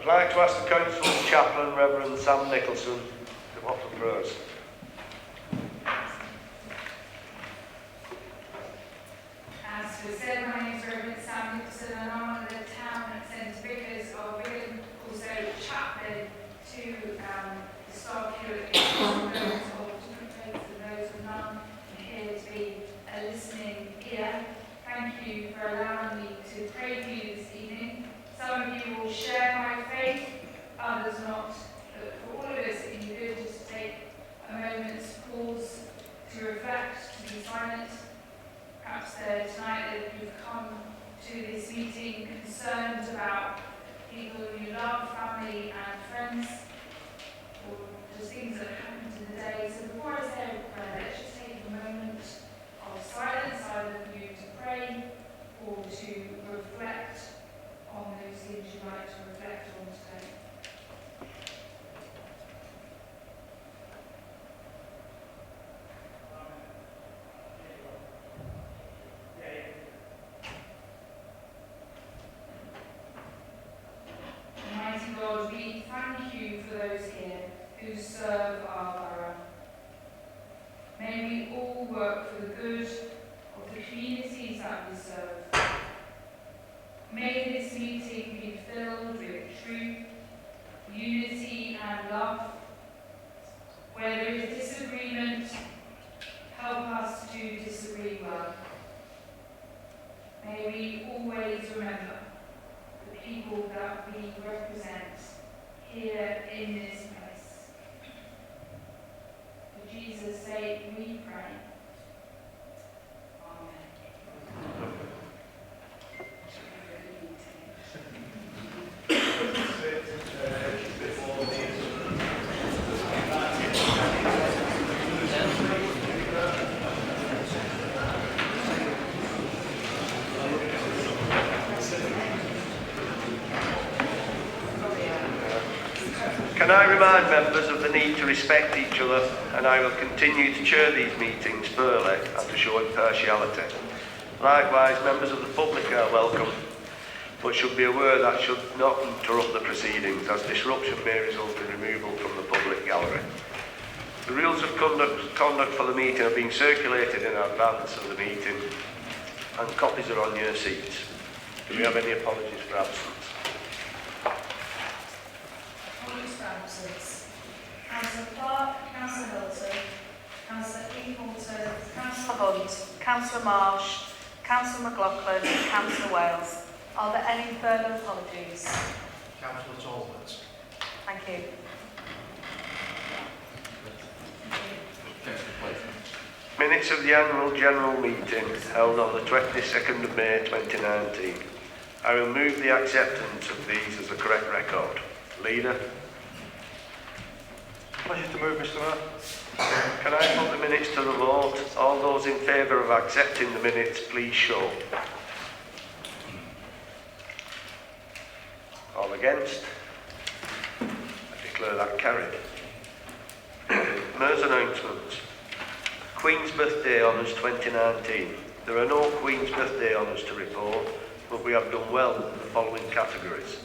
I'd like to ask the Council's Chaplain, Reverend Sam Nicholson, to offer prayers. As was said, my name is Reverend Sam Nicholson and I'm one of the town St Vicars of Wigan, also chaplain to the staff here at the those of different faiths and those of none, and here to be a listening ear. Thank you for allowing me to pray for you this evening. Some of you will share my faith, others not. But for all of us, it would be good just to take a moment to pause, to reflect, to be silent. Perhaps tonight that you've come to this meeting concerned about people you love, family and friends, or just things that have happened in the day. So before I say a prayer, let's just take a moment of silence, either for you to pray or to reflect on those things you'd like to reflect on today. Almighty God, we thank you for those here who serve our borough. May we all work for the good of the communities that we serve. May this meeting be filled with truth, unity and love. Where there is disagreement, help us to disagree well. May we always remember the people that we represent here in this place. For Jesus' sake we pray. Amen. Can I remind members of the need to respect each other, and I will continue to chair these meetings fairly and to show impartiality. Likewise, members of the public are welcome, but should be aware that should not interrupt the proceedings, as disruption may result in removal from the public gallery. The rules of conduct for the meeting have been circulated in advance of the meeting, and copies are on your seats. Do we have any apologies for absence? Absence. Councillor Clark, Councillor Hilton, Councillor Eaton, Councillor Hunt, Councillor Marsh, Councillor McLaughlin and Councillor Wales. Are there any further apologies? Councillor Talbot. Thank you. Minutes of the annual general meeting held on the 22nd of May 2019. I will move the acceptance of these as a correct record. Leader? Pleasure to move, Mr. Mayor. Can I put the minutes to the vote? All those in favour of accepting the minutes, please show. All against? I declare that carried. Mayor's announcements. Queen's Birthday Honours 2019. There are no Queen's Birthday Honours to report, but we have done well in the following categories.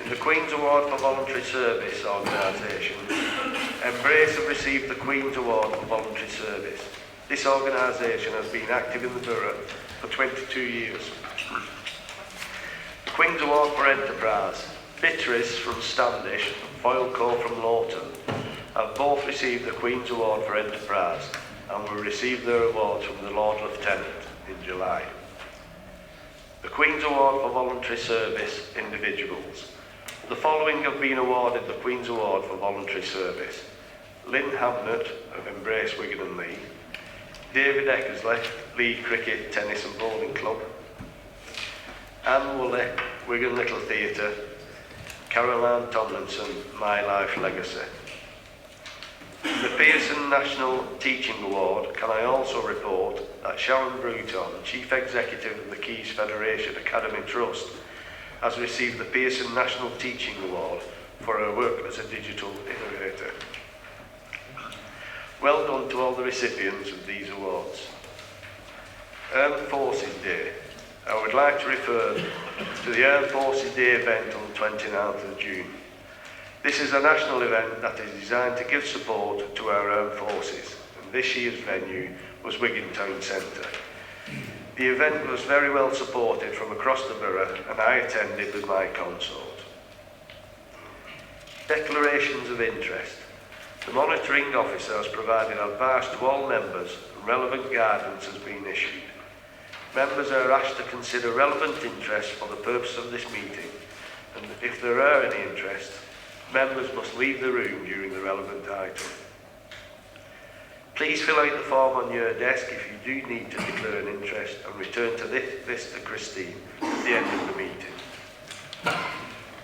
In the Queen's Award for Voluntary Service organisation, Embrace have received the Queen's Award for Voluntary Service. This organisation has been active in the borough for 22 years. The Queen's Award for Enterprise, Beatrice from Standish and Foylecoe from Lawton have both received the Queen's Award for Enterprise and will receive their awards from the Lord Lieutenant in July. The Queen's Award for Voluntary Service individuals. The following have been awarded the Queen's Award for Voluntary Service. Lynn Hamnett of Embrace Wigan and Lee, David Eckersley, Lee Cricket, Tennis and Bowling Club, Anne Woolley, Wigan Little Theatre, Caroline Tomlinson, My Life Legacy. The Pearson National Teaching Award, can I also report that Sharon Bruton, Chief Executive of the Keys Federation Academy Trust, has received the Pearson National Teaching Award for her work as a digital innovator. Well done to all the recipients of these awards. Armed Forces Day. I would like to refer to the Armed Forces Day event on the 29th of June. This is a national event that is designed to give support to our armed forces, and this year's venue was Wigan Town Centre. The event was very well supported from across the borough, and I attended with my consort. Declarations of interest. The monitoring officer has provided advice to all members, and relevant guidance has been issued. Members are asked to consider relevant interests for the purpose of this meeting, and if there are any interests, members must leave the room during the relevant item. Please fill out the form on your desk if you do need to declare an interest, and return to this to Christine at the end of the meeting.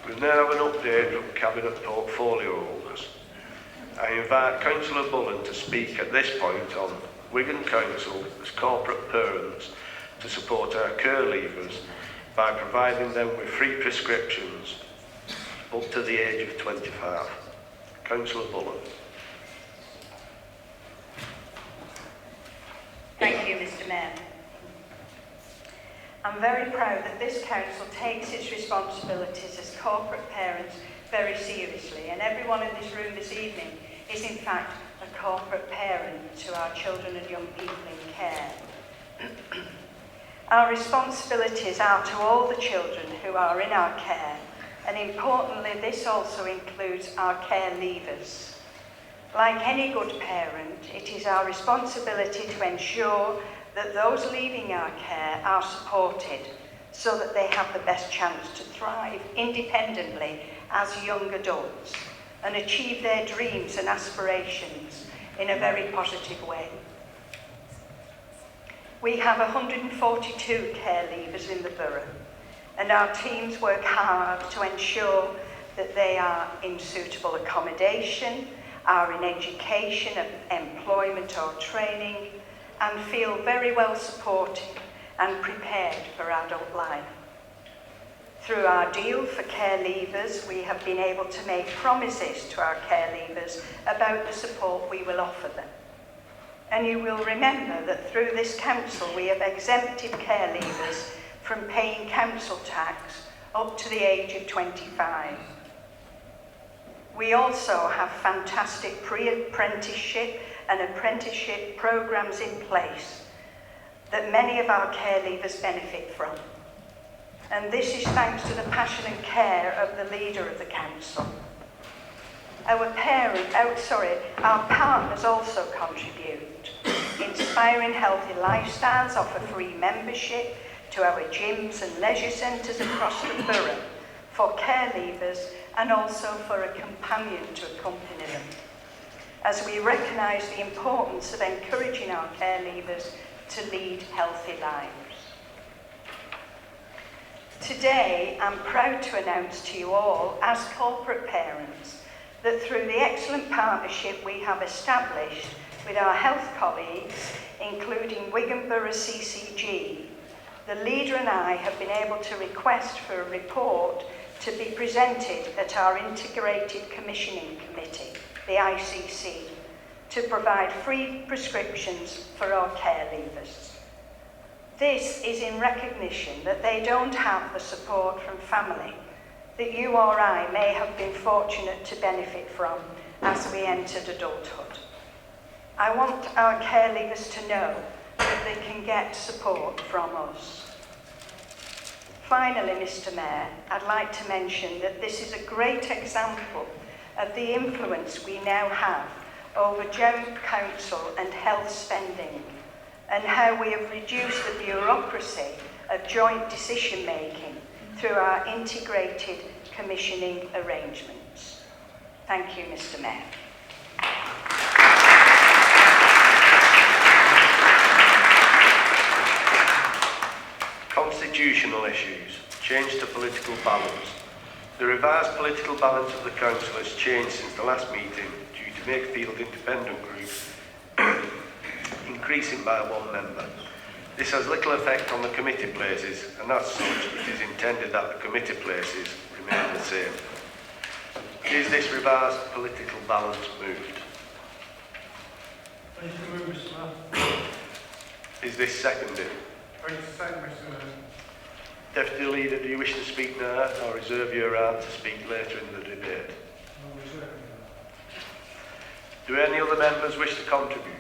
We now have an update from Cabinet Portfolio holders. I invite Councillor Bullen to speak at this point on Wigan Council as corporate parents to support our care leavers by providing them with free prescriptions up to the age of 25. Councillor Bullen. Thank you, Mr. Mayor. I'm very proud that this council takes its responsibilities as corporate parents very seriously, and everyone in this room this evening is in fact a corporate parent to our children and young people in care. Our responsibilities are to all the children who are in our care, and importantly this also includes our care leavers. Like any good parent, it is our responsibility to ensure that those leaving our care are supported so that they have the best chance to thrive independently as young adults and achieve their dreams and aspirations in a very positive way. We have 142 care leavers in the borough, and our teams work hard to ensure that they are in suitable accommodation, are in education, employment or training, and feel very well supported and prepared for adult life. Through our deal for care leavers, we have been able to make promises to our care leavers about the support we will offer them. And you will remember that through this council we have exempted care leavers from paying council tax up to the age of 25. We also have fantastic pre-apprenticeship and apprenticeship programs in place that many of our care leavers benefit from. And this is thanks to the passion and care of the leader of the council. Our partners also contribute. Inspiring Healthy Lifestyles offer free membership to our gyms and leisure centres across the borough for care leavers and also for a companion to accompany them, as we recognise the importance of encouraging our care leavers to lead healthy lives. Today, I'm proud to announce to you all, as corporate parents, that through the excellent partnership we have established with our health colleagues, including Wigan Borough CCG, the leader and I have been able to request for a report to be presented at our Integrated Commissioning Committee, the ICC, to provide free prescriptions for our care leavers. This is in recognition that they don't have the support from family that you or I may have been fortunate to benefit from as we entered adulthood. I want our care leavers to know that they can get support from us. Finally, Mr. Mayor, I'd like to mention that this is a great example of the influence we now have over joint council and health spending, and how we have reduced the bureaucracy of joint decision making through our integrated commissioning arrangements. Thank you, Mr. Mayor. Constitutional issues. Change to political balance. The revised political balance of the council has changed since the last meeting due to Makefield Independent Group increasing by one member. This has little effect on the committee places, and as such it is intended that the committee places remain the same. Is this revised political balance moved? Please to move, Mr. Mayor. Is this seconded? Please to second, Mr. Mayor. Deputy Leader, do you wish to speak now or reserve your right to speak later in the debate? Do any other members wish to contribute?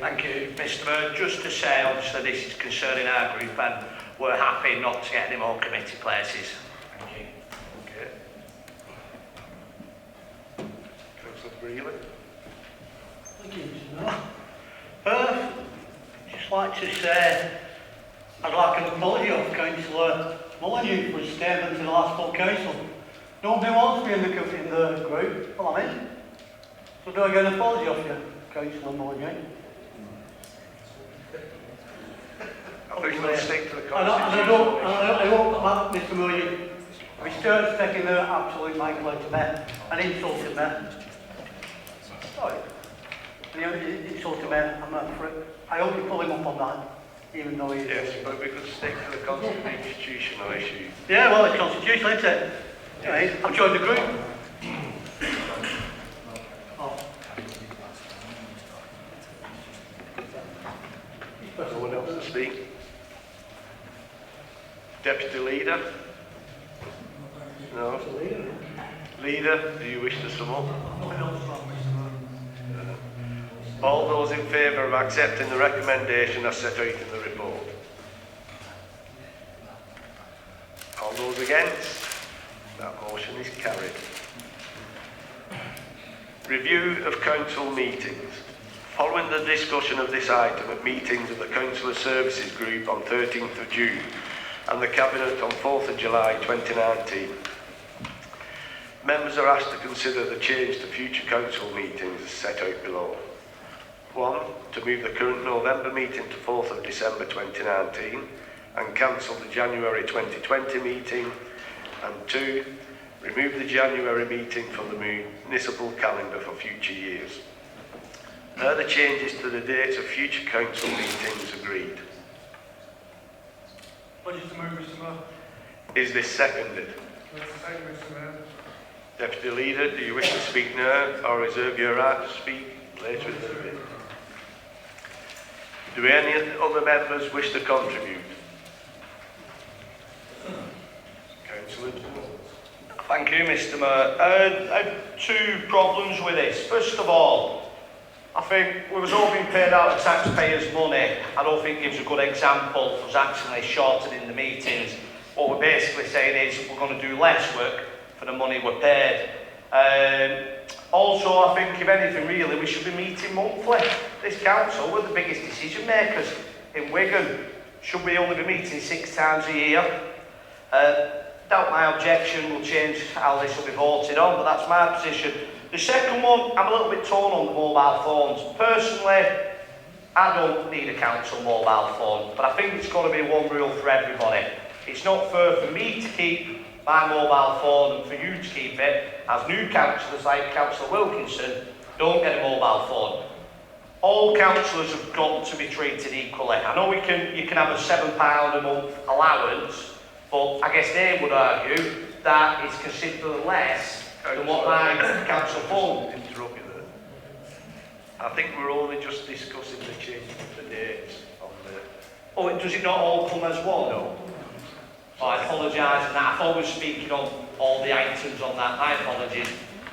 Thank you, Mr. Mayor. Just to say, obviously, this is concerning our group and we're happy not to get any more committee places. Thank you. Okay. Councillor Breland? Thank you, Mr. Mayor. Just like to say, I'd like an apology of Councillor Mullineaux for his statement in the last full council. Nobody wants me in the group, well, I'm in. So do I get an apology off you, Councillor Mullineaux? Please don't stick to the I hope, Mr. Mullineaux, if he starts taking the absolute Michael out of me and insulting me. Sorry. And he insulted me, I'm not for it. I hope you pull him up on that, even though he... Yes, but we could stick to the constitutional issue. Yeah, well, it's constitutional, isn't it? Anyway, I've joined the group. Oh. No one else to speak? Deputy Leader? No. Leader, do you wish to sum up? All those in favour of accepting the recommendation as set out in the report? All those against? That motion is carried. Review of council meetings. Following the discussion of this item at meetings of the Councillor Services Group on 13th of June and the Cabinet on 4th of July 2019, members are asked to consider the change to future council meetings as set out below. 1. To move the current November meeting to 4th of December 2019 and cancel the January 2020 meeting. And 2. Remove the January meeting from the municipal calendar for future years. Are the changes to the dates of future council meetings agreed? Pleasure to move, Mr. Mayor. Is this seconded? Thank you, Mr. Mayor. Deputy Leader, do you wish to speak now or reserve your right to speak later in the debate? Do any other members wish to contribute? Councillor Jones. Thank you, Mr. Mayor. I have two problems with this. First of all, I think we was all being paid out of taxpayers' money. I don't think it gives a good example of us actually shortening the meetings. What we're basically saying is we're going to do less work for the money we're paid. Also, I think if anything really, we should be meeting monthly. This council, we're the biggest decision makers in Wigan. Should we only be meeting 6 times a year? Doubt my objection will change how this will be voted on, but that's my position. The second one, I'm a little bit torn on the mobile phones. Personally, I don't need a council mobile phone, but I think it's got to be one rule for everybody. It's not fair for me to keep my mobile phone and for you to keep it, as new councillors like Councillor Wilkinson don't get a mobile phone. All councillors have got to be treated equally. I know you can have a £7 a month allowance, but I guess they would argue that it's considerably less than what my council phone. Interrupt you there. I think we're only just discussing the change of the dates on the... Oh, does it not all come as one? No. Oh, I apologise for that. I thought we were speaking on all the items on that. My apologies.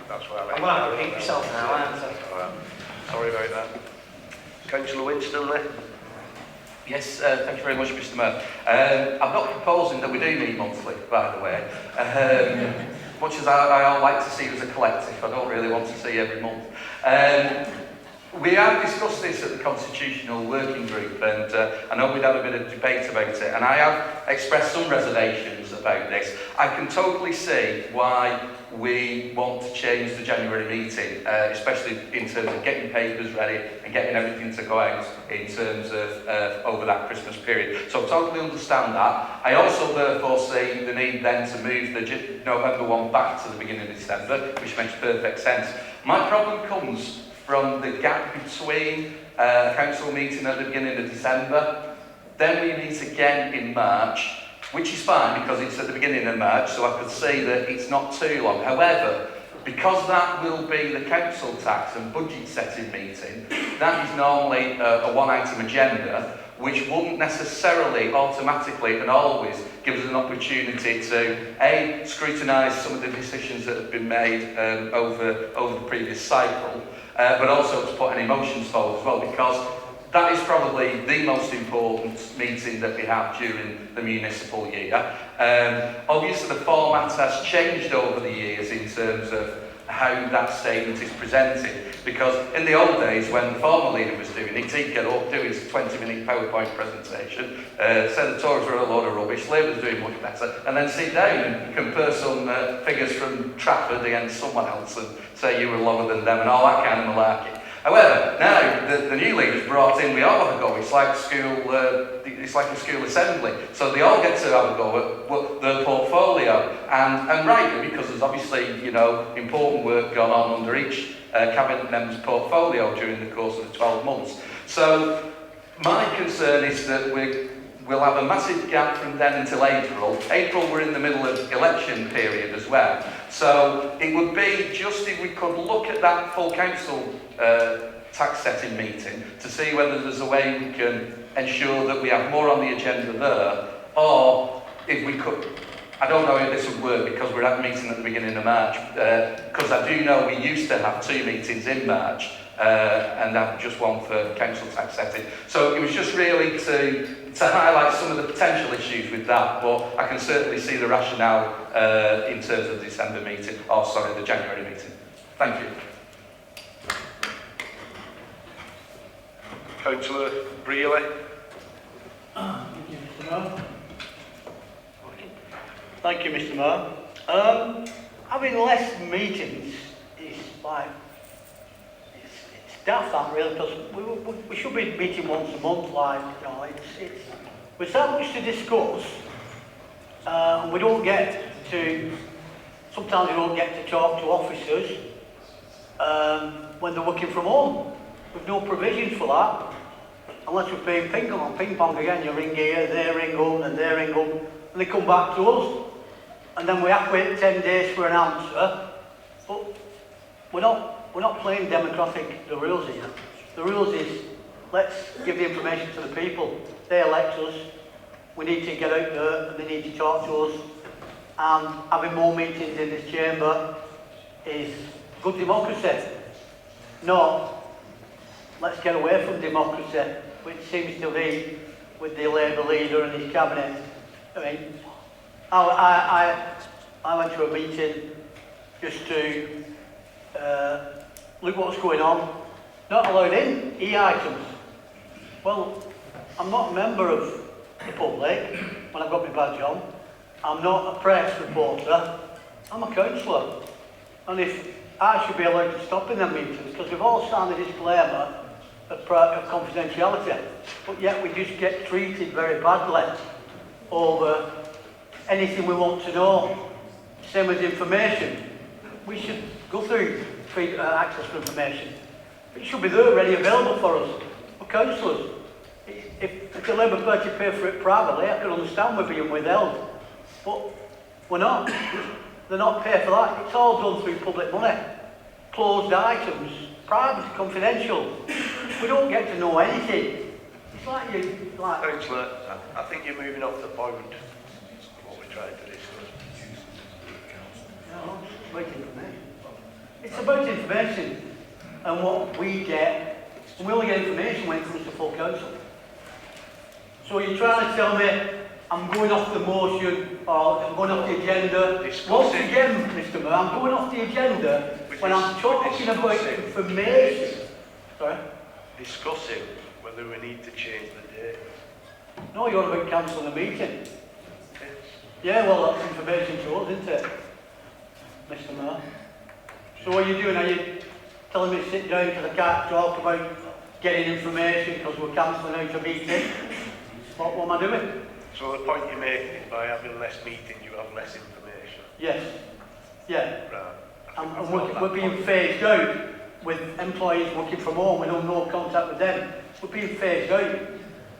That's why I'm going to have to repeat myself now, aren't I? All right. Sorry about that. Councillor Winstanley? Yes, thank you very much, Mr. Mayor. I'm not proposing that we do meet monthly, by the way. Much as I like to see it as a collective, I don't really want to see every month. We have discussed this at the Constitutional Working Group, and I know we've had a bit of debate about it, and I have expressed some reservations about this. I can totally see why we want to change the January meeting, especially in terms of getting papers ready and getting everything to go out in terms of over that Christmas period. So I totally understand that. I also therefore see the need then to move the November one back to the beginning of December, which makes perfect sense. My problem comes from the gap between a council meeting at the beginning of December, then we meet again in March, which is fine because it's at the beginning of March, so I could see that it's not too long. However, because that will be the council tax and budget setting meeting, that is normally a one-item agenda, which wouldn't necessarily automatically and always give us an opportunity to A, scrutinise some of the decisions that have been made over the previous cycle, but also to put any motions forward as well, because that is probably the most important meeting that we have during the municipal year. Obviously the format has changed over the years in terms of how that statement is presented, because in the old days when the former leader was doing it, he'd get up, do his 20-minute PowerPoint presentation, say the Tories were a load of rubbish, Labour was doing much better, and then sit down and compare some figures from Trafford against someone else and say you were lower than them and all that kind of malarkey. However, now the new leaders brought in, we all have a go. It's like school. It's like a school assembly. So they all get to have a go at their portfolio, and rightly, because there's obviously important work gone on under each cabinet member's portfolio during the course of the 12 months. So my concern is that we'll have a massive gap from then until April. April, we're in the middle of election period as well. So it would be just if we could look at that full council tax setting meeting to see whether there's a way we can ensure that we have more on the agenda there, or if we could, I don't know if this would work because we're at a meeting at the beginning of March, because I do know we used to have 2 meetings in March, and have just one for council tax setting. So it was just really to highlight some of the potential issues with that, but I can certainly see the rationale in terms of the December meeting, the January meeting. Thank you. Councillor Brearley. Thank you, Mr. Mayor. Thank you, Mr. Mayor. Having less meetings is like, it's daft that really, because we should be meeting once a month, like, there's so much to discuss, and we don't get to, sometimes we don't get to talk to officers when they're working from home. We've no provisions for that. Unless we're playing ping pong again, you ring here, they ring home, and they ring home, and they come back to us. And then we have to wait 10 days for an answer. But we're not playing democratic, the rules here. The rules is, let's give the information to the people. They elect us. We need to get out there, and they need to talk to us. And having more meetings in this chamber is good democracy. No. Let's get away from democracy, which seems to be with the Labour leader and his cabinet. I mean, I went to a meeting just to look what's going on. Not allowed in, e-items. Well, I'm not a member of the public when I've got my badge on. I'm not a press reporter. I'm a councillor. And if I should be allowed to stop in them meetings, because we've all signed a disclaimer of confidentiality, but yet we just get treated very badly over anything we want to know. Same with information. We should go through access to information. It should be there, ready, available for us, for councillors. If the Labour Party pay for it privately, I can understand we're being withheld. But we're not. They're not paid for that. It's all done through public money. Closed items, private, confidential. We don't get to know anything. It's like you, like... Councillor, I think you're moving off the point of what we're trying to discuss. No, it's about information. It's about information and what we get. And we only get information when it comes to full council. So you're trying to tell me I'm going off the motion or I'm going off the agenda. Once again, Mr. Mayor, I'm going off the agenda when I'm talking about information. Sorry? Discussing whether we need to change the date. No, you're on about cancelling the meeting. Yeah, well, that's information to us, isn't it, Mr. Mayor? So what are you doing? Are you telling me to sit down because I can't talk about getting information because we're cancelling out a meeting? What am I doing? So the point you're making is by having less meetings, you have less information. Yes. Yeah. Right. And we're being phased out with employees working from home. We don't know contact with them. We're being phased out.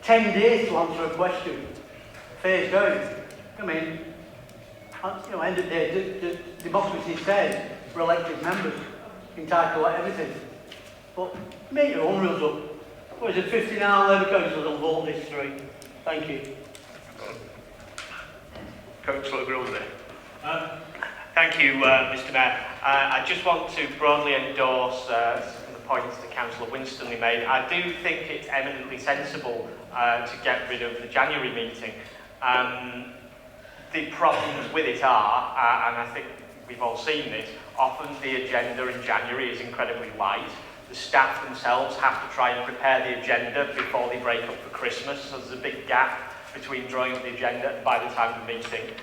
10 days to answer a question. Phased out. I mean, end of the day, the democracy says for elected members, entitled to everything. But make your own rules up. What is it, 59 Labour councillors on vote this through? Thank you. Councillor Grundy. Thank you, Mr Mayor. I just want to broadly endorse some of the points that Councillor Winstanley made. I do think it's eminently sensible to get rid of the January meeting. The problems with it are, and I think we've all seen this, often the agenda in January is incredibly light. The staff themselves have to try and prepare the agenda before they break up for Christmas, so there's a big gap between drawing up the agenda by the time of the meeting.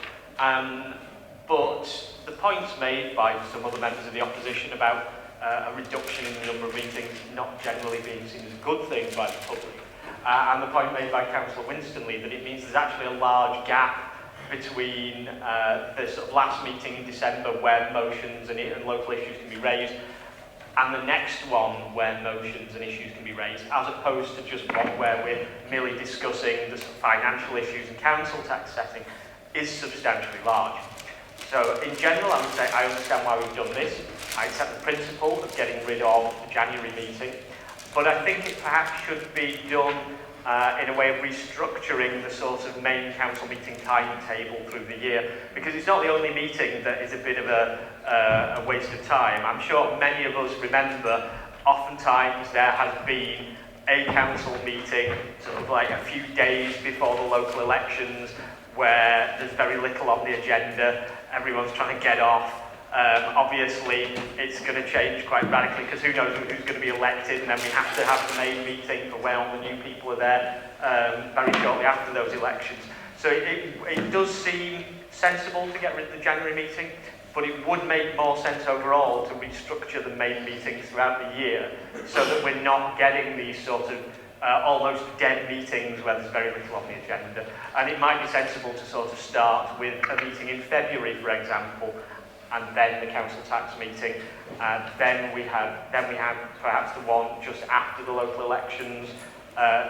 But the points made by some other members of the opposition about a reduction in the number of meetings not generally being seen as a good thing by the public, and the point made by Councillor Winstanley that it means there's actually a large gap between the sort of last meeting in December where motions and local issues can be raised and the next one where motions and issues can be raised, as opposed to just one where we're merely discussing the sort of financial issues and council tax setting, is substantially large. So in general, I would say I understand why we've done this. I accept the principle of getting rid of the January meeting, but I think it perhaps should be done in a way of restructuring the sort of main council meeting timetable through the year, because it's not the only meeting that is a bit of a waste of time. I'm sure many of us remember oftentimes there has been a council meeting sort of like a few days before the local elections where there's very little on the agenda, everyone's trying to get off. Obviously, it's going to change quite radically because who knows who's going to be elected, and then we have to have the main meeting for when all the new people are there very shortly after those elections. So it does seem sensible to get rid of the January meeting, but it would make more sense overall to restructure the main meetings throughout the year so that we're not getting these sort of almost dead meetings where there's very little on the agenda. And it might be sensible to sort of start with a meeting in February, for example, and then the council tax meeting, and then we have perhaps the one just after the local elections.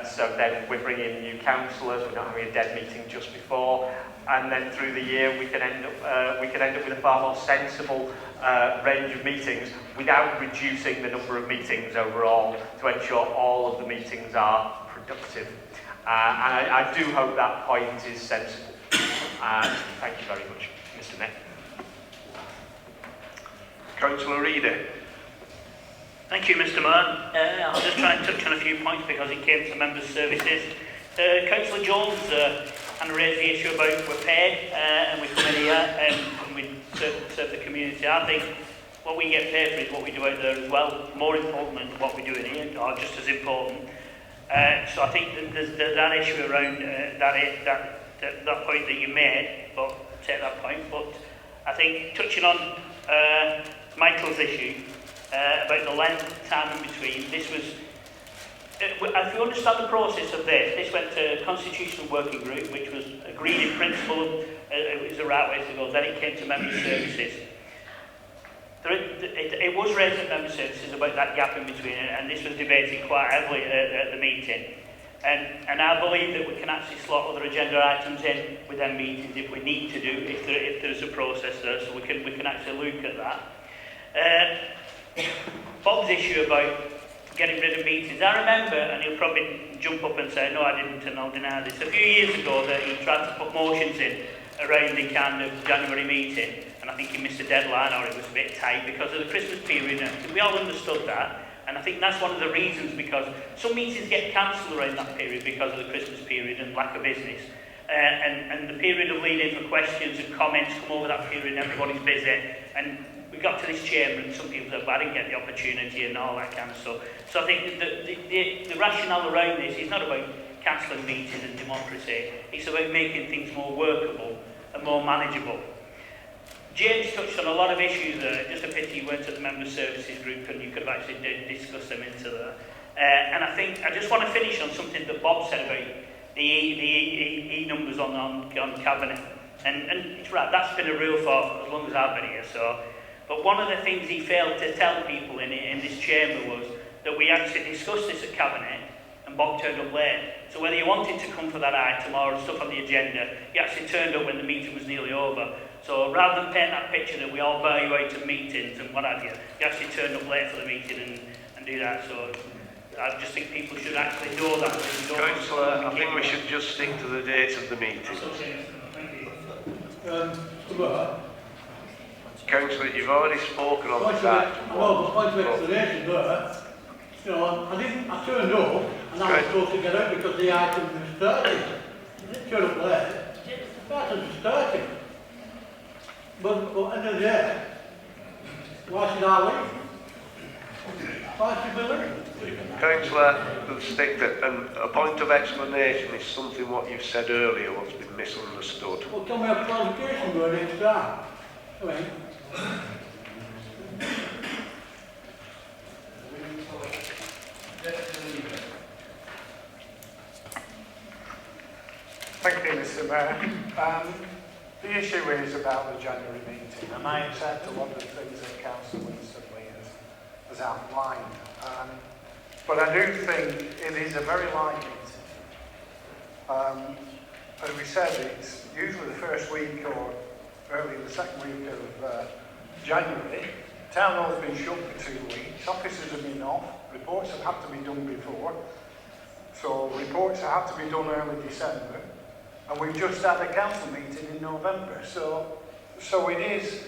So then we're bringing in new councillors. We're not having a dead meeting just before, and then through the year we can end up with a far more sensible range of meetings without reducing the number of meetings overall to ensure all of the meetings are productive. And I do hope that point is sensible. Thank you very much, Mr. Mayor. Councillor Reader. Thank you, Mr. Mayor. I'll just try and touch on a few points because it came to members' services. Councillor Jones and raised the issue about we're paid and we come in here and we serve the community. I think what we get paid for is what we do out there as well, more important than what we do in here, or just as important. So I think there's that issue around that point that you made, but take that point. But I think touching on Michael's issue about the length of time in between, this was, if you understand the process of this went to a constitutional working group, which was agreed in principle, it was the right way to go, then it came to member services. It was raised at member services about that gap in between, and this was debated quite heavily at the meeting. And I believe that we can actually slot other agenda items in with them meetings if we need to do, if there's a process there, so we can actually look at that. Bob's issue about getting rid of meetings, I remember, and he'll probably jump up and say, no, I didn't, and I'll deny this, a few years ago that he tried to put motions in around the kind of January meeting, and I think he missed a deadline or it was a bit tight because of the Christmas period, and we all understood that. And I think that's one of the reasons, because some meetings get cancelled around that period because of the Christmas period and lack of business. And the period of leading for questions and comments come over that period and everybody's busy. And we got to this chamber and some people said, well, I didn't get the opportunity and all that kind of stuff. So I think the rationale around this is not about cancelling meetings and democracy. It's about making things more workable and more manageable. James touched on a lot of issues there. Just a pity you weren't at the member services group and you could have actually discussed them into there. And I think I just want to finish on something that Bob said about the E numbers on cabinet. And it's right, that's been a real thought as long as I've been here. So, but one of the things he failed to tell people in this chamber was that we actually discussed this at cabinet and Bob turned up late. So whether you wanted to come for that item or stuff on the agenda, he actually turned up when the meeting was nearly over. So rather than paint that picture that we all buy you out to meetings and what have you, you actually turn up late for the meeting and do that. So I just think people should actually know that. Councillor, I think we should just stick to the dates of the meeting. Councillor, you've already spoken on the fact. Well, point of explanation there. You know, I turned up and I was supposed to get out because the item was starting. I didn't turn up late. The item was starting. But at the end of the day, why should I leave? Why should we leave? Councillor, we'll stick to, and a point of explanation is something what you've said earlier what's been misunderstood. Well, can we have clarification word next time? I mean, Thank you, Mr. Mayor. The issue is about the January meeting, and I accept a lot of the things that Councillor Winston has outlined. But I do think it is a very light meeting. As we said, it's usually the first week or early in the second week of January. Town Hall's been shut for 2 weeks, offices have been off, reports have had to be done before, so reports have to be done early December, and we've just had a council meeting in November, so it is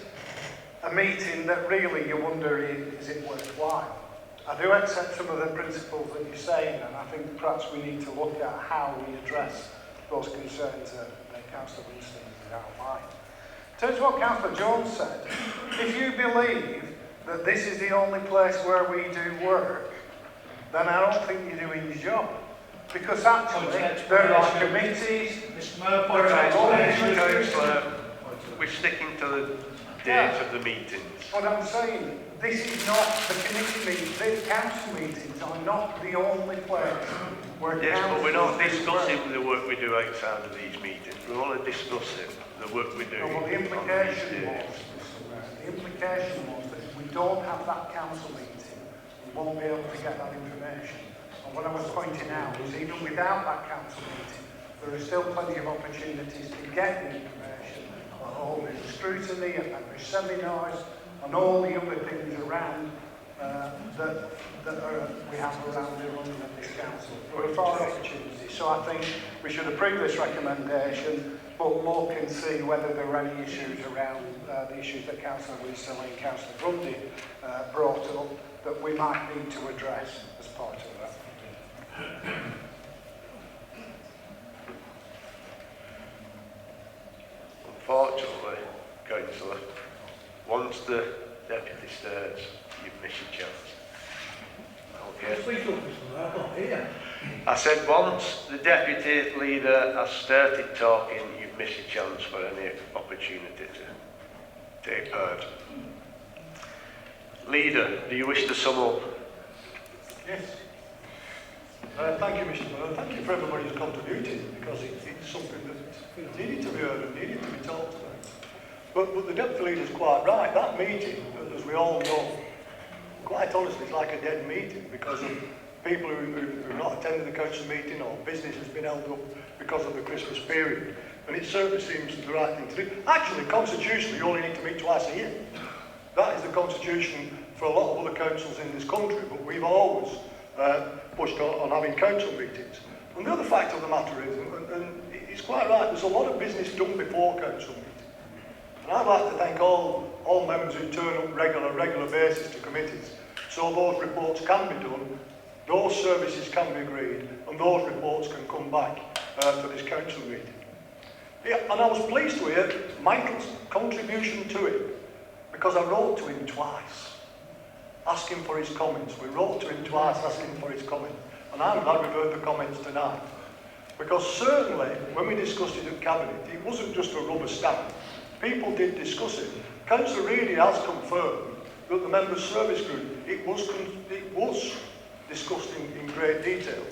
a meeting that really you wonder, is it worthwhile? I do accept some of the principles that you're saying, and I think perhaps we need to look at how we address those concerns that Councillor Winston has outlined. In terms of what Councillor Jones said, if you believe that this is the only place where we do work, then I don't think you're doing your job. Because actually, there are committees, there are Councillor, we're sticking to the dates of the meetings. What I'm saying, this is not the committee meetings, the council meetings are not the only place where Yes, but we're not councils do work. discussing the work we do outside of these meetings. We're only discussing the work we do. No, well, the implication was that if we don't have that council meeting, we won't be able to get that information. And what I was pointing out is even without that council meeting, there are still plenty of opportunities to get the information, holding scrutiny and member seminars and all the other things around that we have around the running of this council. There are far opportunities. So I think we should approve this recommendation, but look and see whether there are any issues around the issues that Councillor Winston and Councillor Grundy brought up that we might need to address as part of that. Unfortunately, Councillor, once the deputy starts, you've missed your chance. Okay. speak up, Mr. Mayor, I can't hear. I said once the deputy leader has started talking, you've missed your chance for any opportunity to take part. Leader, do you wish to sum up? Yes. Thank you, Mr. Mayor. Thank you for everybody who's contributed, because it's something that needed to be heard and needed to be talked about. But the deputy leader's quite right. That meeting, as we all know, quite honestly, it's like a dead meeting because of people who've not attended the council meeting or business has been held up because of the Christmas period. And it certainly seems the right thing to do. Actually, constitutionally, you only need to meet twice a year. That is the constitution for a lot of other councils in this country, but we've always pushed on having council meetings. And the other fact of the matter is, and it's quite right, there's a lot of business done before council meetings. And I'd like to thank all members who turn up regular basis to committees, so those reports can be done, those services can be agreed, and those reports can come back to this council meeting. Yeah, and I was pleased to hear Michael's contribution to it, because I wrote to him twice, asking for his comments. We wrote to him twice, asking for his comments. And I'm glad we've heard the comments tonight. Because certainly, when we discussed it at Cabinet, it wasn't just a rubber stamp. People did discuss it. Councillor Reedy has confirmed that the members' service group, it was discussed in great detail.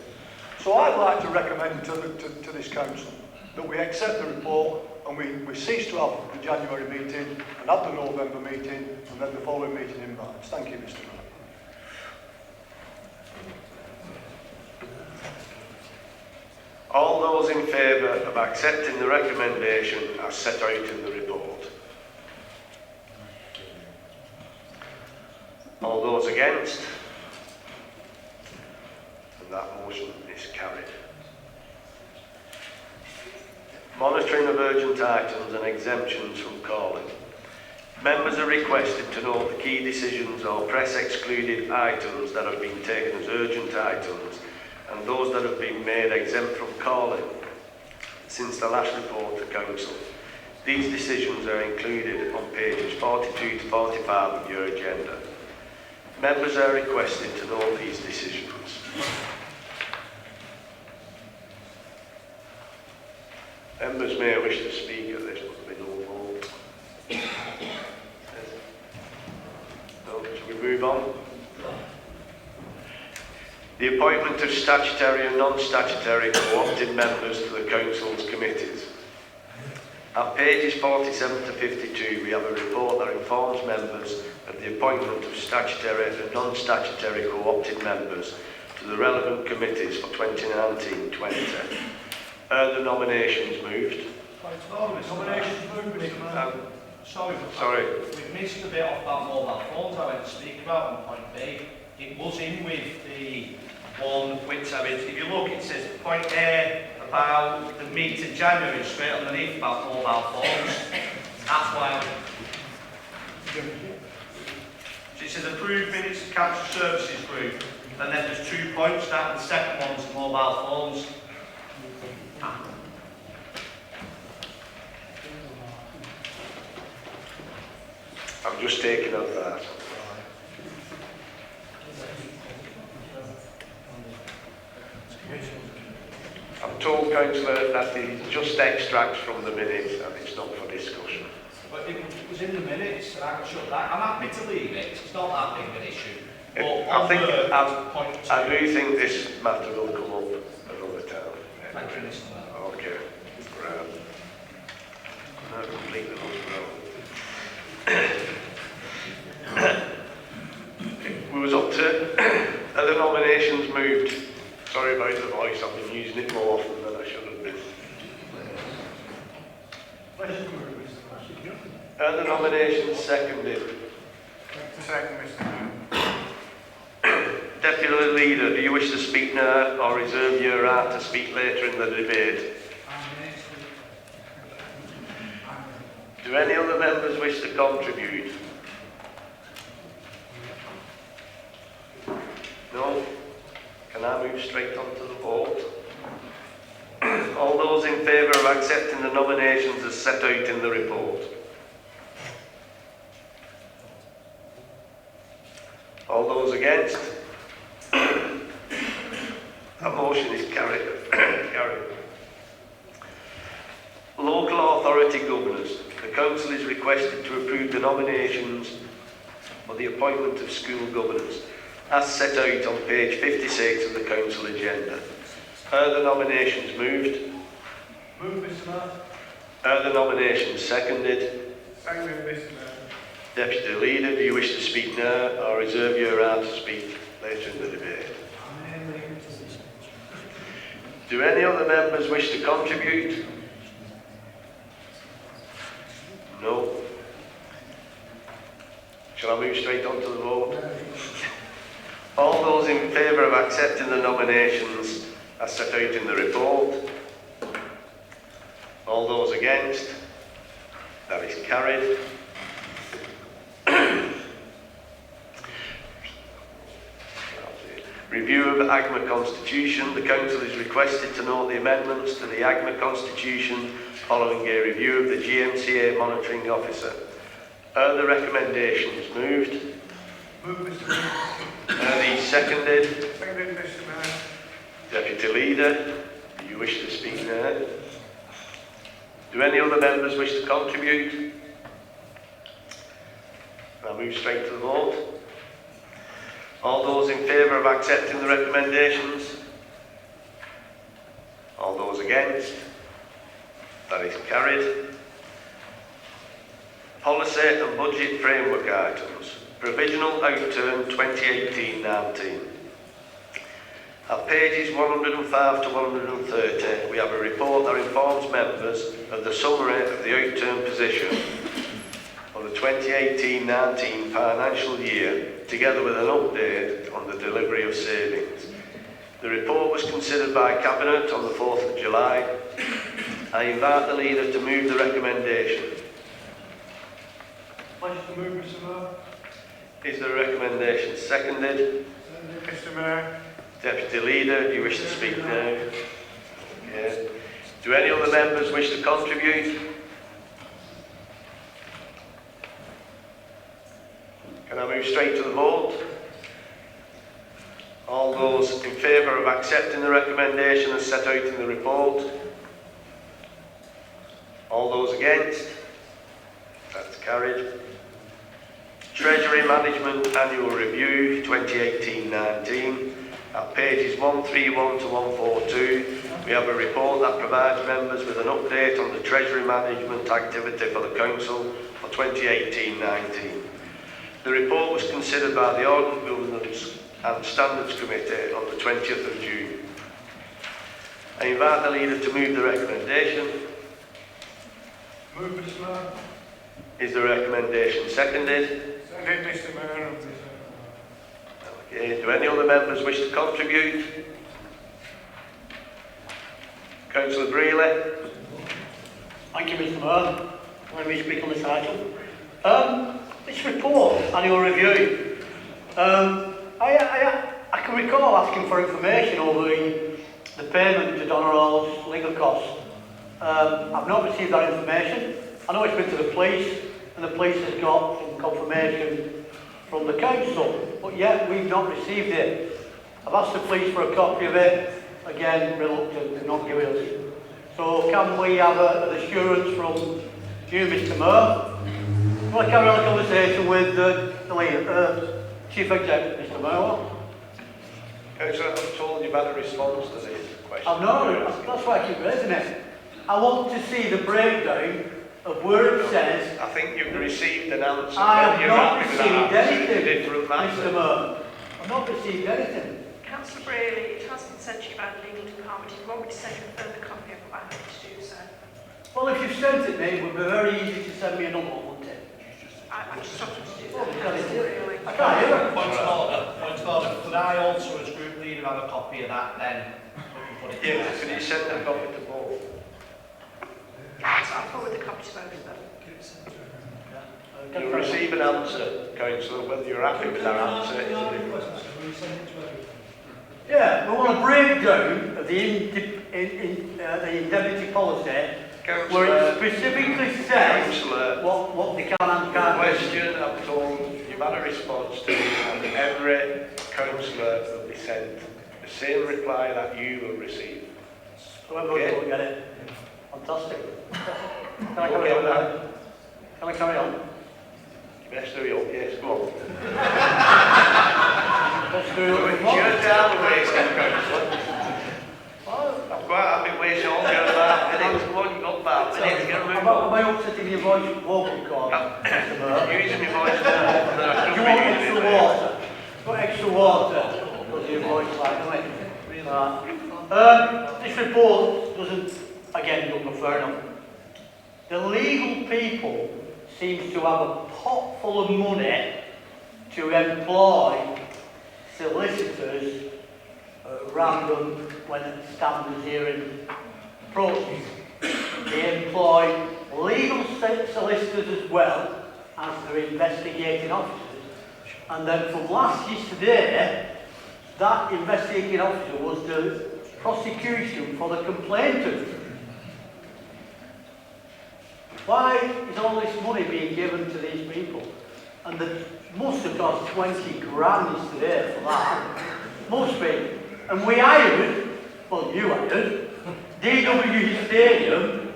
So I'd like to recommend to this council that we accept the report and we cease to have the January meeting and have the November meeting and then the following meeting in March. Thank you, Mr. Mayor. All those in favour of accepting the recommendation as set out in the report, All those against? And that motion is carried. Monitoring of urgent items and exemptions from calling. Members are requested to note the key decisions or press excluded items that have been taken as urgent items and those that have been made exempt from calling since the last report to Council. These decisions are included on pages 42 to 45 of your agenda. Members are requested to note these decisions. Members may wish to speak at this, but there will be no vote. No, shall we move on? The appointment of statutory and non-statutory co-opted members to the Council's committees. At pages 47 to 52, we have a report that informs members of the appointment of statutory and non-statutory co-opted members to the relevant committees for 2019-20. Are the nominations moved? Nominations moved, Mr. Mayor. Sorry. We've missed a bit off that mobile phones I went to speak about on point B. It was in with the one which, I mean, if you look, it says point A about the meet in January, straight underneath about mobile phones. That's why. So it says approved minutes of council services group, and then there's 2 points down, the second one's mobile phones. I'm just taking out that. I'm told, Councillor, that it's just extracts from the minutes and it's not for discussion. But it was in the minutes, and I can show that. I'm happy to leave it. It's not that big of an issue. But I do think this matter will come up another time. Thank you, Mr. Mayor. Okay. Right. Not completely lost we was up to are the nominations moved. Sorry about the voice, I've been using it more often than I should have been. Are the nominations seconded? Second, Mr. Mayor. Deputy Leader, do you wish to speak now or reserve your right to speak later in the debate? Do any other members wish to contribute? No? Can I move straight on to the vote? All those in favour of accepting the nominations as set out in the report? All those against? That motion is carried. Local authority governors. The Council is requested to approve the nominations for the appointment of school governors, as set out on page 56 of the Council agenda. Are the nominations moved? Move, Mr. Mayor. Are the nominations seconded? Second, Mr. Mayor. Deputy Leader, do you wish to speak now or reserve your right to speak later in the debate? Do any other members wish to contribute? No. Shall I move straight on to the vote? All those in favour of accepting the nominations as set out in the report? All those against? That is carried. Review of AGMA Constitution. The Council is requested to note the amendments to the AGMA Constitution following a review of the GMCA Monitoring Officer. Are the recommendations moved? Move, Mr. Mayor. Are these seconded? Second, Mr. Mayor. Deputy Leader, do you wish to speak now? Do any other members wish to contribute? I'll move straight to the vote. All those in favour of accepting the recommendations? All those against? That is carried. Policy and budget framework items. Provisional outturn 2018-19. At pages 105 to 130, we have a report that informs members of the summary of the outturn position for the the 2018-19 financial year, together with an update on the delivery of savings. The report was considered by Cabinet on the 4th of July. I invite the leader to move the recommendation. Pleasure to move, Mr. Mayor. Is there a recommendation seconded? Mr. Mayor. Deputy Leader, do you wish to speak now? Yes. Do any other members wish to contribute? Can I move straight to the vote? All those in favour of accepting the recommendation as set out in the report? All those against? That's carried. Treasury Management Annual Review 2018-19. At pages 131 to 142, we have a report that provides members with an update on the Treasury Management activity for the Council for 2018-19. The report was considered by the Audit, Governance and Standards Committee on the 20th of June. I invite the Leader to move the recommendation. Move, Mr. Mayor. Is the recommendation seconded? Seconded, Mr. Mayor. Okay. Do any other members wish to contribute? Councillor Brealey. Thank you, Mr. Mayor. Let me speak on this item. This report, annual review, I can recall asking for information over the payment to Doneragh's legal costs. I've not received that information. I know it's been to the police, and the police has got some confirmation from the council, but yet we've not received it. I've asked the police for a copy of it, again reluctant to not give it us. So can we have an assurance from you, Mr. Mayor? I want to carry on a conversation with the leader, Chief Executive, Mr. Mayor. Councillor, I'm told you've had a response to this question. I've not, that's why I keep raising it. I want to see the breakdown of where it says. I think you've received an answer. I have You're not happy with received that answer. anything, Different matter. Mr. Mayor. I've not received anything. Councillor Braley, it has been sent to you by the legal department. If you want me to send you a further copy of it, I'm happy to do so. Well, if you've sent it me, it would be very easy to send me another one, wouldn't it? I just wanted to do Oh, that. because it's- Really. I can't hear it. Point of order. Point of order. Could I also, as group leader, have a copy of that then? We can put it Yes, can you send a copy to both? So I'll forward the copy to both of them. You'll receive an answer, Councillor, whether you're happy with that answer is a different. Yeah, we want a breakdown of the indemnity policy where it specifically says Councillor, what they can and the can't do. question I'm told you've had a response to, and every councillor will be sent the same reply that you will receive. So everybody will get it. Fantastic. Can I carry Okay, on? now. Can I carry on? Best hurry up, yes, go on. Let's do it. It's your time to waste, Councillor. I'm quite happy wasting all your 5 minutes. Come on, you've got 5 minutes, get a move Am on. I upsetting your voice vocal cord? Mr. Mayor? Using my voice more often than I Do should you be want using extra it. water? Got extra water? Because your voice like, don't it? This report doesn't, again, look fair enough. The legal people seems to have a pot full of money to employ solicitors random when it stands here in approaches. They employ legal solicitors as well as their investigating officers. And then from last yesterday, that investigating officer was the prosecution for the complainant. Why is all this money being given to these people? And they must have cost 20 grand yesterday for that. Must be. And we hired, well you hired, DW Stadium,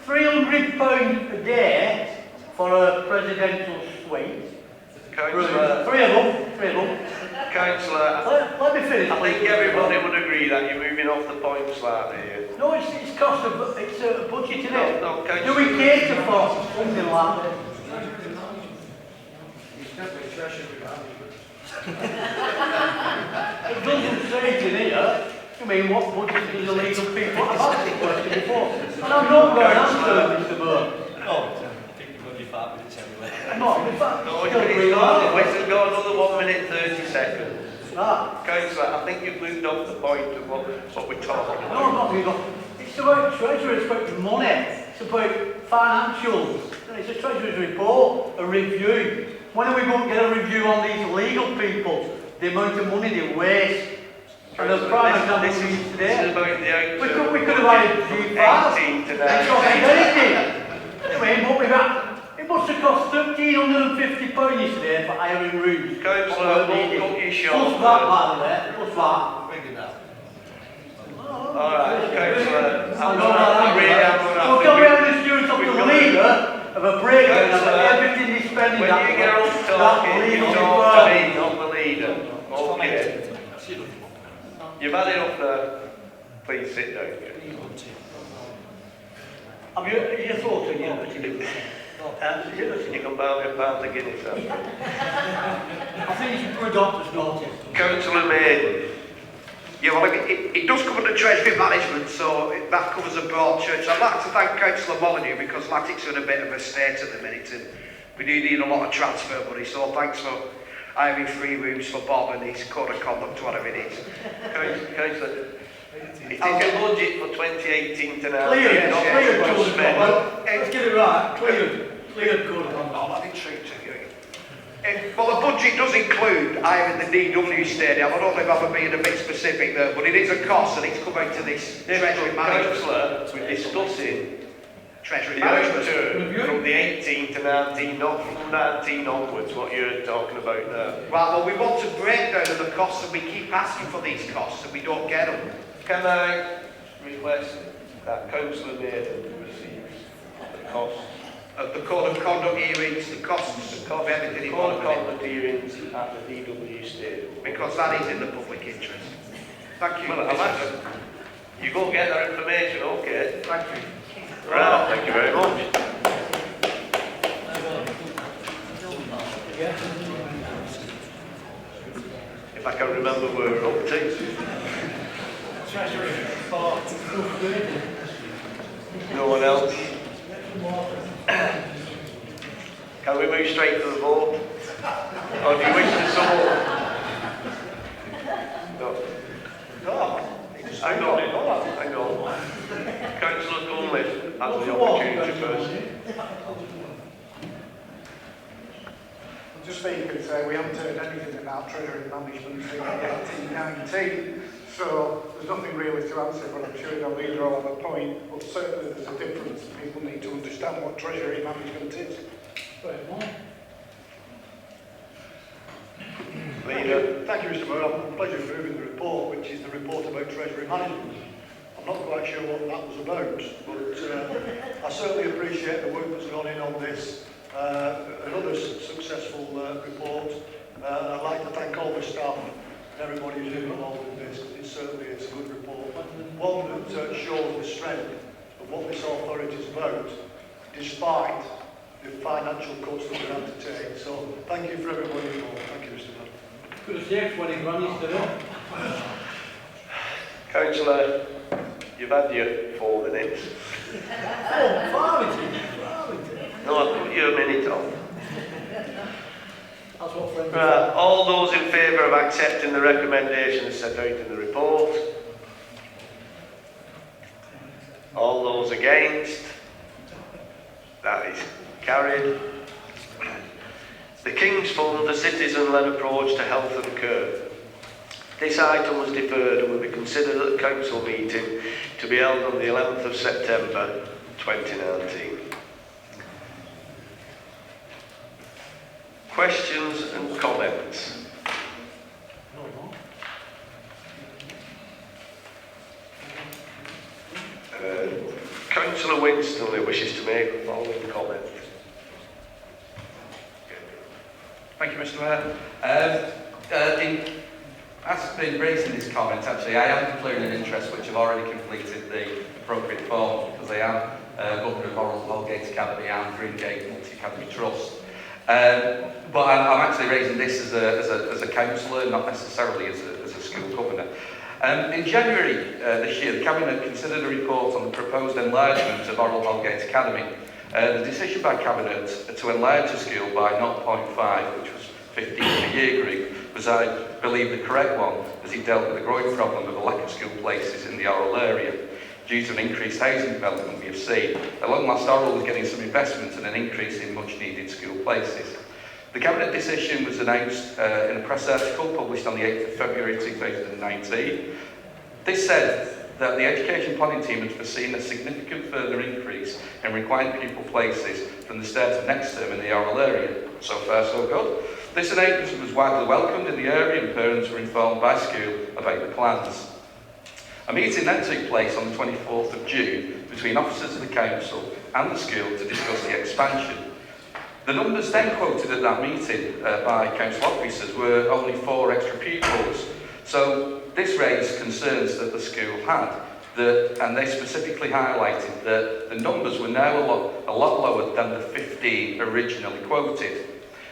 £300 a day for a presidential suite. Councillor, Three of them. Councillor, Let me finish. I think everybody would agree that you're moving off the point slightly here. No, it's cost of, it's a budget, isn't it? No, Do Councillor. we cater for something like that? It doesn't say it in here. I mean, what budget do the legal people have asked the question before? And I'm not going to answer, Mr. Burke. No, I think you've got your 5 minutes anyway. Come on, in fact, No, still it's agree not. on Wait, we've got another 1 minute 30 seconds. Right. Councillor, I think you've moved off the point of what we're talking No, about. I'm not moving on. It's about treasury, it's about money. It's about financials. It's a treasurer's report, a review. When are we going to get a review on these legal people? The amount of money they waste. And the prime example This we is used today. about the out We could have had a G5. 18 to It's not 19. anything. Anyway, but we've had, it must have cost £1,350 yesterday for hiring rooms. Councillor, What we're cut needing. your Plus short. that, by the way. Plus that. Alright, Councillor, I really am going to So can we have the students of the leader of a breakdown of everything he's spending When you get up talking, you talk to me, not the leader. Okay. You've had enough there. Please sit down. Have you thought of what to do? You can buy me a pound of Guinness after. I think you should put a doctor's notice. Councillor Maiden. Yeah, well, it does come under Treasury Management, so that covers a broad church. I'd like to thank Councillor Molyneux because Latics are in a bit of a state at the minute and we do need a lot of transfer money, so thanks for hiring 3 rooms for Bob and his code of conduct, whatever it is. Councillor, it is a budget for 2018 to now. Cleared, not cleared well code of spent. conduct. Let's get it right. Cleared code of conduct. Oh, that is true to you. Well, the budget does include hiring the DW stadium. I don't know if I'm being a bit specific there, but it is a cost and it's coming to this Treasury Management. Councillor, We're discussing Treasury the Management. outturn From the 18 to 19, not from 19 onwards, what you're talking about now. Right, well, we want a breakdown of the costs and we keep asking for these costs and we don't get them. Can I request that Councillor Maiden receives the cost Of the code of conduct hearings, the costs of everything code of involved, conduct hearings at the DW stadium? because that is in the public interest. Thank you. Well, you go get that information, okay. Thank you. Right, thank you very much. If I can remember where we're up to. No one else? Can we move straight to the vote? Or do you wish to support? No. Hang on. Councillor Cunliffe has the opportunity first. Just so you can say, we haven't heard anything about Treasury Management in 1819, so there's nothing really to answer, but I'm sure the leader will have a point, but certainly there's a difference. People need to understand what Treasury Management is. Leader. Thank you, Mr. Mayor. I'm pleasure moving the report, which is the report about Treasury Management. I'm not quite sure what that was about, but I certainly appreciate the work that's gone in on this. Another successful report. I'd like to thank all the staff and everybody who's been involved in this, because it certainly is a good report. One that shows the strength of what this authority is about, despite the financial cuts that we have to take. So thank you for everybody involved. Thank you, Mr. Mayor. Could have saved 20 grand yesterday. Councillor, you've had your 4 minutes. No, I'll put you a minute on. That's what friends Right, all those in favour of accepting the recommendations set out in the report? All those against? That is carried. The King's Fund, a citizen-led approach to health and care. This item was deferred and will be considered at the council meeting to be held on the 11th of September 2019. Questions and comments? Councillor Winston who wishes to make the following comment. Thank you, Mr. Mayor. As been raising this comment, actually, I am declaring an interest which have already completed the appropriate forms because I am Governor of Orrell Holgate Academy and Greengate Multi-Academy Trust. But I'm actually raising this as a councillor, not necessarily as a school governor. In January this year, the Cabinet considered a report on the proposed enlargement of Orrell Holgate Academy The decision by Cabinet to enlarge the school by 0.5, which was 15 in a year group, was, I believe, the correct one, as it dealt with the growing problem of a lack of school places in the Orrell area. Due to an increased housing development we have seen, at long last Orrell was getting some investment and an increase in much needed school places. The Cabinet decision was announced in a press article published on the 8th of February 2019. This said that the Education Planning Team had foreseen a significant further increase in required pupil places from the start of next term in the Orrell area. So far, so good. This announcement was widely welcomed in the area and parents were informed by school about the plans. A meeting then took place on the 24th of June between officers of the council and the school to discuss the expansion. The numbers then quoted at that meeting by council officers were only 4 extra pupils. So this raised concerns that the school had, and they specifically highlighted that the numbers were now a lot lower than the 15 originally quoted.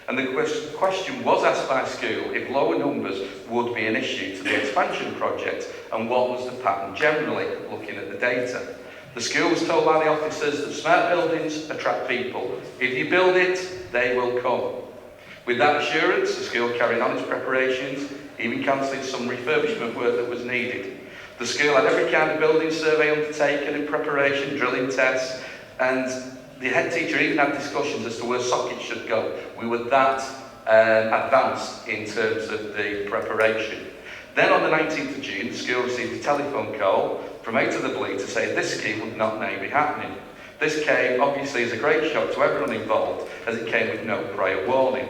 And the question was asked by school if lower numbers would be an issue to the expansion project and what was the pattern generally, looking at the data. The school was told by the officers that smart buildings attract people. If you build it, they will come. With that assurance, the school carried on its preparations, even cancelling some refurbishment work that was needed. The school had every kind of building survey undertaken in preparation, drilling tests, and the head teacher even had discussions as to where sockets should go. We were that advanced in terms of the preparation. Then on the 19th of June, the school received a telephone call from out of the blue to say this scheme would not now be happening. This came obviously as a great shock to everyone involved, as it came with no prior warning.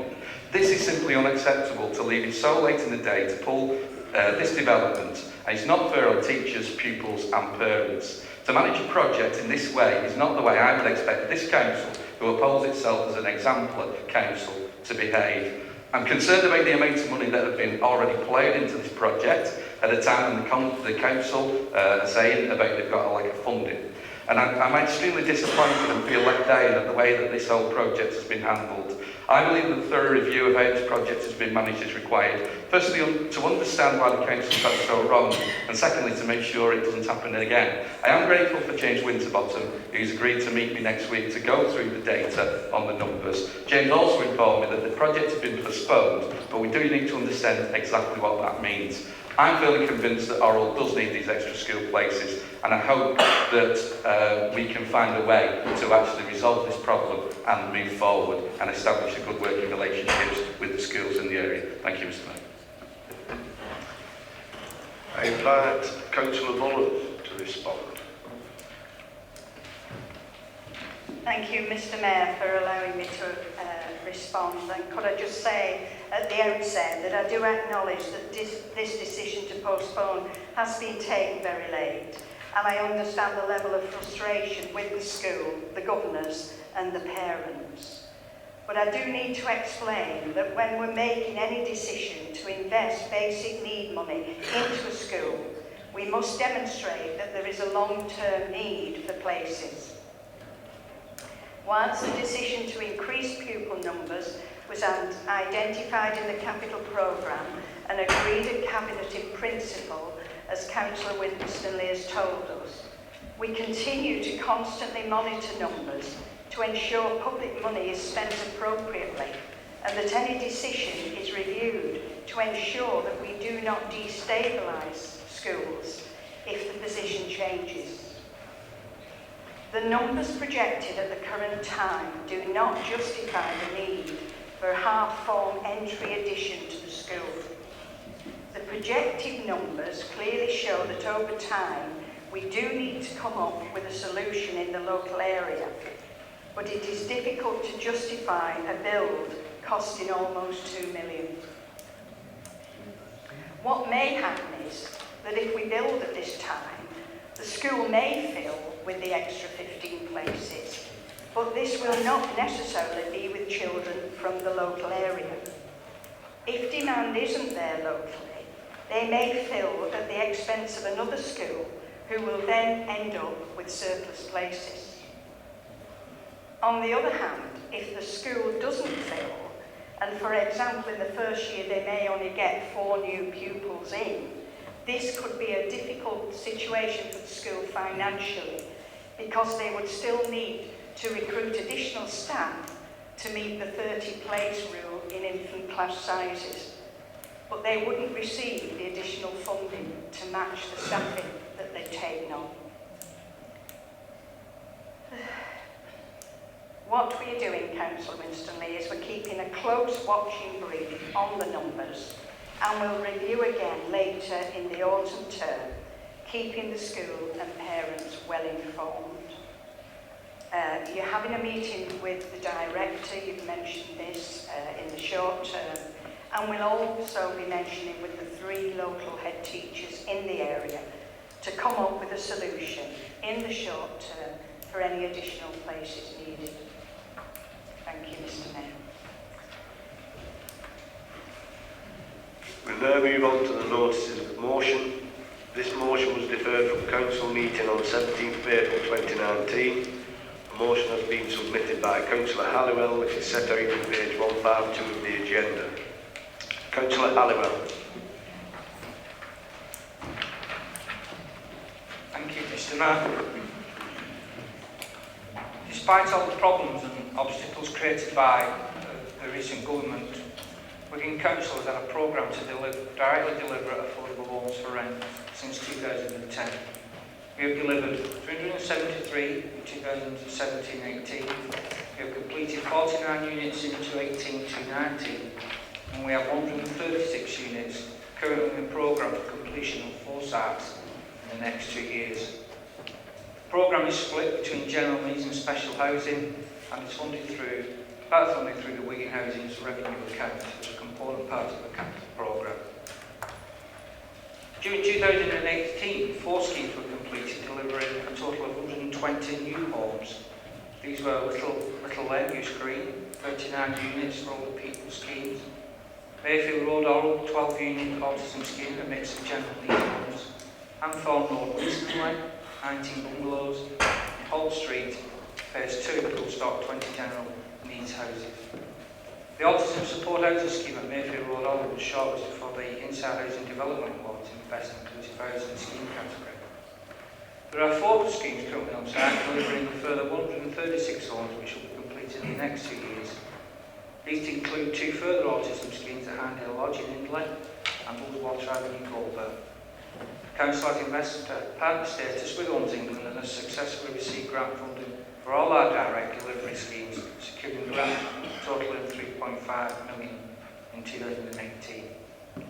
This is simply unacceptable to leave it so late in the day to pull this development, and it's not fair on teachers, pupils and parents. To manage a project in this way is not the way I would expect this council, who upholds itself as an exemplar council, to behave. I'm concerned about the amount of money that have been already ploughed into this project at a time when the council are saying about they've got a lack of funding. And I'm extremely disappointed and feel let down at the way that this whole project has been handled. I believe that a thorough review of how this project has been managed is required. Firstly, to understand why the council got it so wrong, and secondly, to make sure it doesn't happen again. I am grateful for James Winterbottom, who's agreed to meet me next week to go through the data on the numbers. James also informed me that the project has been postponed, but we do need to understand exactly what that means. I'm fairly convinced that Orrell does need these extra school places, and I hope that we can find a way to actually resolve this problem and move forward and establish a good working relationships with the schools in the area. Thank you, Mr. Mayor. I invite Councillor Bullen to respond. Thank you, Mr. Mayor, for allowing me to respond. And could I just say at the outset that I do acknowledge that this decision to postpone has been taken very late. And I understand the level of frustration with the school, the governors and the parents. But I do need to explain that when we're making any decision to invest basic need money into a school, we must demonstrate that there is a long-term need for places. Whilst the decision to increase pupil numbers was identified in the capital programme and agreed at Cabinet in principle, as Councillor Winstanley has told us, we continue to constantly monitor numbers to ensure public money is spent appropriately and that any decision is reviewed to ensure that we do not destabilise schools if the position changes. The numbers projected at the current time do not justify the need for a half-form entry addition to the school. The projected numbers clearly show that over time we do need to come up with a solution in the local area, but it is difficult to justify a build costing almost 2 million. What may happen is that if we build at this time, the school may fill with the extra 15 places, but this will not necessarily be with children from the local area. If demand isn't there locally, they may fill at the expense of another school who will then end up with surplus places. On the other hand, if the school doesn't fill, and for example in the first year they may only get 4 new pupils in, this could be a difficult situation for the school financially because they would still need to recruit additional staff to meet the 30 place rule in infant class sizes, but they wouldn't receive the additional funding to match the staffing that they'd taken on. What we are doing, Councillor Winstanley, is we're keeping a close watching brief on the numbers, and we'll review again later in the autumn term, keeping the school and parents well informed. You're having a meeting with the director, you've mentioned this in the short term, and we'll also be mentioning with the 3 local head teachers in the area to come up with a solution in the short term for any additional places needed. Thank you, Mr. Mayor. We'll now move on to the notices of motion. This motion was deferred from council meeting on 17th of April 2019. A motion has been submitted by Councillor Halliwell, which is set out on page 152 of the agenda. Councillor Halliwell. Thank you, Mr. Mayor. Despite all the problems and obstacles created by the recent government, Wigan Council has had a programme to directly deliver affordable homes for rent since 2010. We have delivered 373 in 2017-18. We have completed 49 units into 18-19, and we have 136 units currently in the programme for completion on 4 sites in the next 2 years. The programme is split between general needs and special housing, and is funded through the Wigan Housing's revenue account as a component part of the capital programme. During 2018, 4 schemes were completed, delivering a total of 120 new homes. These were Little Land Use Green, 39 units for older people schemes, Mayfield Road Oral, 12-unit autism scheme, a mix of general needs homes, Anthorn Road, Winston, 19 bungalows, Holt Street, Phase 2, full stock 20 general needs houses. The Autism Support Housing Scheme at Mayfield Road Oral was shortlisted for the Inside Housing Development Award in the Best Inclusive Housing Scheme category. There are 4 schemes currently on site, delivering a further 136 homes which will be completed in the next 2 years. These include 2 further autism schemes at Handale Lodge in Hindley and Bullswater Avenue, Colburn. Council has invested partner status with Homes England and has successfully received grant funding for all our direct delivery schemes, securing grant totaling £3.5 million in 2018. We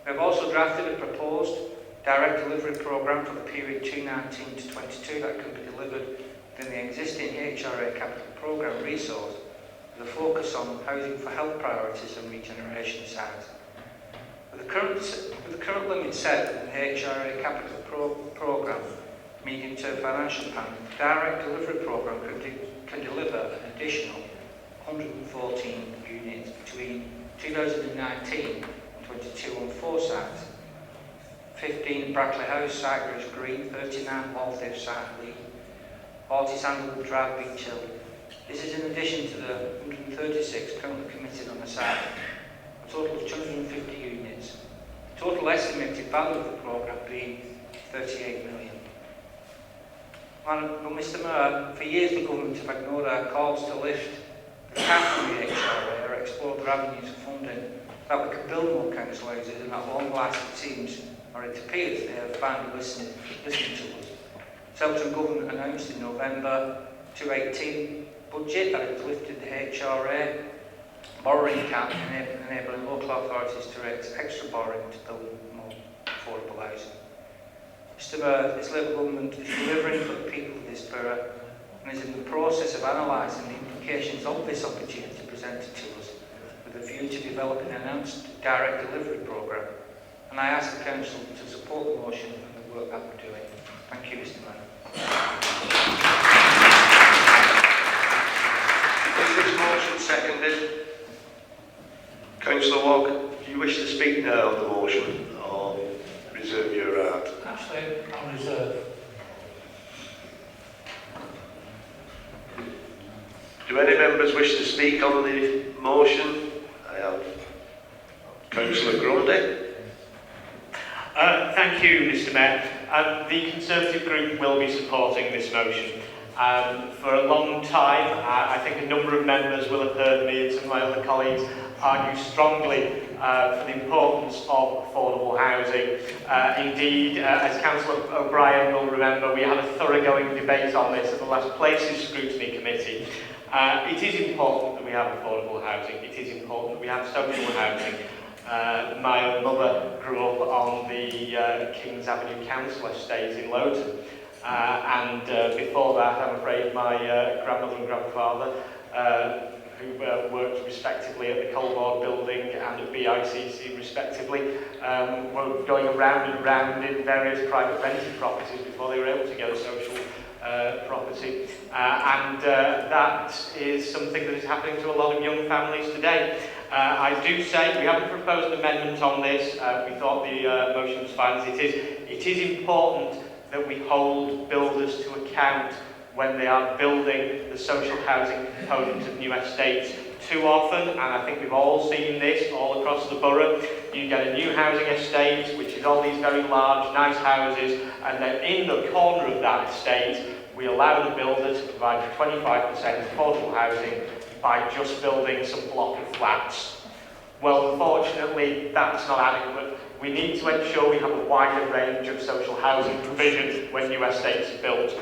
have also drafted a proposed direct delivery programme for the period 2019 to 22 that can be delivered within the existing HRA capital programme resource, with a focus on housing for health priorities and regeneration sites. With the current limit set in the HRA capital programme medium-term financial plan, the direct delivery programme can deliver an additional 114 units between 2019 and 22 on 4 sites. 15 at Brackley House, Cypress Green, 39 Walthiff site Lee, 40 Sandalwood Drive, Beach Hill. This is in addition to the 136 currently committed on the site, a total of 250 units. Total estimated value of the programme being 38 million. Well, Mr. Mayor, for years the government have ignored our calls to lift the cap from the HRA or explore the avenues of funding that we could build more council houses, and at long last it seems, or it appears, they have finally listening to us. Selton Government announced in November 2018 budget that it lifted the HRA borrowing cap, enabling local authorities to raise extra borrowing to build more affordable housing. Mr. Mayor, this Labour Government is delivering for the people of this borough and is in the process of analysing the implications of this opportunity presented to us with a view to developing an announced direct delivery programme. And I ask the Council to support the motion and the work that we're doing. Thank you, Mr. Mayor. Is this motion seconded? Councillor Wogg, do you wish to speak now on the motion or reserve your right? Actually, I'll reserve. Do any members wish to speak on the motion? I have Councillor Grundy. Thank you, Mr. Mayor. The Conservative Group will be supporting this motion. For a long time, I think a number of members will have heard me and some of my other colleagues argue strongly for the importance of affordable housing. Indeed, as Councillor O'Brien will remember, we had a thoroughgoing debate on this at the last Places Scrutiny Committee. It is important that we have affordable housing. It is important that we have social housing. My own mother grew up on the Kings Avenue Council estate in Lowton. And before that, I'm afraid my grandmother and grandfather, who worked respectively at the Colborne Building and at BICC respectively, were going around and around in various private rented properties before they were able to get a social property. That is something that is happening to a lot of young families today. I do say we haven't proposed an amendment on this. We thought the motion was fine as it is. It is important that we hold builders to account when they are building the social housing component of new estates. Too often, and I think we've all seen this all across the borough, you get a new housing estate which is all these very large, nice houses, and then in the corner of that estate we allow the builder to provide 25% affordable housing by just building some block of flats. Well, unfortunately, that's not adequate. We need to ensure we have a wider range of social housing provision when new estates are built.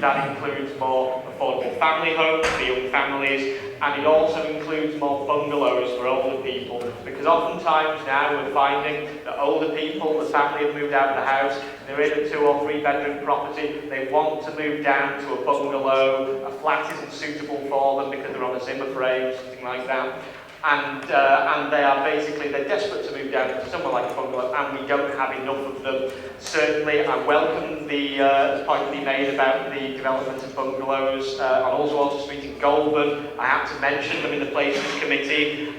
That includes more affordable family homes for young families, and it also includes more bungalows for older people, because oftentimes now we're finding that older people, the family have moved out of the house, they're in a 2 or 3 bedroom property, they want to move down to a bungalow, a flat isn't suitable for them because they're on a Zimmer frame, something like that. And they are basically, they're desperate to move down to somewhere like a bungalow, and we don't have enough of them. Certainly, I welcome the point that he made about the development of bungalows on Ullswater Street in Goulburn. I have to mention them in the Places Committee.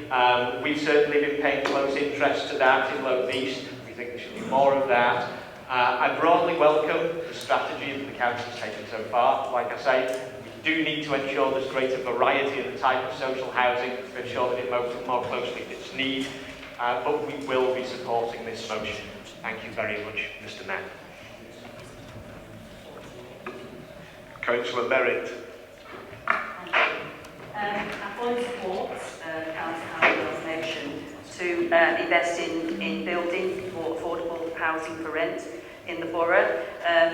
We've certainly been paying close interest to that in Lowth East. We think there should be more of that. I broadly welcome the strategy that the council has taken so far. Like I say, we do need to ensure there's greater variety in the type of social housing to ensure that it more closely fits need, but we will be supporting this motion. Thank you very much, Mr. Mayor. Councillor Merritt. I fully support Councillor Howell's motion to invest in building for affordable housing for rent in the borough.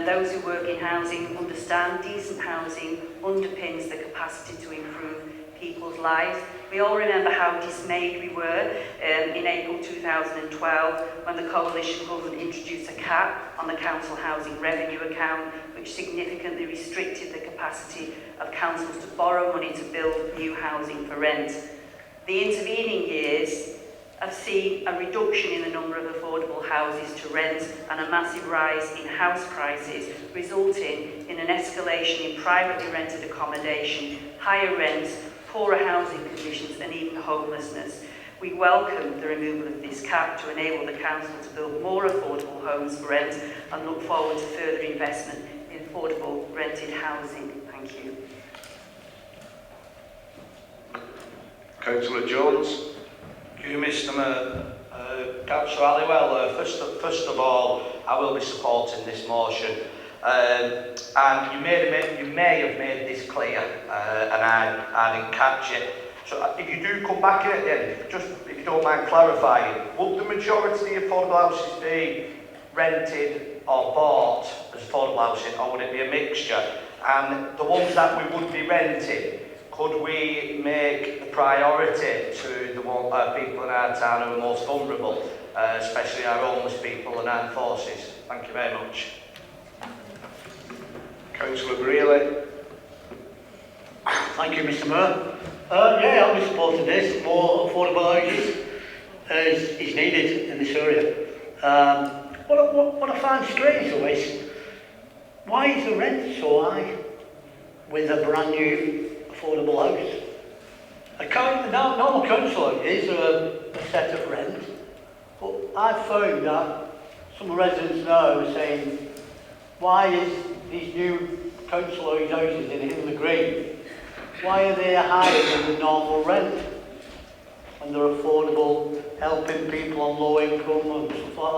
Those who work in housing understand decent housing underpins the capacity to improve people's lives. We all remember how dismayed we were in April 2012 when the coalition government introduced a cap on the council housing revenue account, which significantly restricted the capacity of councils to borrow money to build new housing for rent. The intervening years have seen a reduction in the number of affordable houses to rent and a massive rise in house prices, resulting in an escalation in privately rented accommodation, higher rents, poorer housing conditions and even homelessness. We welcome the removal of this cap to enable the council to build more affordable homes for rent and look forward to further investment in affordable rented housing. Thank you. Councillor Jones. Thank you, Mr. Mayor. Councillor Halliwell, first of all, I will be supporting this motion. And you may have made this clear, and I didn't catch it. So if you do come back in at the end, just if you don't mind clarifying, would the majority of affordable houses be rented or bought as affordable housing, or would it be a mixture? And the ones that we would be renting, could we make the priority to the people in our town who are most vulnerable, especially our homeless people and armed forces? Thank you very much. Councillor Greeley. Thank you, Mr. Mayor. Yeah, I'll be supporting this. More affordable houses is needed in this area. What I find strange though is, why is the rent so high with a brand new affordable house? A normal council houses are a set of rent, but I've found that some residents now are saying, why is these new council houses in Hindley Green, why are they higher than the normal rent? And they're affordable, helping people on low income and stuff like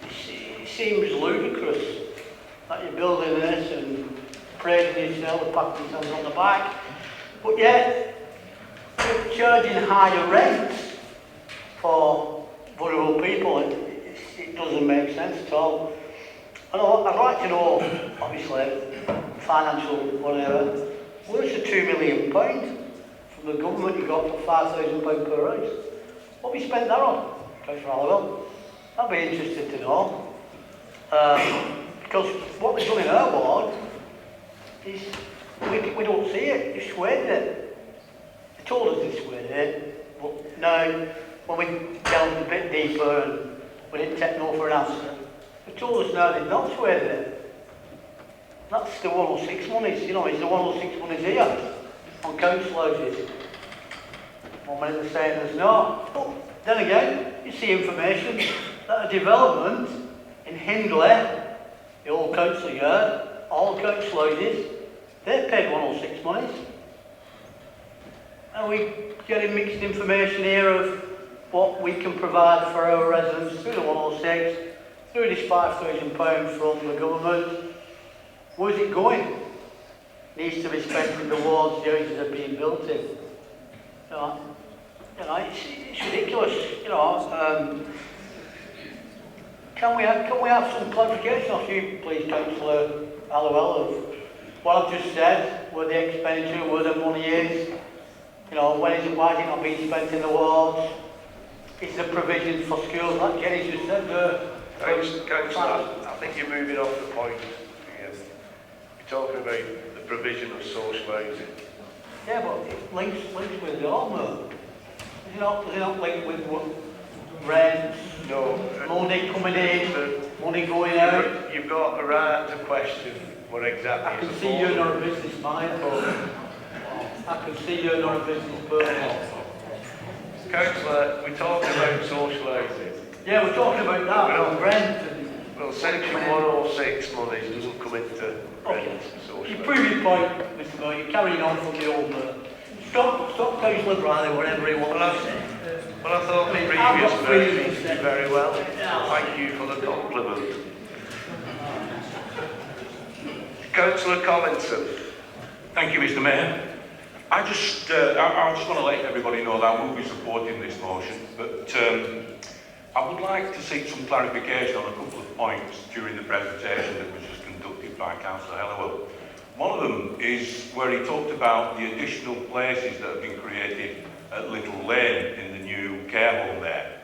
that. It seems ludicrous that you're building this and praising himself, patting himself on the back. But yet, we're charging higher rents for vulnerable people. It doesn't make sense at all. And I'd like to know, obviously, financial whatever, where's the £2 million from the government you got for £5,000 per house? What have you spent that on, Councillor Halliwell? I'd be interested to know. Because what they've done in our ward is, we don't see it, it's squared it. They told us they squared it, but now, when we delved a bit deeper and we didn't take no for an answer, they told us now they've not squared it. That's the 106 monies, you know, it's the 106 monies here, on council houses. One minute they're saying there's not. But then again, you see information that a development in Hindley, the old council yard, all council houses, they paid 106 monies. And we getting mixed information here of what we can provide for our residents through the 106, through this £5,000 from the government. Where's it going? Needs to be spent towards the houses that are being built in. It's ridiculous. Can we have some clarification off you, please, Councillor Halliwell, of what I've just said, where the expenditure, where the money is? Why is it not being spent in the wards? Is there provision for schools, like Jenny just said there? Councillor, I think you're moving off the point. You're talking about the provision of social housing. Yeah, but it links with the home, though. Is it not linked with what? Rents? No. Money coming in, money going out? You've got a right to question what exactly I can see you're not a business mind, I can see you're not a business person. Councillor, we're talking about social housing. Yeah, we're talking about that, rent. Well, Section 106 monies doesn't come into rent and social You prove your point, Mr. Moore, you're carrying on from the old Stop Councillor Bradley, whatever he wants to say. Well, I thought the previous did very well. Thank you for the compliment. Councillor Collinson. Thank you, Mr. Mayor. I just want to let everybody know that I will be supporting this motion, but I would like to seek some clarification on a couple of points during the presentation that was just conducted by Councillor Halliwell. One of them is where he talked about the additional places that have been created at Little Lane in the new care home there,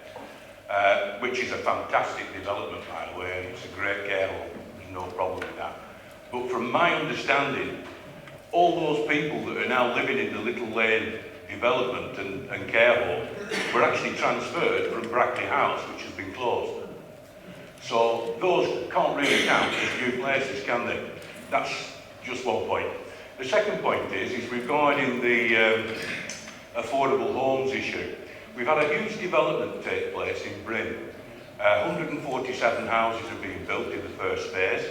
which is a fantastic development, by the way, and it's a great care home. There's no problem with that. But from my understanding, all those people that are now living in the Little Lane development and care home were actually transferred from Brackley House, which has been closed. So those can't really count as new places, can they? That's just one point. The second point is regarding the affordable homes issue. We've had a huge development take place in Bryn. 147 houses are being built in the first phase,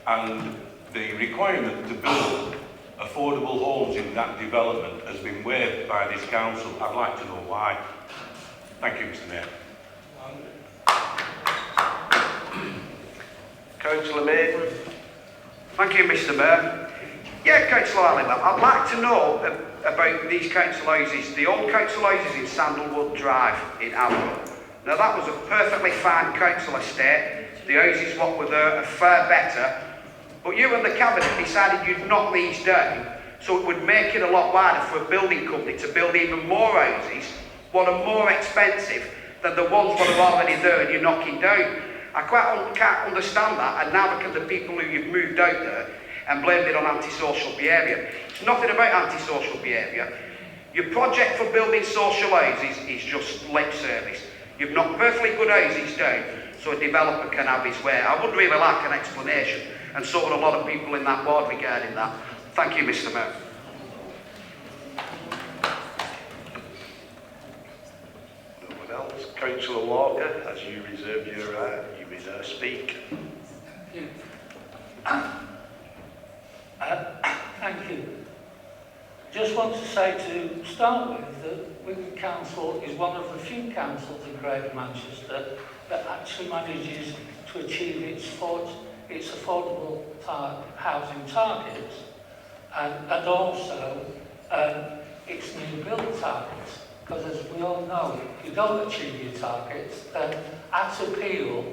and the requirement to build affordable homes in that development has been waived by this council. I'd like to know why. Thank you, Mr. Mayor. Councillor Maiden. Thank you, Mr. Mayor. Yeah, Councillor Halliwell, I'd like to know about these council houses, the old council houses in Sandalwood Drive in Halliwell. Now, that was a perfectly fine council estate. The houses what were there are far better. But you and the Cabinet decided you'd knock these down, so it would make it a lot wider for a building company to build even more houses, what are more expensive than the ones that are already there and you're knocking down. I can't understand that, and now look at the people who you've moved out there and blamed it on antisocial behaviour. It's nothing about antisocial behaviour. Your project for building social houses is just lip service. You've knocked perfectly good houses down so a developer can have his way. I would really like an explanation, and so would a lot of people in that ward regarding that. Thank you, Mr. Mayor. No one else? Councillor Walker, as you reserve your right, you may now speak. Thank you. Just want to say to start with that Wigan Council is one of the few councils in Greater Manchester that actually manages to achieve its its affordable housing targets and also its new build targets. Because as we all know, if you don't achieve your targets, then at appeal,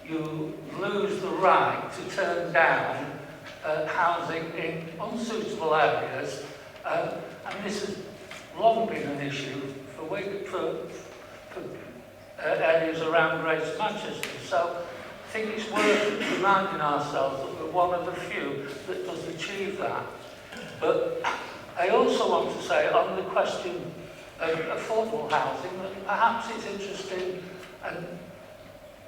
you lose the right to turn down housing in unsuitable areas, and this has long been an issue for areas around Greater Manchester. So I think it's worth reminding ourselves that we're one of the few that does achieve that. But I also want to say on the question of affordable housing that perhaps it's interesting, and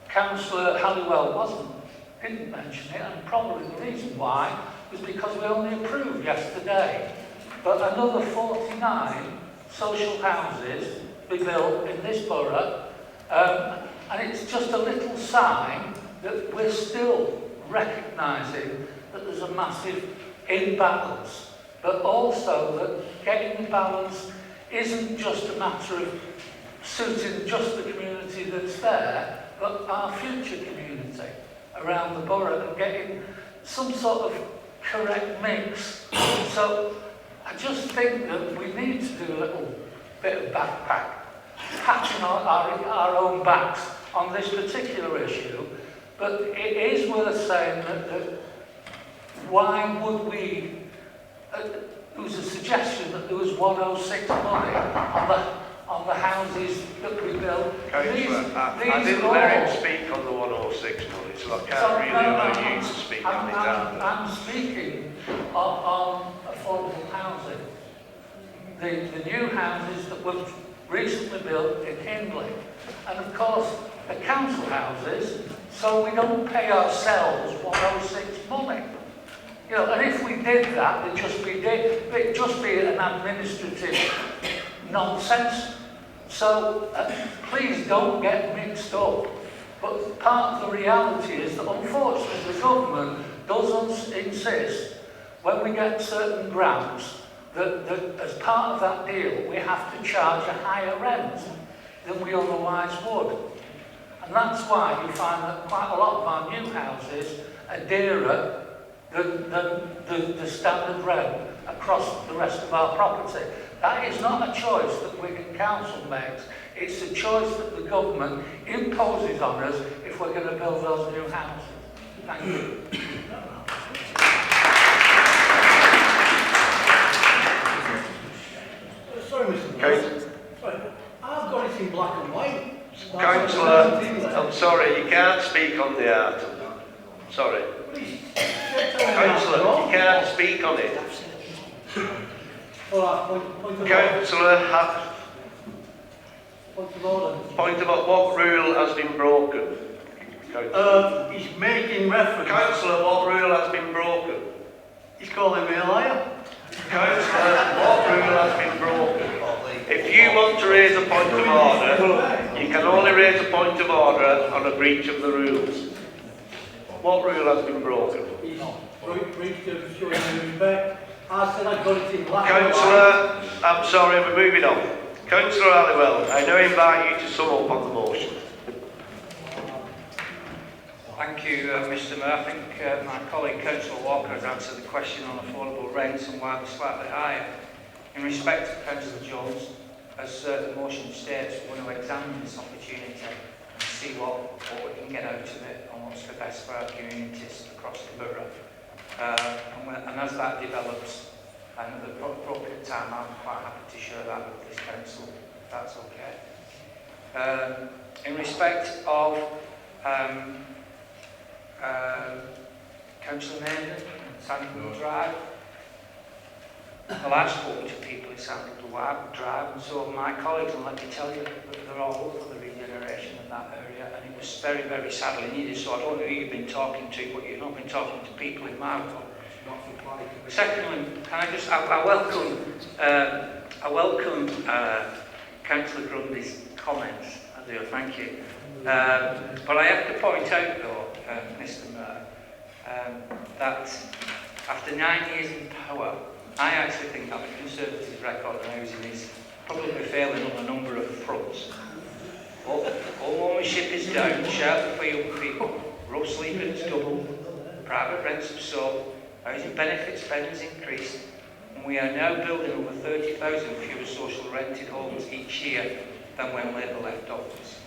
Councillor Halliwell didn't mention it, and probably the reason why was because we only approved yesterday. But another 49 social houses be built in this borough, and it's just a little sign that we're still recognising that there's a massive imbalance, but also that getting the balance isn't just a matter of suiting just the community that's there, but our future community around the borough, and getting some sort of correct mix. So I just think that we need to do a little bit of patching our own backs on this particular issue, but it is worth saying that why would we, there was a suggestion that there was 106 money on the houses that we built. Councillor, I didn't let him speak on the 106 money, so I can't really allow you to speak on it either. I'm speaking on affordable housing. The new houses that were recently built in Hindley. And of course, the council houses, so we don't pay ourselves 106 money. You know, and if we did that, it'd just be an administrative nonsense. So please don't get mixed up. But part of the reality is that unfortunately the government does insist when we get certain grants that as part of that deal we have to charge a higher rent than we otherwise would. And that's why you find that quite a lot of our new houses are dearer than the standard rent across the rest of our property. That is not a choice that Wigan Council makes. It's a choice that the government imposes on us if we're going to build those new houses. Thank you. Sorry, Mr. President. I've got it in black and white. Councillor, I'm sorry, you can't speak on the item. Sorry. Councillor, you can't speak on it. Councillor, point about what rule has been broken? He's making reference. Councillor, what rule has been broken? He's calling me a liar. Councillor, what rule has been broken? If you want to raise a point of order, you can only raise a point of order on a breach of the rules. What rule has been broken? Breach of showing respect. I said I got it in black and white. Councillor, I'm sorry, we're moving on. Councillor Halliwell, I now invite you to sum up on the motion. Thank you, Mr Mayor. I think my colleague Councillor Walker has answered the question on affordable rents and why they're slightly higher. In respect to Councillor Jones, as the motion states, we want to examine this opportunity and see what we can get out of it and what's the best for our communities across the borough. And as that develops, and at the appropriate time, I'm quite happy to share that with this council, if that's okay. In respect of Councillor Maiden, Sandalwood Drive, well, I've spoken to people in Sandalwood Drive, and so have my colleagues, and let me tell you that they're all over the regeneration of that area, and it was very, very sadly needed. So I don't know who you've been talking to, but you've not been talking to people in my ward. Secondly, can I just, I welcome Councillor Grundy's comments. I do, thank you. But I have to point out, though, Mr Mayor, that after 9 years in power, I actually think that the Conservative record on housing is probably failing on a number of fronts. Home ownership is down, shelter for young people, rough sleeping is double, private rents have soared, housing benefit spending's increased, and we are now building over 30,000 fewer social rented homes each year than when Labour left office.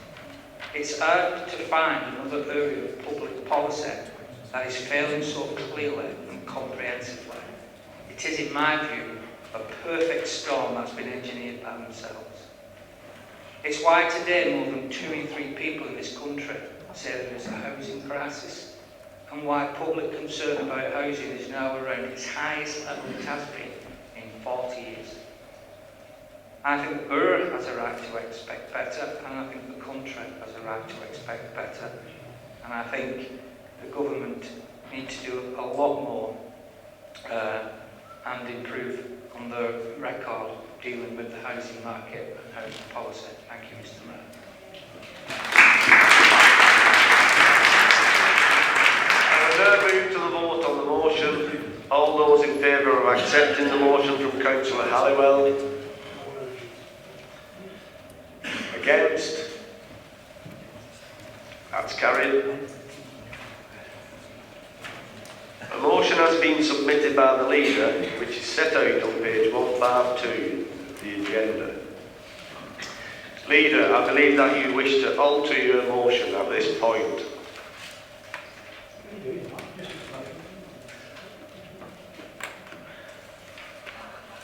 It's hard to find another area of public policy that is failing so clearly and comprehensively. It is, in my view, a perfect storm that's been engineered by themselves. It's why today more than 2 in 3 people in this country say there is a housing crisis, and why public concern about housing is now around its highest level it has been in 40 years. I think the borough has a right to expect better, and I think the country has a right to expect better. And I think the government needs to do a lot more and improve on their record dealing with the housing market and housing policy. Thank you, Mr. Mayor. I will now move to the vote on the motion. All those in favour of accepting the motion from Councillor Halliwell? Against? That's carried. A motion has been submitted by the leader, which is set out on page 152 of the agenda. Leader, I believe that you wish to alter your motion at this point.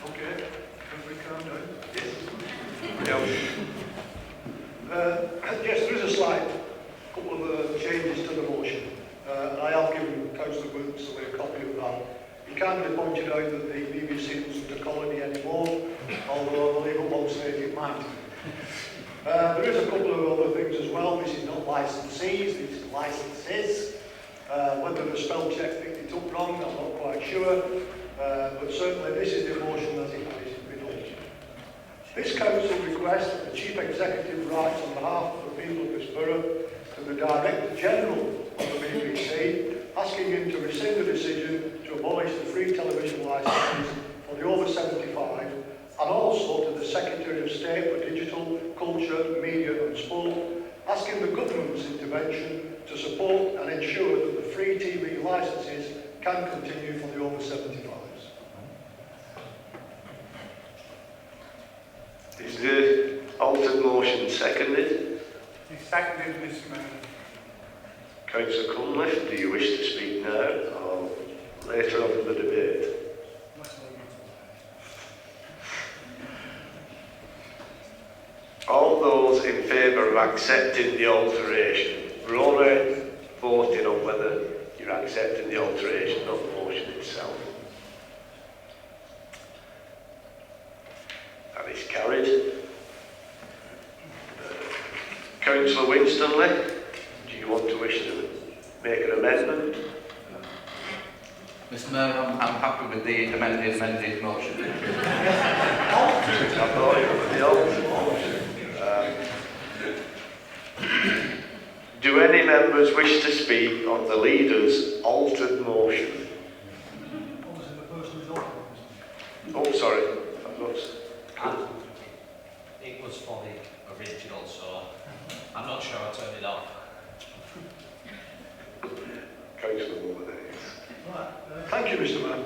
Okay, can we calm down? Yes. Yes, there is a slight couple of changes to the motion. And I have given Councillor Wilson a copy of that. He kindly pointed out that the BBC wasn't a colony anymore, although I believe at one stage it might. There is a couple of other things as well. This is not licensees, this is licenses. Whether the spell check picked it up wrong, I'm not quite sure. But certainly this is the motion that it has been altered. This council requests that the Chief Executive writes on behalf of the people of this borough to the Director General of the BBC, asking him to rescind the decision to abolish the free television licences for the over 75, and also to the Secretary of State for Digital, Culture, Media and Sport, asking the government's intervention to support and ensure that the free TV licences can continue for the over 75s. Is the altered motion seconded? It's seconded, Mr. Mayor. Councillor Cunliffe, do you wish to speak now or later on in the debate? All those in favour of accepting the alteration, we're already voting on whether you're accepting the alteration, not the motion itself. That is carried. Councillor Winstanley, do you want to wish to make an amendment? Mr. Mayor, I'm happy with the amended motion. I thought you were the altered motion. Do any members wish to speak on the leader's altered motion? Oh, sorry. It was for the original, so I'm not sure I turned it off. Councillor Mulvey. Thank you, Mr. Mayor.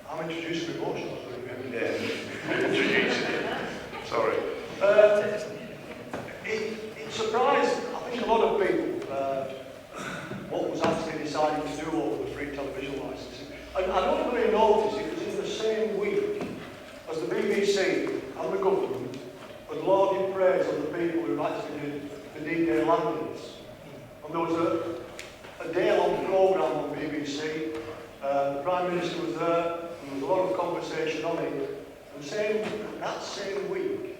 I'm introducing the motion. Yeah, introducing it. Sorry. It surprised, I think, a lot of people what was actually decided to do over the free television licensing. And I don't really notice it was in the same week as the BBC and the government had lauded praise on the people who actually did the D-Day landings. And there was a day-long programme on BBC. The Prime Minister was there, and there was a lot of conversation on it. And that same week,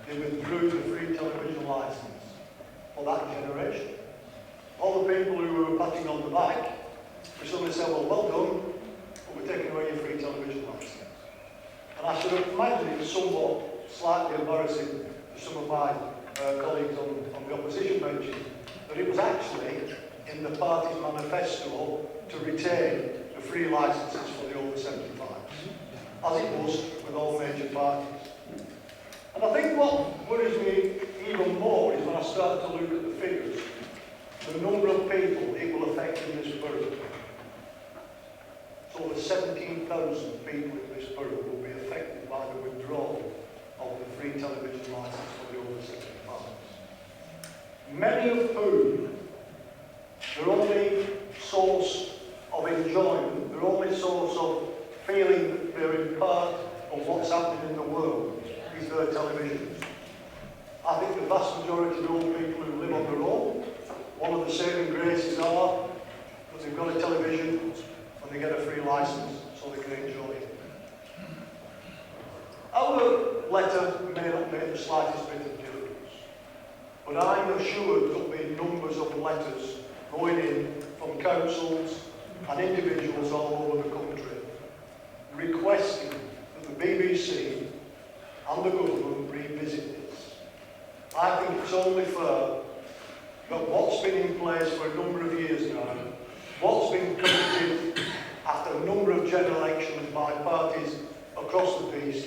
they withdrew the free television licence for that generation. All the people who were patting on the back, we suddenly said, well done, but we're taking away your free television licence. And I should imagine it was somewhat slightly embarrassing to some of my colleagues on the opposition benches that it was actually in the party's manifesto to retain the free licences for the over 75s, as it was with all major parties. And I think what worries me even more is when I start to look at the figures. the number of people it will affect in this borough. So over 17,000 people in this borough will be affected by the withdrawal of the free television licence for the over 65s. Many of whom, their only source of enjoyment, their only source of feeling that they're in part of what's happening in the world is their televisions. I think the vast majority of old people who live on their own, one of the saving graces are that they've got a television and they get a free licence so they can enjoy it. Our letter may not make the slightest bit of difference, but I'm assured there'll be numbers of letters going in from councils and individuals all over the country requesting that the BBC and the government revisit this. I think it's only fair that what's been in place for a number of years now, what's been committed after a number of general elections by parties across the piece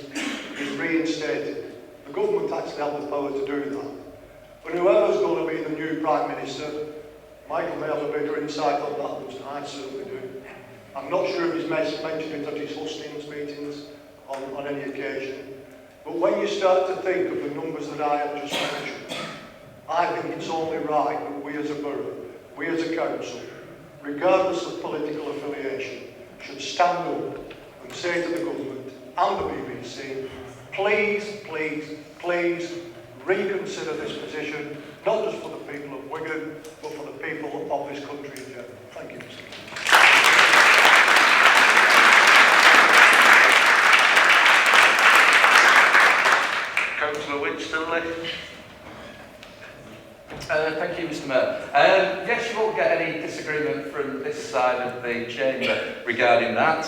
is reinstated. The government actually have the power to do that. But whoever's going to be the new Prime Minister, Michael may have a bigger insight on that than I certainly do. I'm not sure if he's mentioned it at his hustings meetings on any occasion. But when you start to think of the numbers that I have just mentioned, I think it's only right that we as a borough, we as a council, regardless of political affiliation, should stand up and say to the government and the BBC, please, please, please reconsider this position, not just for the people of Wigan, but for the people of this country in general. Thank you, Mr. Councillor Winstanley. Thank you, Mr. Mayor. Yes, you won't get any disagreement from this side of the chamber regarding that.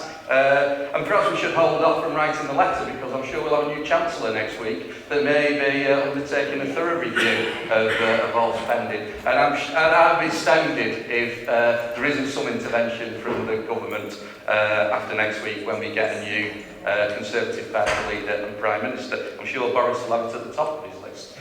And perhaps we should hold off from writing the letter because I'm sure we'll have a new Chancellor next week that may be undertaking a thorough review of all spending. And I'd be astounded if there isn't some intervention from the government after next week when we get a new Conservative Party leader and Prime Minister. I'm sure Boris will have it at the top of his list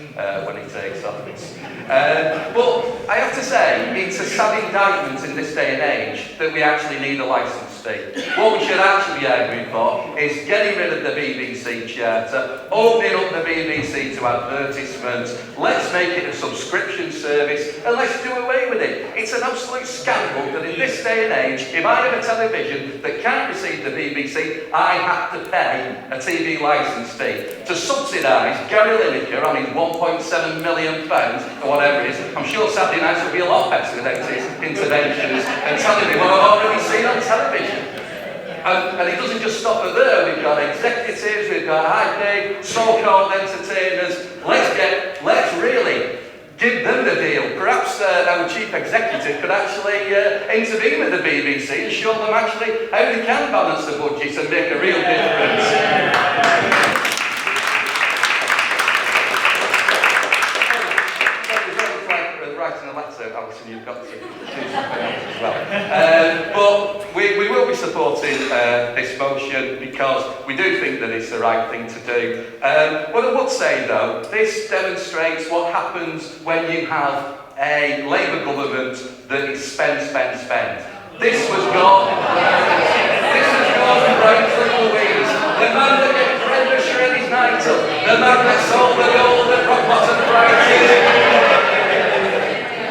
when he takes office. But I have to say, it's a sad indictment in this day and age that we actually need a licence fee. What we should actually be arguing for is getting rid of the BBC charter, opening up the BBC to advertisements, let's make it a subscription service, and let's do away with it. It's an absolute scandal that in this day and age, if I have a television that can't receive the BBC, I have to pay a TV licence fee to subsidise Gary Lineker on his £1.7 million or whatever it is. I'm sure Saturday nights will be a lot better with his interventions and telling me what I've already seen on television. And it doesn't just stop at there. We've got executives, we've got high-paid, so-called entertainers. Let's really give them the deal. Perhaps our chief executive could actually intervene with the BBC and show them actually how they can balance the budget and make a real difference. Writing a letter, Alison, you've got to do something else as well. But we will be supporting this motion because we do think that it's the right thing to do. What I would say though, this demonstrates what happens when you have a Labour government that is spend. This was Gordon Brown's little wings. The man that gave Brenda Shreddy's night up. The man that sold the gold at rock bottom prices.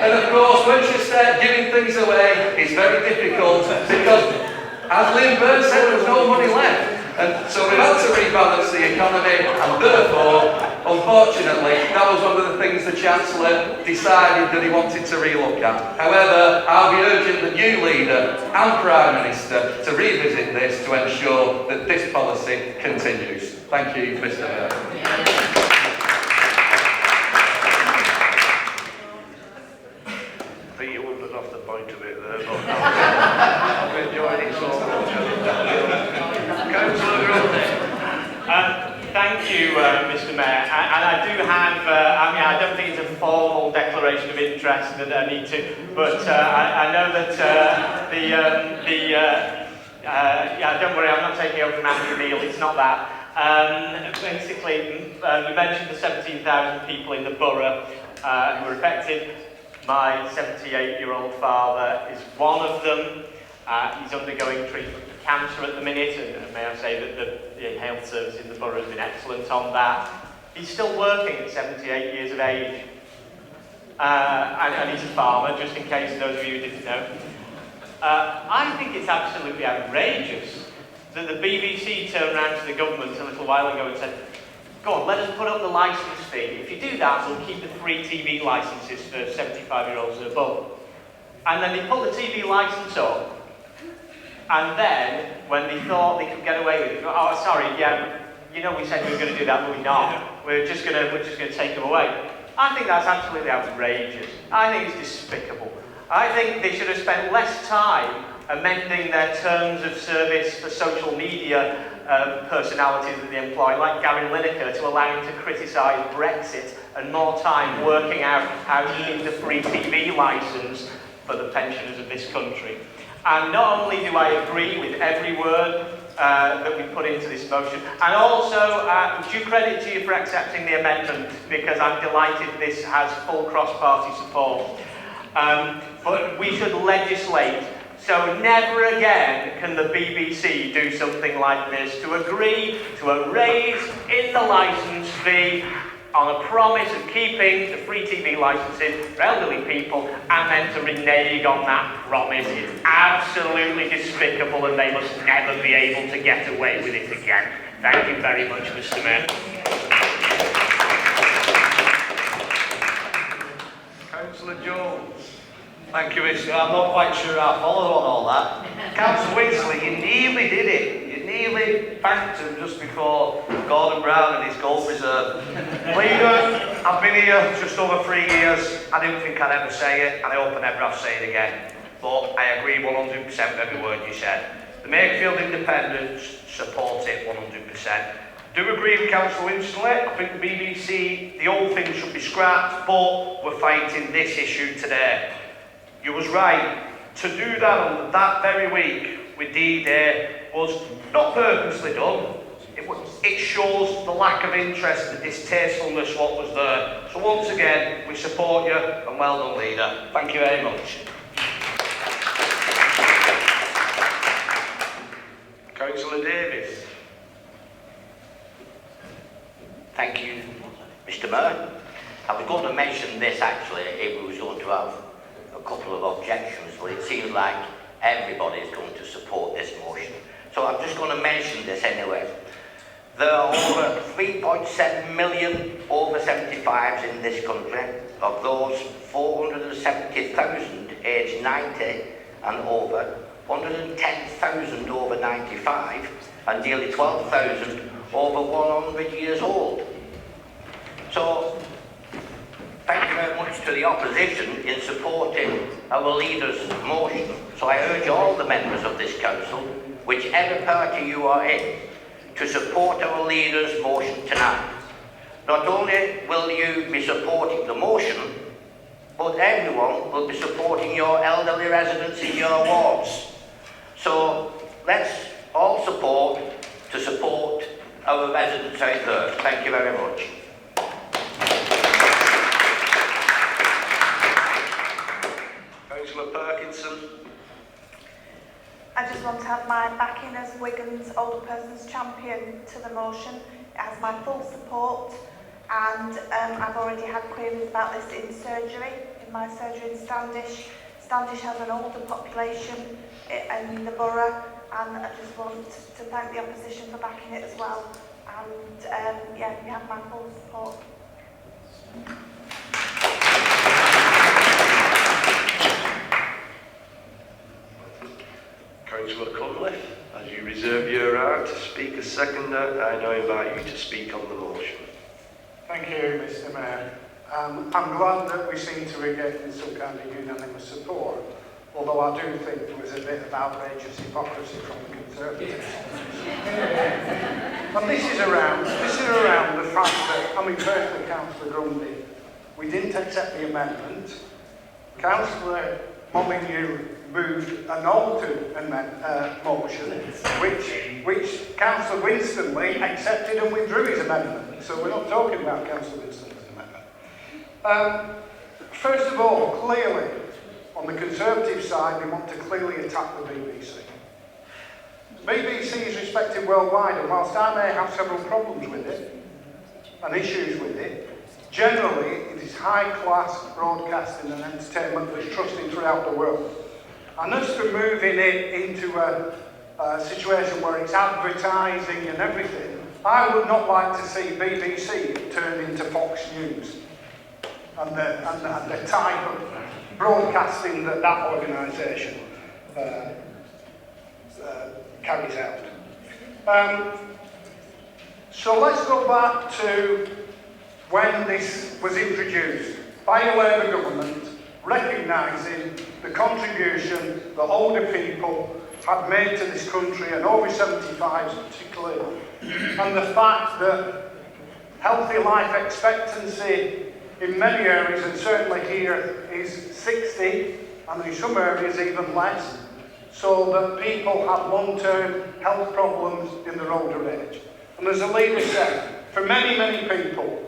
And of course, once you start giving things away, it's very difficult because, as Liam Byrne said, there was no money left. And so we've had to rebalance the economy, and therefore, unfortunately, that was one of the things the Chancellor decided that he wanted to relook at. However, I'll be urging the new leader and Prime Minister to revisit this to ensure that this policy continues. Thank you, Mr. Mayor. Off the point of it there, but I'm enjoying it so much. Councillor Grundy. Thank you, Mr. Mayor. And I do have, I don't think it's a formal declaration of interest that I need to, but I know that don't worry, I'm not taking over from Andrew Neil, it's not that. Basically, you mentioned the 17,000 people in the borough who were affected. My 78-year-old father is one of them. He's undergoing treatment for cancer at the minute, and may I say that the health service in the borough has been excellent on that. He's still working at 78 years of age. And he's a farmer, just in case those of you who didn't know. I think it's absolutely outrageous that the BBC turned around to the government a little while ago and said, go on, let us put up the licence fee. If you do that, we'll keep the free TV licences for 75-year-olds and above. And then they put the TV licence up, and then, when they thought they could get away with it, oh, sorry, yeah, you know we said we were going to do that, but we're not. We're just going to take them away. I think that's absolutely outrageous. I think it's despicable. I think they should have spent less time amending their terms of service for social media personalities that they employ, like Gary Lineker, to allow him to criticise Brexit, and more time working out how he needs a free TV licence for the pensioners of this country. And not only do I agree with every word that we put into this motion, and also due credit to you for accepting the amendment, because I'm delighted this has full cross-party support. But we should legislate, so never again can the BBC do something like this, to agree to a raise in the licence fee on a promise of keeping the free TV licences for elderly people, and then to renege on that promise. It's absolutely despicable, and they must never be able to get away with it again. Thank you very much, Mr. Mayor. Councillor Jones. Thank you, Mr. I'm not quite sure I followed on all that. Councillor Winsley, you nearly did it. You nearly thanked him just before Gordon Brown and his gold reserve. Leader, I've been here just over 3 years. I didn't think I'd ever say it, and I hope I never have to say it again. But I agree 100% with every word you said. The Makefield Independents support it 100%. Do agree with Councillor Winsley. I think the BBC, the old thing should be scrapped, but we're fighting this issue today. You was right. To do that on that very week with D-Day was not purposely done. It shows the lack of interest, the distastefulness what was there. So once again, we support you, and well done, Leader. Thank you very much. Councillor Davis. Thank you, Mr. Mayor. I was going to mention this actually if we was going to have a couple of objections, but it seems like everybody is going to support this motion. So I'm just going to mention this anyway. There are over 3.7 million over 75s in this country. Of those, 470,000 aged 90 and over, 110,000 over 95, and nearly 12,000 over 100 years old. So, thank you very much to the opposition in supporting our leader's motion. So I urge all the members of this council, whichever party you are in, to support our leader's motion tonight. Not only will you be supporting the motion, but everyone will be supporting your elderly residents in your wards. So let's all support our residents out there. Thank you very much. Councillor Parkinson. I just want to have my backing as Wigan's older person's champion to the motion. It has my full support, and I've already had queries about this in surgery, in my surgery in Standish. Standish has an older population in the borough, and I just want to thank the opposition for backing it as well. And yeah, you have my full support. Councillor Cunliffe, as you reserve your right to speak as seconder, I now invite you to speak on the motion. Thank you, Mr. Mayor. I'm glad that we seem to be getting some kind of unanimous support, although I do think there was a bit of outrageous hypocrisy from the Conservatives. And this is around the fact that, I mean, firstly, Councillor Grundy, we didn't accept the amendment. Councillor Molyneux moved an altered motion, which Councillor Winstanley accepted and withdrew his amendment. So we're not talking about Councillor Winstanley's amendment. First of all, clearly, on the Conservative side, they want to clearly attack the BBC. The BBC is respected worldwide, and whilst I may have several problems with it, and issues with it, generally it is high-class broadcasting and entertainment that's trusted throughout the world. And as for moving it into a situation where it's advertising and everything, I would not like to see BBC turn into Fox News and the type of broadcasting that organisation carries out. So let's go back to when this was introduced by a Labour government, recognising the contribution that older people have made to this country, and over 75s particularly, and the fact that healthy life expectancy in many areas, and certainly here, is 60, and in some areas even less, so that people have long-term health problems in their older age. And as the leader said, for many, many people,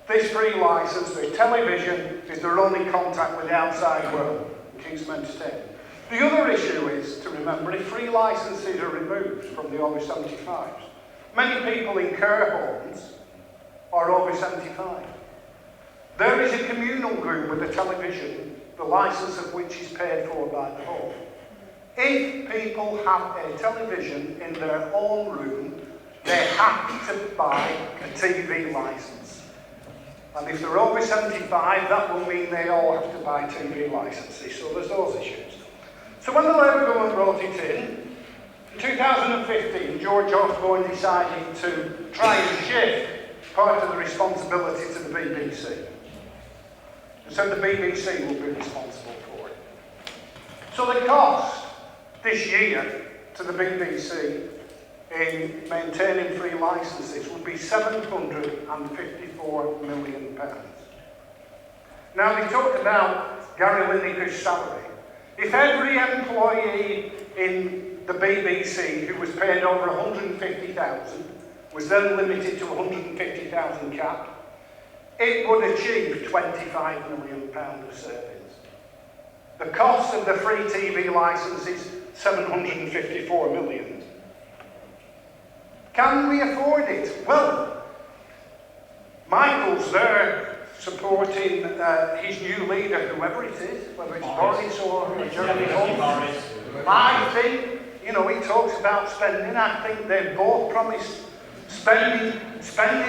this free licence, the television, is their only contact with the outside world. It keeps them entertained. The other issue is to remember, if free licences are removed from the over 75s, many people in care homes are over 75. There is a communal room with a television, the licence of which is paid for by the home. If people have a television in their own room, they have to buy a TV licence. And if they're over 75, that will mean they all have to buy TV licences. So there's those issues. So when the Labour government brought it in 2015, George Osborne decided to try and shift part of the responsibility to the BBC. And so the BBC will be responsible for it. So the cost this year to the BBC in maintaining free licences will be £754 million. Now, they talk about Gary Lineker's salary. If every employee in the BBC who was paid over 150,000 was then limited to 150,000 cap, it would achieve £25 million of savings. The cost of the free TV licence is £754 million. Can we afford it? Well, Michael's there supporting his new leader, whoever it is, whether it's Boris or Jeremy Hunt. I think, you know, he talks about spending. I think they've both promised spending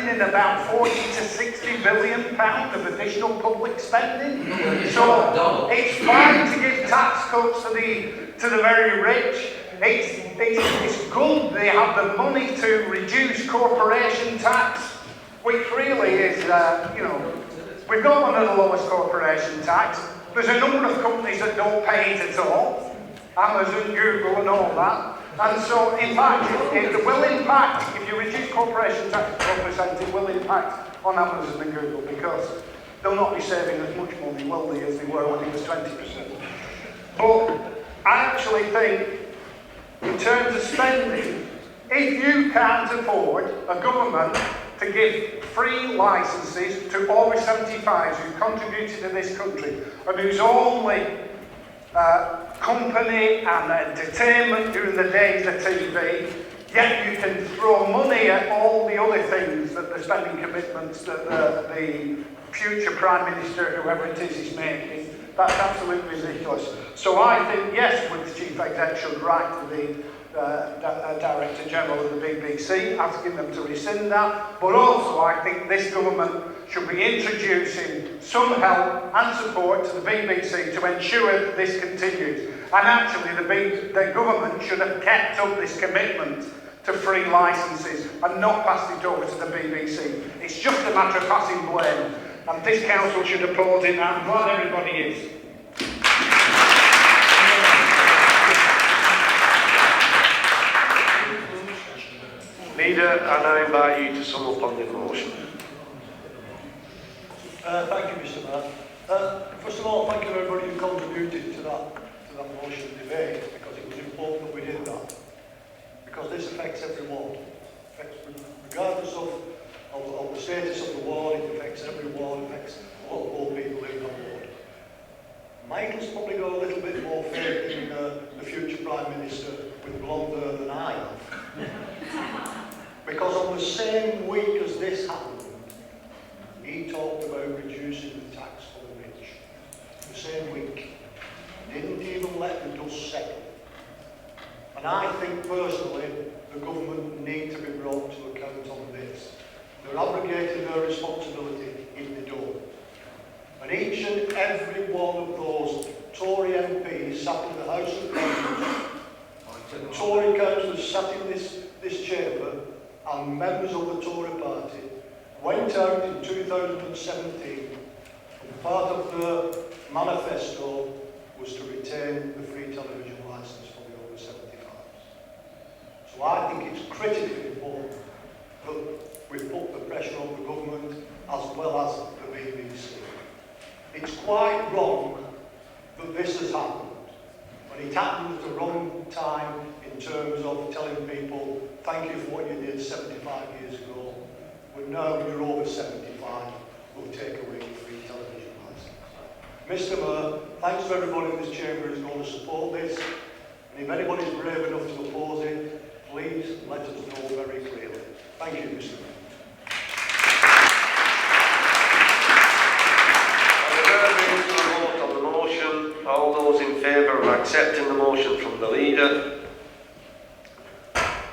in about 40 to 60 billion pounds of additional public spending. So it's fine to give tax cuts to the very rich. It's good they have the money to reduce corporation tax, which really is, you know, we've got one of the lowest corporation tax. There's a number of companies that don't pay it at all, Amazon, Google and all that. And so, in fact, it will impact, if you reduce corporation tax to 12%, it will impact on Amazon and Google, because they'll not be saving as much money, will they, as they were when it was 20%. But I actually think, in terms of spending, if you can't afford a government to give free licences to over 75s who contributed to this country and whose only company and entertainment during the days of TV, yet you can throw money at all the other things that the spending commitments that the future Prime Minister, whoever it is making, that's absolutely ridiculous. So I think, yes, would the Chief Exec should write to the Director General of the BBC, asking them to rescind that, but also I think this government should be introducing some help and support to the BBC to ensure that this continues. And actually the government should have kept up this commitment to free licences and not passed it over to the BBC. It's just a matter of passing blame, and this council should applaud it, and I'm glad everybody is. Leader, and I invite you to sum up on the motion. Thank you, Mr. Mayor. First of all, thank you everybody who contributed to that motion debate, because it was important that we did that. Because this affects everyone. Regardless of the status of the ward, it affects every ward, it affects all the poor people in that ward. Michael's probably got a little bit more faith in the future Prime Minister with blonde hair than I have. Because on the same week as this happened, he talked about reducing the tax for the rich. The same week. Didn't even let the dust settle. And I think personally, the government need to be brought to account on this. They're abrogating their responsibility if they don't. And each and every one of those Tory MPs sat in the House of Commons, Tory councillors sat in this chamber, and members of the Tory party went out in 2017, and part of the manifesto was to retain the free television licence for the over 75s. So I think it's critically important that we put the pressure on the government as well as the BBC. It's quite wrong that this has happened, and it happened at the wrong time in terms of telling people, thank you for what you did 75 years ago, but now you're over 75, we'll take away the free television licence. Mr Mayor, thanks to everybody in this chamber who's going to support this, and if anybody's brave enough to oppose it, please let us know very clearly. Thank you, Mr Mayor. All those in favour of accepting the motion from the leader?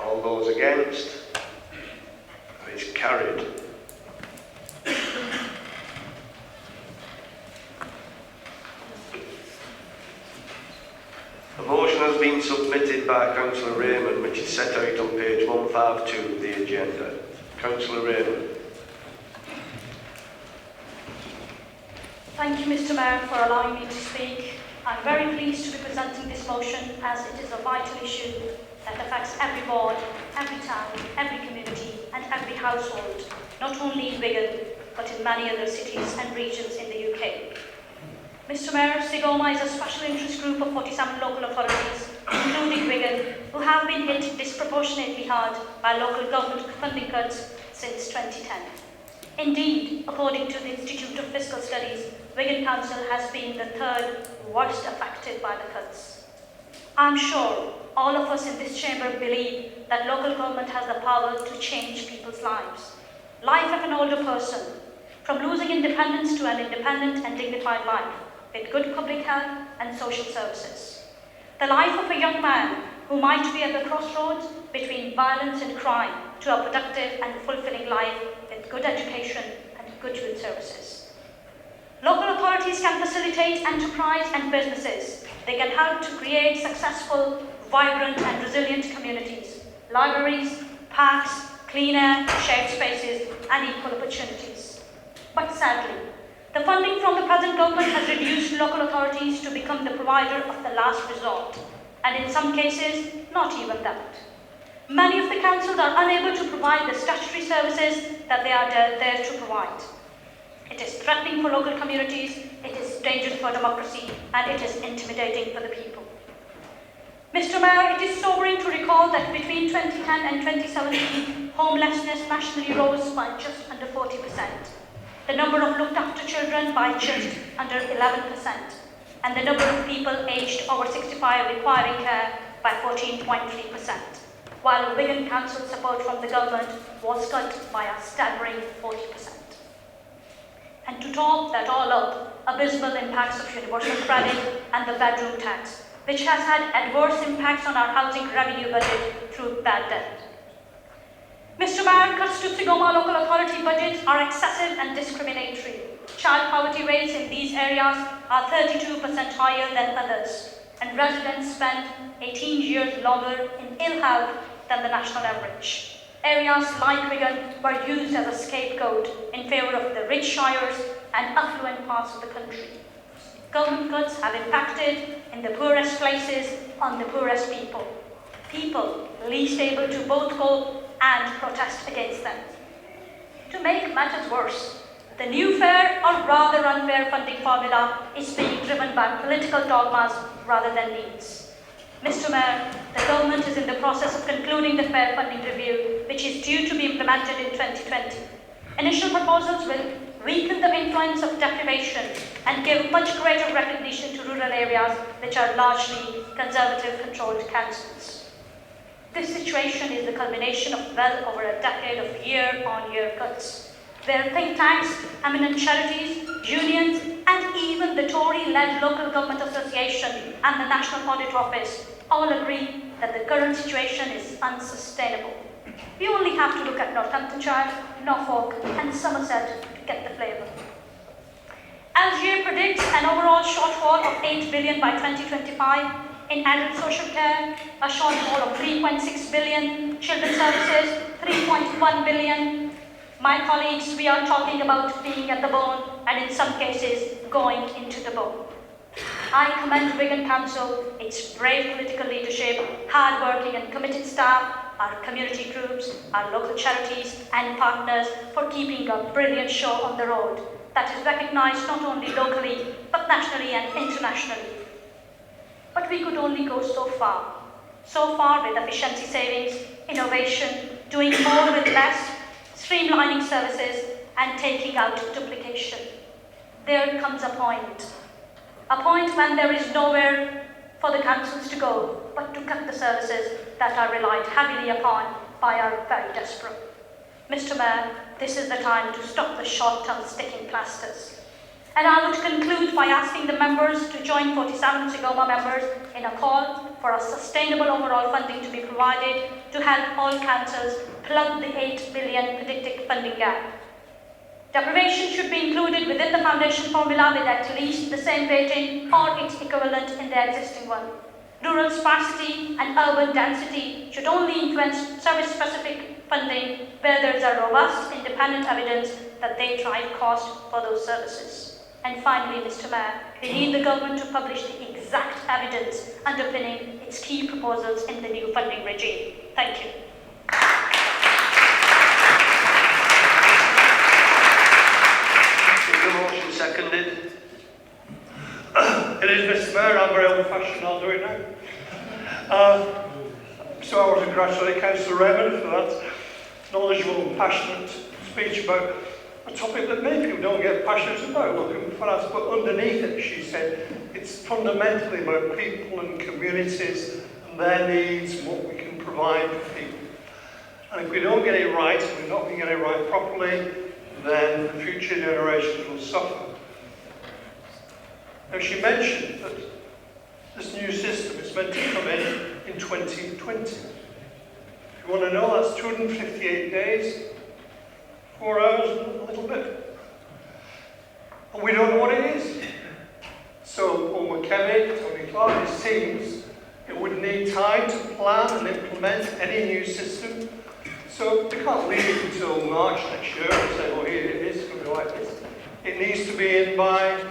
All those against? It's carried. The motion has been submitted by Councillor Raymond, which is set out on page 152 of the agenda. Councillor Raymond. Thank you, Mr Mayor, for allowing me to speak. I'm very pleased to be presenting this motion as it is a vital issue that affects every ward, every town, every community and every household, not only in Wigan, but in many other cities and regions in the UK. Mr Mayor, Sigoma is a special interest group of 47 local authorities, including Wigan, who have been hit disproportionately hard by local government funding cuts since 2010. Indeed, according to the Institute of Fiscal Studies, Wigan Council has been the third worst affected by the cuts. I'm sure all of us in this chamber believe that local government has the power to change people's lives. Life of an older person, from losing independence to an independent and dignified life, with good public health and social services. The life of a young man who might be at the crossroads between violence and crime to a productive and fulfilling life with good education and good youth services. Local authorities can facilitate enterprise and businesses. They can help to create successful, vibrant and resilient communities, libraries, parks, clean air, shared spaces and equal opportunities. But sadly, the funding from the present government has reduced local authorities to become the provider of the last resort, and in some cases, not even that. Many of the councils are unable to provide the statutory services that they are there to provide. It is threatening for local communities, it is dangerous for democracy, and it is intimidating for the people. Mr Mayor, it is sobering to recall that between 2010 and 2017, homelessness nationally rose by just under 40%. The number of looked after children by just under 11%, and the number of people aged over 65 requiring care by 14.3%, while Wigan Council support from the government was cut by a staggering 40%. And to top that all up, abysmal impacts of universal credit and the bedroom tax, which has had adverse impacts on our housing revenue budget through bad debt. Mr Mayor, cuts to Sigoma local authority budgets are excessive and discriminatory. Child poverty rates in these areas are 32% higher than others, and residents spend 18 years longer in ill health than the national average. Areas like Wigan were used as a scapegoat in favour of the rich shires and affluent parts of the country. Government cuts have impacted in the poorest places on the poorest people. People least able to both cope and protest against them. To make matters worse, the new fair or rather unfair funding formula is being driven by political dogmas rather than needs. Mr Mayor, the government is in the process of concluding the fair funding review, which is due to be implemented in 2020. Initial proposals will weaken the influence of deprivation, and give much greater recognition to rural areas which are largely Conservative-controlled councils. This situation is the culmination of well over a decade of year-on-year cuts, where think tanks, eminent charities, unions, and even the Tory-led Local Government Association and the National Audit Office all agree that the current situation is unsustainable. We only have to look at Northamptonshire, Norfolk, and Somerset to get the flavour. Algier predicts an overall shortfall of 8 billion by 2025 in adult social care, a shortfall of 3.6 billion, children's services, 3.1 billion. My colleagues, we are talking about being at the bone and in some cases going into the bone. I commend Wigan Council, its brave political leadership, hard-working and committed staff, our community groups, our local charities and partners for keeping a brilliant show on the road that is recognised not only locally but nationally and internationally. But we could only go so far. So far with efficiency savings, innovation, doing more with less, streamlining services and taking out duplication. There comes a point when there is nowhere for the councils to go but to cut the services that are relied heavily upon by our very desperate. Mr. Mayor, this is the time to stop the short-term sticking plasters. And I would conclude by asking the members to join 47 Sigoma members in a call for a sustainable overall funding to be provided to help all councils plug the 8 billion predicted funding gap. Deprivation should be included within the foundation formula with at least the same rating or its equivalent in the existing one. Rural sparsity and urban density should only influence service-specific funding where there is a robust, independent evidence that they drive cost for those services. And finally, Mr. Mayor, we need the government to publish the exact evidence underpinning its key proposals in the new funding regime. Thank you. Is the motion seconded? It is, Mr. Mayor. I'm very old-fashioned. I'll do it now. So I want to congratulate Councillor Raymond for that knowledgeable and passionate speech about a topic that many people don't get passionate about, looking at finance, but underneath it, she said, it's fundamentally about people and communities and their needs and what we can provide for people. And if we don't get it right, and we're not going to get it right properly, then the future generations will suffer. Now, she mentioned that this new system is meant to come in 2020. If you want to know, that's 258 days, 4 hours and a little bit. And we don't know what it is. So Paul McKenna, Tony Clark, his teams, it would need time to plan and implement any new system. So we can't leave it until March next year and say, well, here it is, it's going to be like this. It needs to be in by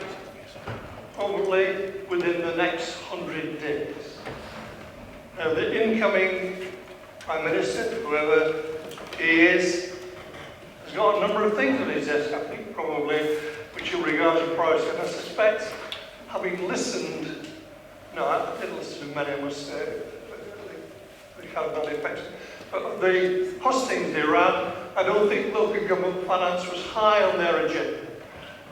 probably within the next 100 days. Now, the incoming Prime Minister, whoever he is, has got a number of things on his desk, I think, probably, which he'll regard as priority. And I suspect, having listened, no, I didn't listen to many, I must say, they had a bad effect. But the hustings they ran, I don't think local government finance was high on their agenda.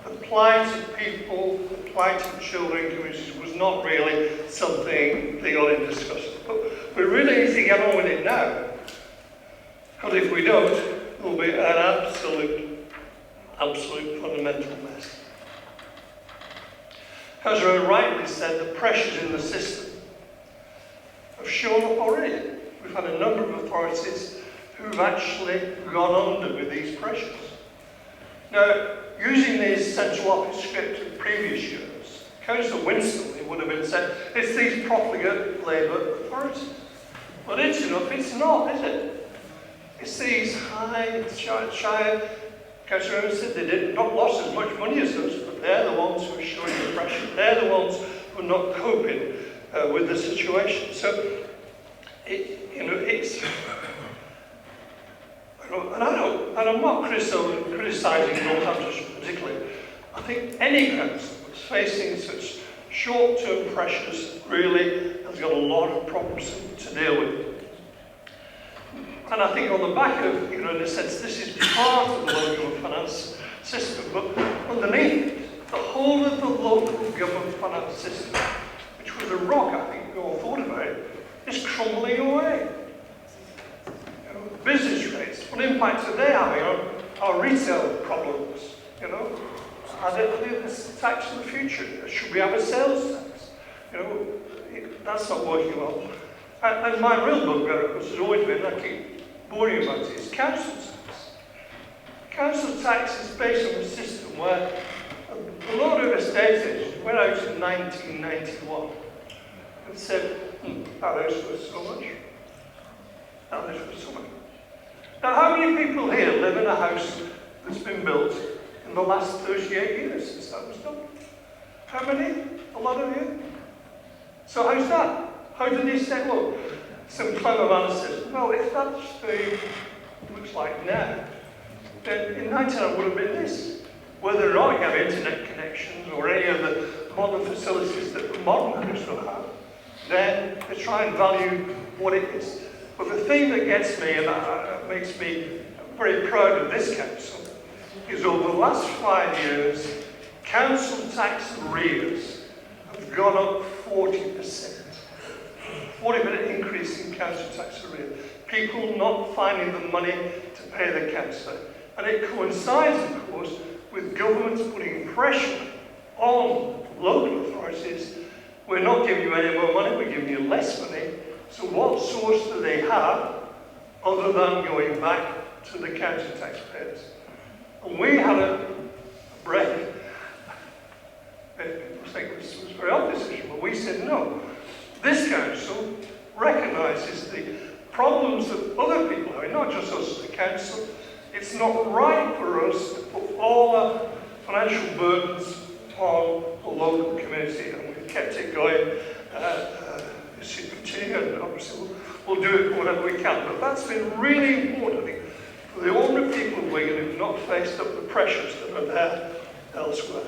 The plight of people, the plight of children in communities was not really something they got in discussion. But we really need to get on with it now. Because if we don't, it will be an absolute fundamental mess. Councillor rightly said the pressures in the system have shown up already. We've had a number of authorities who've actually gone under with these pressures. Now, using this central office script of previous years, Councillor Winstanley would have been said, it's these profligate Labour authorities. But it's not, is it? It's these high, Shire, Councillor Evans said they did not lost as much money as us, but they're the ones who are showing the pressure. They're the ones who are not coping with the situation. So, it's... And I'm not criticising Northamptonshire particularly. I think any council that's facing such short-term pressures really has got a lot of problems to deal with. And I think on the back of, in a sense, this is part of the local finance system, but underneath it, the whole of the local government finance system, which was a rock, I think we all thought about it, is crumbling away. You know, business rates, what impact are they having on our retail problems? You know, are they this tax in the future? Should we have a sales tax? You know, that's not working well. And my real bugbear, which has always been, I keep boring about it, is council tax. Council tax is based on a system where a lot of estate agents went out in 1991 and said, that house was so much. That house was so much. Now, how many people here live in a house that's been built in the last 38 years since that was done? How many? A lot of you? So how's that? How did they say, well, some clever man says, well, if that's the looks like now, then in 19 it would have been this. Whether or not you have internet connections or any of the modern facilities that the modern house will have, then they try and value what it is. But the thing that gets me and that makes me very proud of this council is over the last 5 years, council tax arrears have gone up 40%. 40% increase in council tax arrears. People not finding the money to pay the council. And it coincides, of course, with governments putting pressure on local authorities. We're not giving you any more money, we're giving you less money. So what source do they have other than going back to the county taxpayers? And we had a break. People think it was a very odd decision, but we said no. This council recognises the problems that other people have, not just us as a council. It's not right for us to put all the financial burdens on the local community, and we've kept it going. It should continue, and obviously we'll do it whatever we can. But that's been really important, I think, for the ordinary people of Wigan who've not faced up the pressures that are there elsewhere.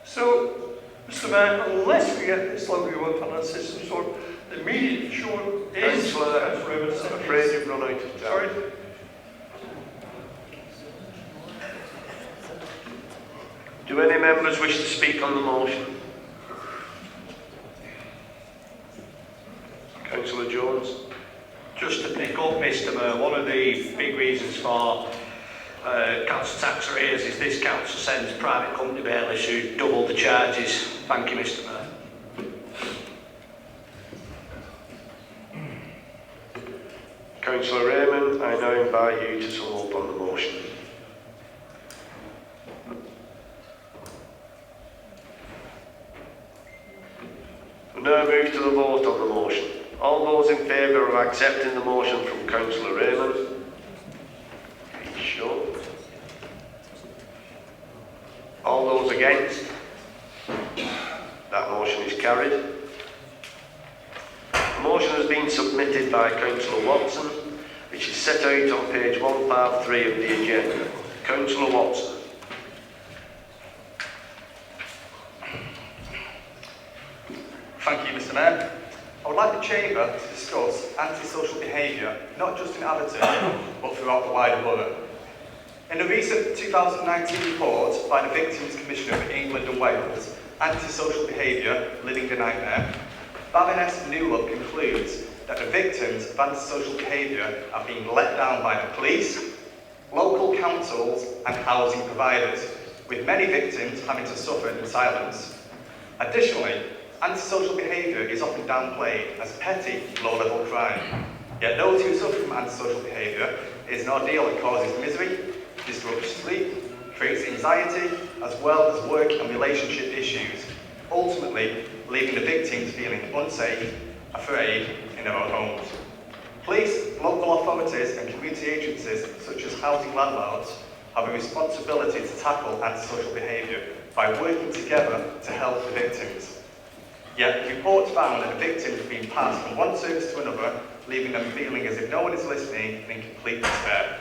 So, Mr. Mayor, unless we get this local government finance system sorted, the immediate short is... Councillor, I'm afraid you've run out of time. Sorry? Do any members wish to speak on the motion? Councillor Jones. Just to pick up, Mr. Mayor, one of the big reasons for council tax arrears is this council sends private company bailiffs who double the charges. Thank you, Mr. Mayor. Councillor Raymond, I now invite you to sum up on the motion. We now move to the vote on the motion. All those in favour of accepting the motion from Councillor Raymond? Please show. All those against? That motion is carried. The motion has been submitted by Councillor Watson, which is set out on page 153 of the agenda. Councillor Watson. Thank you, Mr. Mayor. I would like the Chamber to discuss antisocial behaviour, not just in Atherton, but throughout the wider borough. In a recent 2019 report by the Victims Commissioner for England and Wales, Antisocial Behaviour, Living the Nightmare, Baroness Newlove concludes that the victims of antisocial behaviour are being let down by the police, local councils and housing providers, with many victims having to suffer in silence. Additionally, antisocial behaviour is often downplayed as petty, low-level crime. Yet those who suffer from antisocial behaviour is an ordeal that causes misery, disrupts sleep, creates anxiety, as well as work and relationship issues, ultimately leaving the victims feeling unsafe, afraid in their own homes. Police, local authorities and community agencies such as housing landlords have a responsibility to tackle antisocial behaviour by working together to help the victims. Yet reports found that the victims have been passed from one service to another, leaving them feeling as if no one is listening and in complete despair.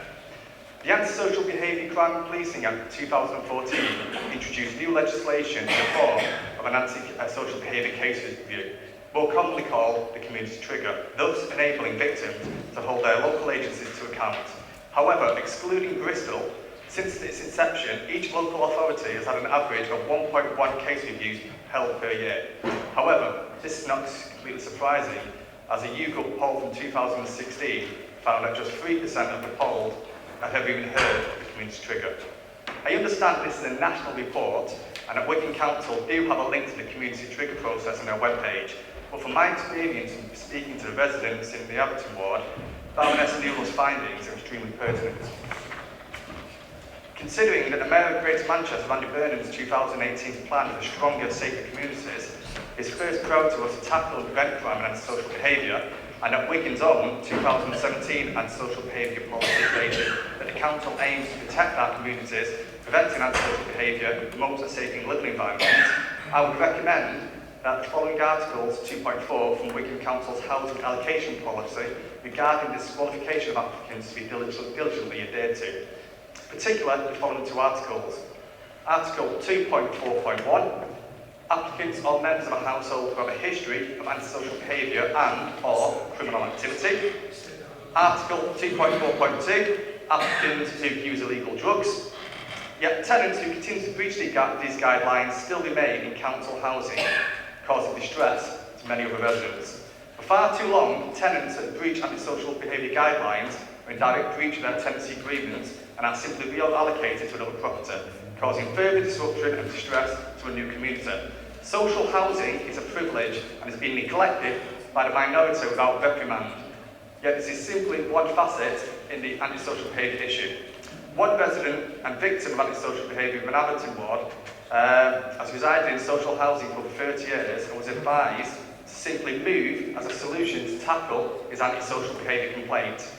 The Antisocial Behaviour Crime Policing Act 2014 introduced new legislation in the form of an anti-social behaviour case review, more commonly called the community trigger, thus enabling victims to hold their local agencies to account. However, excluding Bristol, Since its inception, each local authority has had an average of 1.1 case reviews held per year. However, this is not completely surprising, as a YouGov poll from 2016 found that just 3% of the polled have ever even heard of the community trigger. I understand this is a national report, and that Wigan Council do have a link to the community trigger process on their webpage, but from my experience in speaking to the residents in the Everton ward, Baroness Newell's findings are extremely pertinent. Considering that the Mayor of Greater Manchester, Andy Burnham's 2018 plan for stronger, safer communities, his first priority was to tackle and prevent crime and antisocial behaviour, and that Wigan's own 2017 antisocial behaviour policy stated that the council aims to protect our communities, preventing antisocial behaviour and promotes a safe and living environment, I would recommend that the following articles 2.4 from Wigan Council's housing allocation policy regarding disqualification of applicants to be diligently adhered to. Particularly the following two articles. Article 2.4.1, applicants or members of a household who have a history of antisocial behaviour and or criminal activity. Article 2.4.2, applicants who use illegal drugs. Yet tenants who continue to breach these guidelines still remain in council housing, causing distress to many other residents. For far too long, tenants that breach antisocial behaviour guidelines are in direct breach of their tenancy agreements and are simply reallocated to another property, causing further disruption and distress to a new community. Social housing is a privilege and is being neglected by the minority without reprimand. Yet this is simply one facet in the antisocial behaviour issue. One resident and victim of antisocial behaviour in Everton ward has resided in social housing for over 30 years and was advised to simply move as a solution to tackle his antisocial behaviour complaint.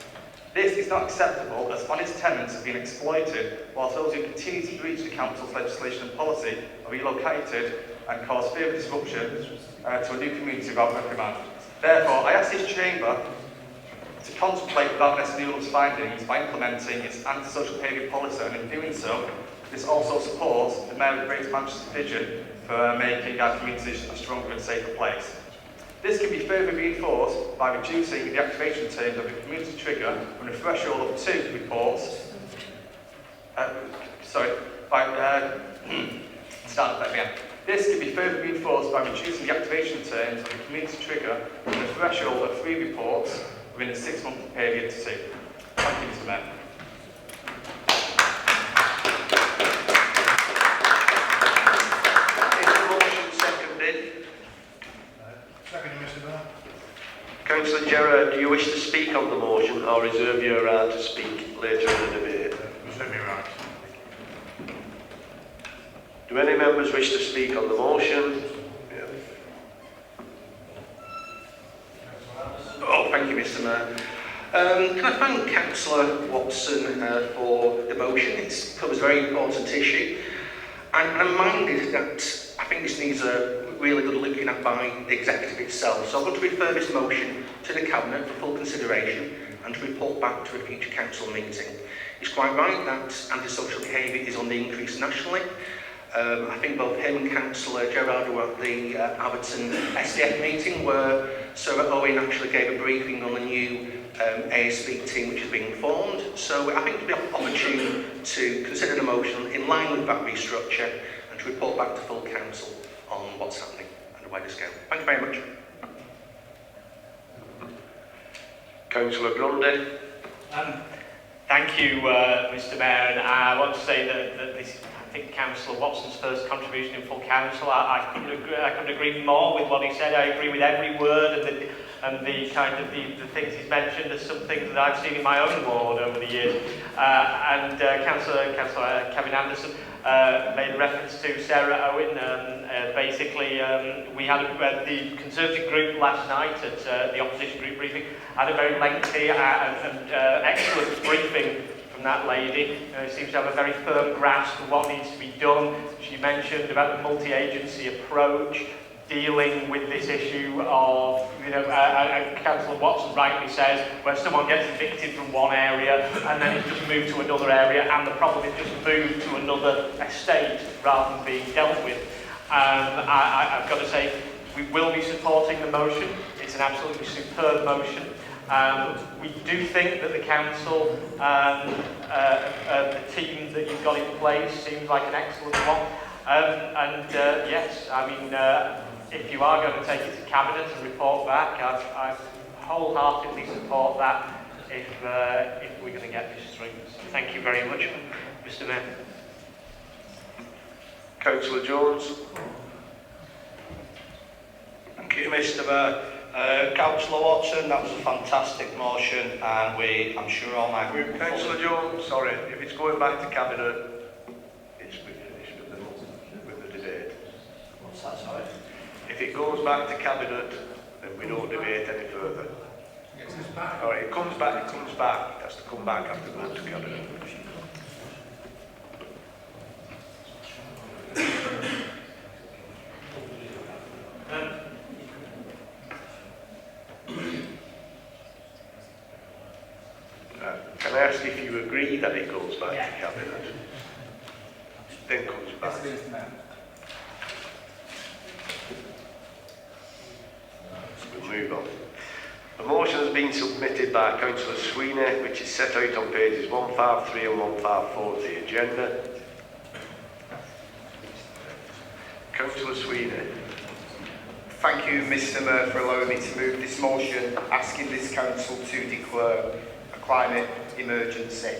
This is not acceptable, as honest tenants have been exploited, whilst those who continue to breach the council's legislation and policy are relocated and cause further disruption to a new community without reprimand. Therefore, I ask this chamber to contemplate Baroness Newell's findings by implementing its antisocial behaviour policy, and in doing so, this also supports the Mayor of Greater Manchester's vision for making our communities a stronger and safer place. This can be further reinforced by reducing the activation terms of the community trigger from a threshold of 2 reports. This can be further reinforced by reducing the activation terms of the community trigger from a threshold of 3 reports within a 6-month period to 2. Thank you, Mr. Mayor. Councillor Gerard, do you wish to speak on the motion or reserve your right to speak later in the debate? Reserve your right. Do any members wish to speak on the motion? Yeah. Oh, thank you, Mr. Mayor. Can I thank Councillor Watson for the motion? It covers a very important issue. And I'm minded that I think this needs a really good looking at by the executive itself. So I want to refer this motion to the Cabinet for full consideration and to report back to a future council meeting. It's quite right that antisocial behaviour is on the increase nationally. I think both him and Councillor Gerard were at the Everton SDF meeting where Sarah Owen actually gave a briefing on the new ASB team which is being formed. So I think it will be opportune to consider the motion in line with that restructure and to report back to full council on what's happening and the wider scale. Thank you very much. Councillor Grundy. Thank you, Mr. Mayor, and I want to say that this, I think, Councillor Watson's first contribution in full council. I couldn't agree more with what he said. I agree with every word and the kind of the things he's mentioned. There's some things that I've seen in my own ward over the years. Councillor Kevin Anderson made reference to Sarah Owen. Basically, we had the Conservative group last night at the opposition group briefing had a very lengthy and excellent briefing from that lady. Seems to have a very firm grasp of what needs to be done. She mentioned about the multi-agency approach, dealing with this issue of, Councillor Watson rightly says, where someone gets evicted from one area and then it's just moved to another area and the problem is just moved to another estate rather than being dealt with. I've got to say, we will be supporting the motion. It's an absolutely superb motion. We do think that the council, the team that you've got in place seems like an excellent one. Yes, I mean, if you are going to take it to Cabinet and report back, I wholeheartedly support that if we're going to get this through. So thank you very much, Mr. Mayor. Councillor Jones. Thank you, Mr. Mayor. Councillor Watson, that was a fantastic motion, and I'm sure all my group... Councillor Jones, sorry, if it's going back to Cabinet, it's finished with the debate. What's that, sorry? If it goes back to Cabinet, then we don't debate any further. All right, it comes back, it comes back. It has to come back after going to Cabinet. Can I ask if you agree that it goes back to Cabinet? Then comes back. We'll move on. The motion has been submitted by Councillor Sweeney, which is set out on pages 153 and 154 of the agenda. Councillor Sweeney. Thank you, Mr. Mayor, for allowing me to move this motion asking this council to declare a climate emergency.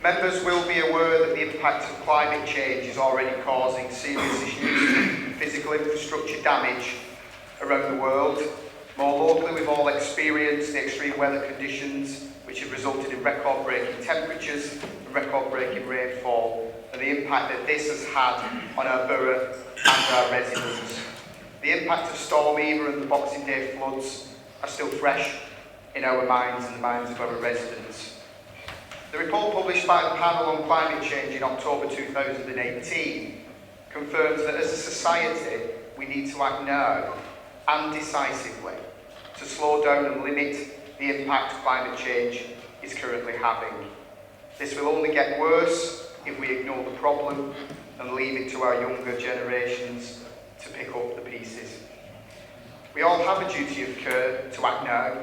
Members will be aware that the impact of climate change is already causing serious issues of physical infrastructure damage around the world. More locally, we've all experienced the extreme weather conditions which have resulted in record-breaking temperatures and record-breaking rainfall, and the impact that this has had on our borough and our residents. The impact of Storm Eva and the Boxing Day floods are still fresh in our minds and the minds of our residents. The report published by the Panel on Climate Change in October 2018 confirms that as a society we need to act now and decisively to slow down and limit the impact climate change is currently having. This will only get worse if we ignore the problem and leave it to our younger generations to pick up the pieces. We all have a duty of care to act now,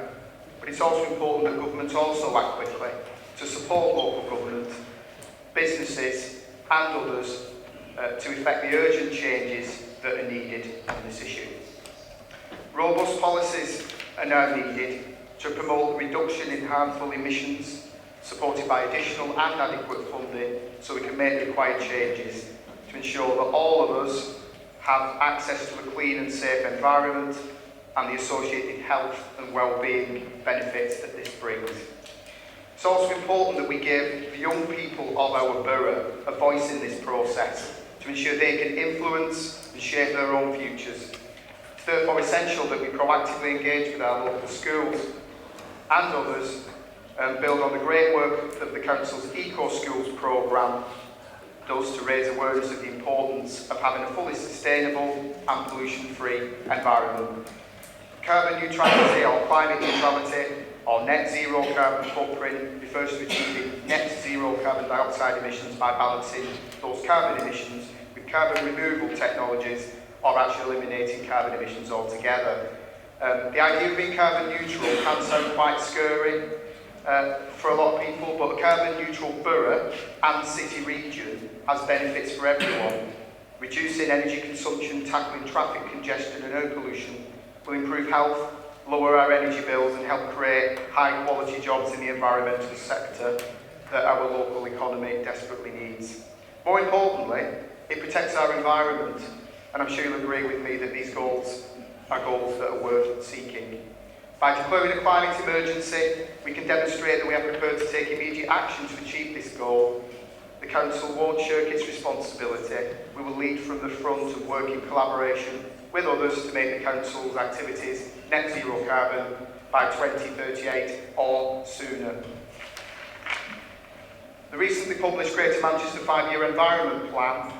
but it's also important that governments also act quickly to support local government, businesses and others to effect the urgent changes that are needed on this issue. Robust policies are now needed to promote the reduction in harmful emissions, supported by additional and adequate funding, so we can make the required changes to ensure that all of us have access to a clean and safe environment and the associated health and well-being benefits that this brings. It's also important that we give the young people of our borough a voice in this process to ensure they can influence and shape their own futures. It's therefore essential that we proactively engage with our local schools and others and build on the great work that the Council's Eco Schools programme does to raise awareness of the importance of having a fully sustainable and pollution-free environment. Carbon neutrality or climate neutrality or net zero carbon footprint refers to achieving net zero carbon dioxide emissions by balancing those carbon emissions with carbon removal technologies or actually eliminating carbon emissions altogether. The idea of being carbon neutral can sound quite scary for a lot of people, but a carbon neutral borough and city region has benefits for everyone. Reducing energy consumption, tackling traffic congestion and air pollution will improve health, lower our energy bills and help create high quality jobs in the environmental sector that our local economy desperately needs. More importantly, it protects our environment, and I'm sure you'll agree with me that these goals are goals that are worth seeking. By declaring a climate emergency, we can demonstrate that we are prepared to take immediate action to achieve this goal. The Council won't shirk its responsibility. We will lead from the front and work in collaboration with others to make the Council's activities net zero carbon by 2038 or sooner. The recently published Greater Manchester 5-year Environment Plan,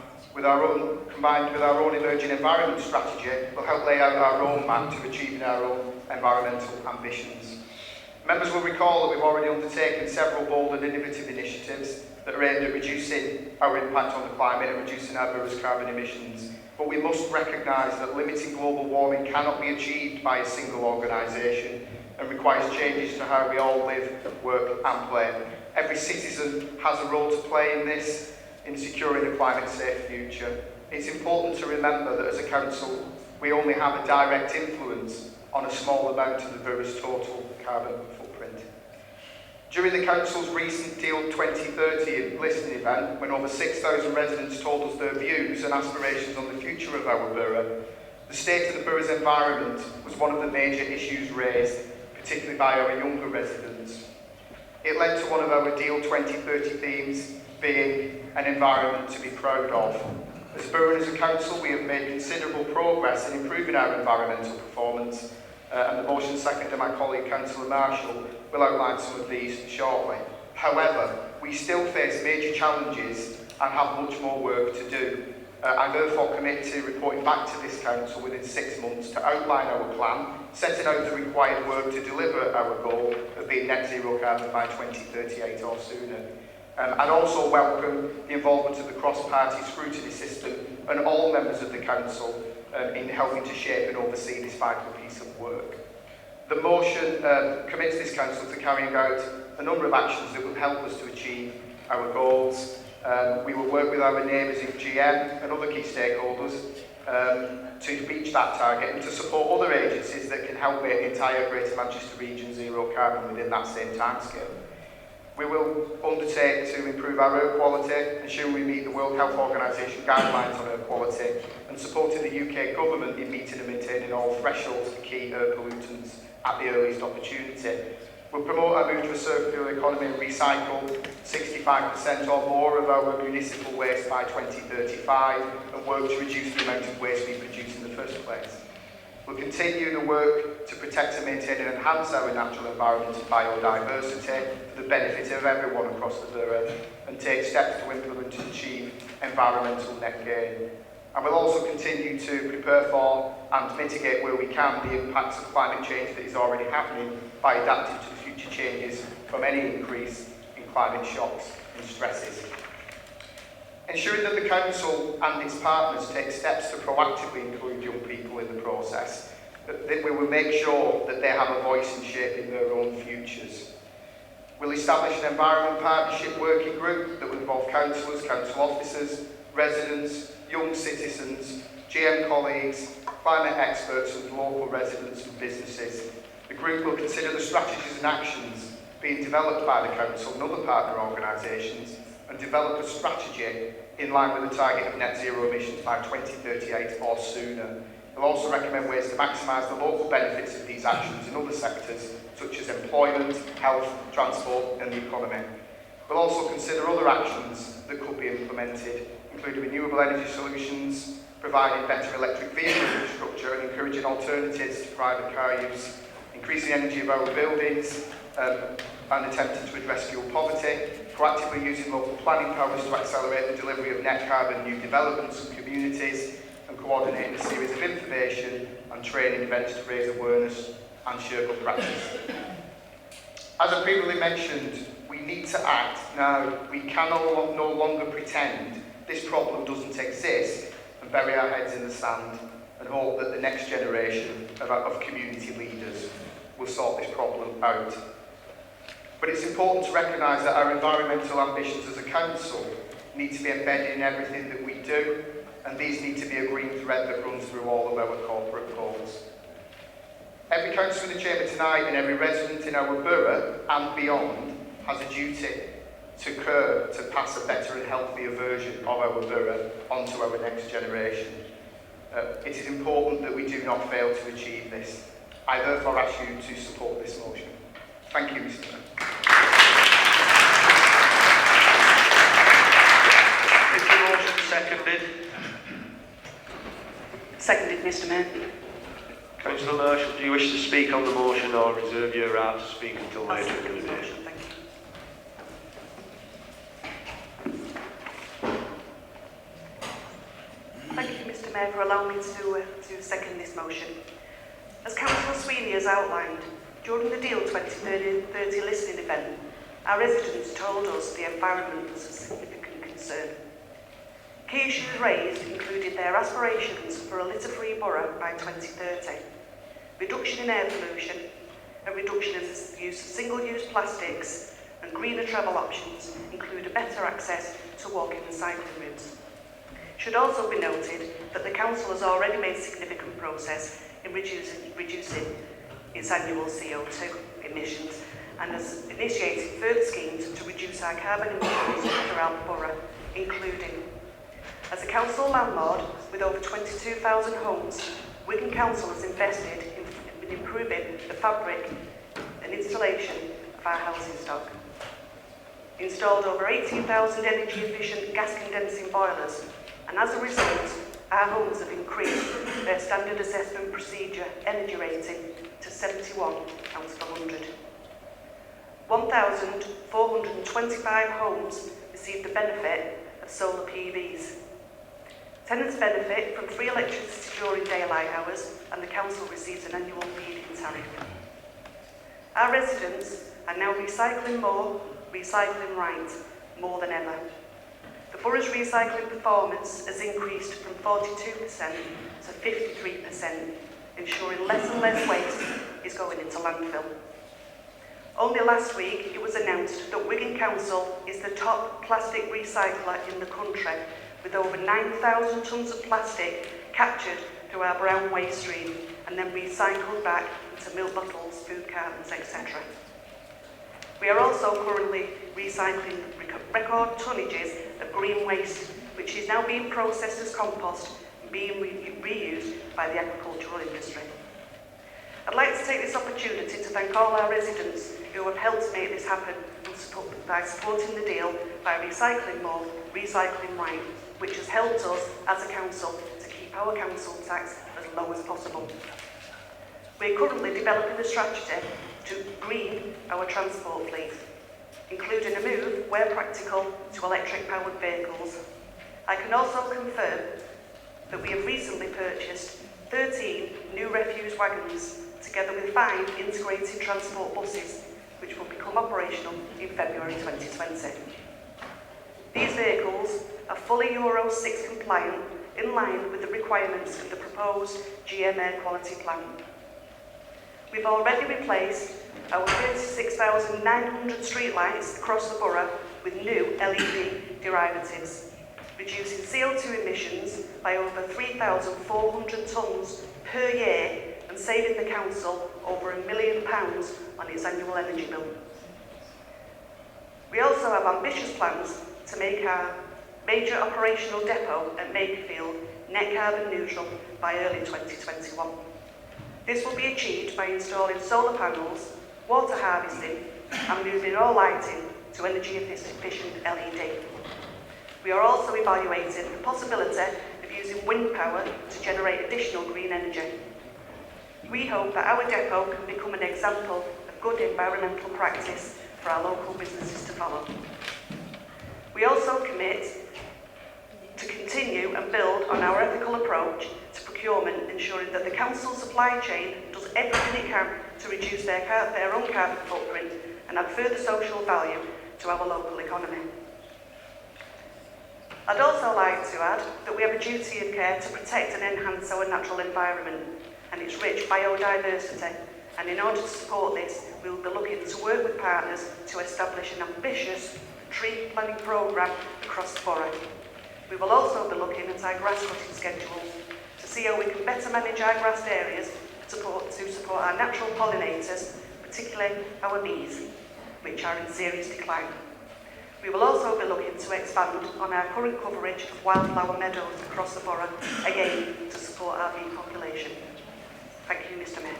combined with our own emerging environment strategy, will help lay out our roadmap to achieving our own environmental ambitions. Members will recall that we've already undertaken several bold and innovative initiatives that are aimed at reducing our impact on the climate and reducing our borough's carbon emissions. But we must recognise that limiting global warming cannot be achieved by a single organisation. and requires changes to how we all live, work and play. Every citizen has a role to play in this, in securing a climate-safe future. It's important to remember that as a council, we only have a direct influence on a small amount of the borough's total carbon footprint. During the council's recent Deal 2030 listening event, when over 6,000 residents told us their views and aspirations on the future of our borough, the state of the borough's environment was one of the major issues raised, particularly by our younger residents. It led to one of our Deal 2030 themes being an environment to be proud of. As a borough and as a council, we have made considerable progress in improving our environmental performance, and the motion seconded by my colleague Councillor Marshall will outline some of these shortly. However, we still face major challenges and have much more work to do. I therefore commit to reporting back to this council within 6 months to outline our plan, setting out the required work to deliver our goal of being net zero carbon by 2038 or sooner. I'd also welcome the involvement of the cross-party scrutiny system and all members of the council in helping to shape and oversee this vital piece of work. The motion commits this council to carrying out a number of actions that will help us to achieve our goals. We will work with our neighbours in GM and other key stakeholders to reach that target and to support other agencies that can help make the entire Greater Manchester region zero carbon within that same timescale. We will undertake to improve our air quality, ensure we meet the World Health Organisation guidelines on air quality, and supporting the UK Government in meeting and maintaining all thresholds for key air pollutants at the earliest opportunity. We'll promote our move to a circular economy and recycle 65% or more of our municipal waste by 2035 and work to reduce the amount of waste we produce in the first place. We'll continue the work to protect and maintain and enhance our natural environment and biodiversity for the benefit of everyone across the borough and take steps to implement and achieve environmental net gain. And we'll also continue to prepare for and mitigate where we can the impacts of climate change that is already happening by adapting to the future changes from any increase in climate shocks and stresses. Ensuring that the council and its partners take steps to proactively include young people in the process, that we will make sure that they have a voice in shaping their own futures. We'll establish an environment partnership working group that will involve councillors, council officers, residents, young citizens, GM colleagues, climate experts and local residents and businesses. The group will consider the strategies and actions being developed by the council and other partner organisations and develop a strategy in line with the target of net zero emissions by 2038 or sooner. We'll also recommend ways to maximise the local benefits of these actions in other sectors such as employment, health, transport and the economy. We'll also consider other actions that could be implemented, including renewable energy solutions, providing better electric vehicle infrastructure and encouraging alternatives to private car use, increasing energy of our buildings and attempting to address fuel poverty, proactively using local planning powers to accelerate the delivery of net carbon new developments and communities, and coordinating a series of information and training events to raise awareness and share good practice. As I previously mentioned, we need to act now. We can no longer pretend this problem doesn't exist and bury our heads in the sand and hope that the next generation of community leaders will sort this problem out. But it's important to recognise that our environmental ambitions as a council need to be embedded in everything that we do, and these need to be a green thread that runs through all of our corporate goals. Every councillor in the chamber tonight and every resident in our borough and beyond has a duty to pass a better and healthier version of our borough onto our next generation. It is important that we do not fail to achieve this. I therefore ask you to support this motion. Thank you, Mr. Mayor. Is the motion seconded? Seconded, Mr. Mayor. Councillor Marshall, do you wish to speak on the motion or reserve your right to speak until later in the debate? Thank you, Mr. Mayor, for allowing me to second this motion. As Councillor Sweeney has outlined, during the Deal 2030 listening event, our residents told us the environment was a significant concern. Key issues raised included their aspirations for a litter-free borough by 2030, reduction in air pollution, a reduction in the use of single-use plastics, and greener travel options include a better access to walking and cycling routes. It should also be noted that the Council has already made significant progress in reducing its annual CO2 emissions and has initiated further schemes to reduce our carbon emissions throughout the borough, including, as a council landlord with over 22,000 homes, Wigan Council has invested in improving the fabric and installation of our housing stock. Installed over 18,000 energy efficient gas condensing boilers, and as a result, our homes have increased their standard assessment procedure energy rating to 71 out of 100. 1,425 homes received the benefit of solar PVs. Tenants benefit from free electricity during daylight hours, and the council receives an annual feed-in tariff. Our residents are now recycling more, recycling right, more than ever. The borough's recycling performance has increased from 42% to 53%, ensuring less and less waste is going into landfill. Only last week it was announced that Wigan Council is the top plastic recycler in the country, with over 9,000 tonnes of plastic captured through our brown waste stream and then recycled back into milk bottles, food cartons, etc. We are also currently recycling record tonnages of green waste, which is now being processed as compost and being reused by the agricultural industry. I'd like to take this opportunity to thank all our residents who have helped make this happen by supporting the deal by recycling more, recycling right, which has helped us as a council to keep our council tax as low as possible. We're currently developing a strategy to green our transport fleet, including a move, where practical, to electric-powered vehicles. I can also confirm that we have recently purchased 13 new refuse wagons, together with 5 integrated transport buses, which will become operational in February 2020. These vehicles are fully Euro 6 compliant, in line with the requirements of the proposed GM Air Quality Plan. We've already replaced our 36,900 streetlights across the borough with new LED derivatives, reducing CO2 emissions by over 3,400 tonnes per year and saving the council over £1 million on its annual energy bill. We also have ambitious plans to make our major operational depot at Makerfield net carbon neutral by early 2021. This will be achieved by installing solar panels, water harvesting, and moving all lighting to energy efficient LED. We are also evaluating the possibility of using wind power to generate additional green energy. We hope that our depot can become an example of good environmental practice for our local businesses to follow. We also commit to continue and build on our ethical approach to procurement, ensuring that the council supply chain does everything it can to reduce their own carbon footprint and add further social value to our local economy. I'd also like to add that we have a duty of care to protect and enhance our natural environment and its rich biodiversity, and in order to support this, we will be looking to work with partners to establish an ambitious tree planting programme across the borough. We will also be looking at our grass cutting schedules to see how we can better manage our grassed areas to support our natural pollinators, particularly our bees, which are in serious decline. We will also be looking to expand on our current coverage of wildflower meadows across the borough, again to support our bee population. Thank you, Mr. Mayor.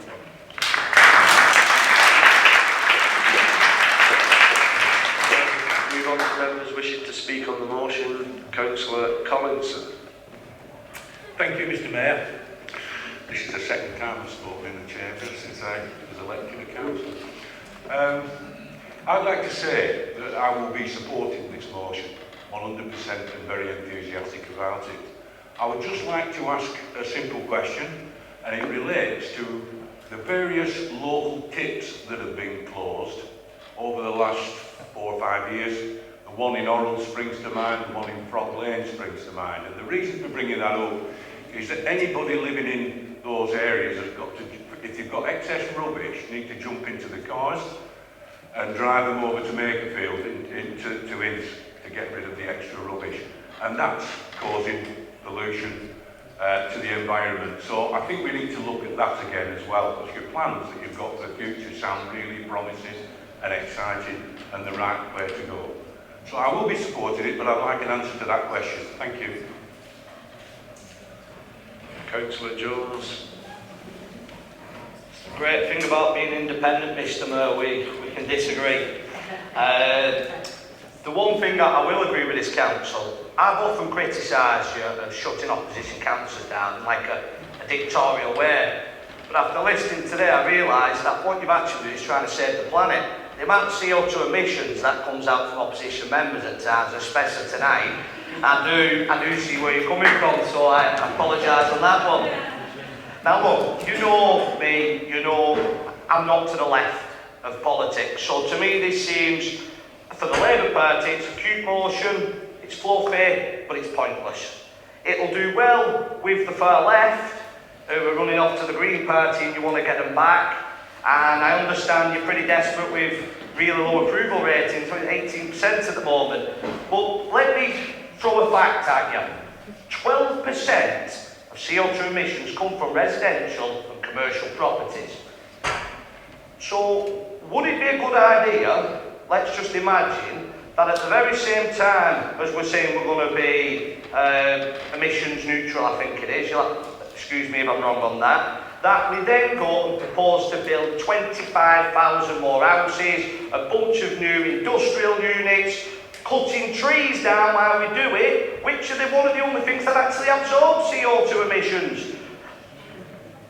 Move on to members wishing to speak on the motion. Councillor Collinson. Thank you, Mr. Mayor. This is the second time I've spoken in the chamber since I was elected to council. I'd like to say that I will be supporting this motion 100% and very enthusiastic about it. I would just like to ask a simple question, and it relates to the various local tips that have been closed over the last 4 or 5 years. The one in Orrell springs to mind, the one in Frog Lane springs to mind. And the reason for bringing that up is that anybody living in those areas has got to, if if you've got excess rubbish, you need to jump into the cars and drive them over to Makerfield to Inns to get rid of the extra rubbish. And that's causing pollution to the environment. So I think we need to look at that again as well, because your plans that you've got for the future sound really promising and exciting and the right way to go. So I will be supporting it, but I'd like an answer to that question. Thank you. Councillor Jones. The great thing about being independent, Mr Mayor, we can disagree. The one thing that I will agree with this council, I've often criticised you of shutting opposition councillors down in like a dictatorial way. But after listening today, I realise that what you've actually done is trying to save the planet. The amount of CO2 emissions that comes out from opposition members at times, especially tonight, I do see where you're coming from, so I apologise on that one. Now look, you know me, you know I'm not to the left of politics, so to me this seems, for the Labour Party, it's a cute motion, it's fluffy, but it's pointless. It'll do well with the far left, who are running off to the Green Party and you want to get them back. And I understand you're pretty desperate with really low approval ratings, 18% at the moment. But let me throw a fact at you. 12% of CO2 emissions come from residential and commercial properties. So would it be a good idea, let's just imagine, that at the very same time as we're saying we're going to be emissions neutral, I think it is, excuse me if I'm wrong on that we then go and propose to build 25,000 more houses, a bunch of new industrial units, cutting trees down while we do it, which are one of the only things that actually absorb CO2 emissions.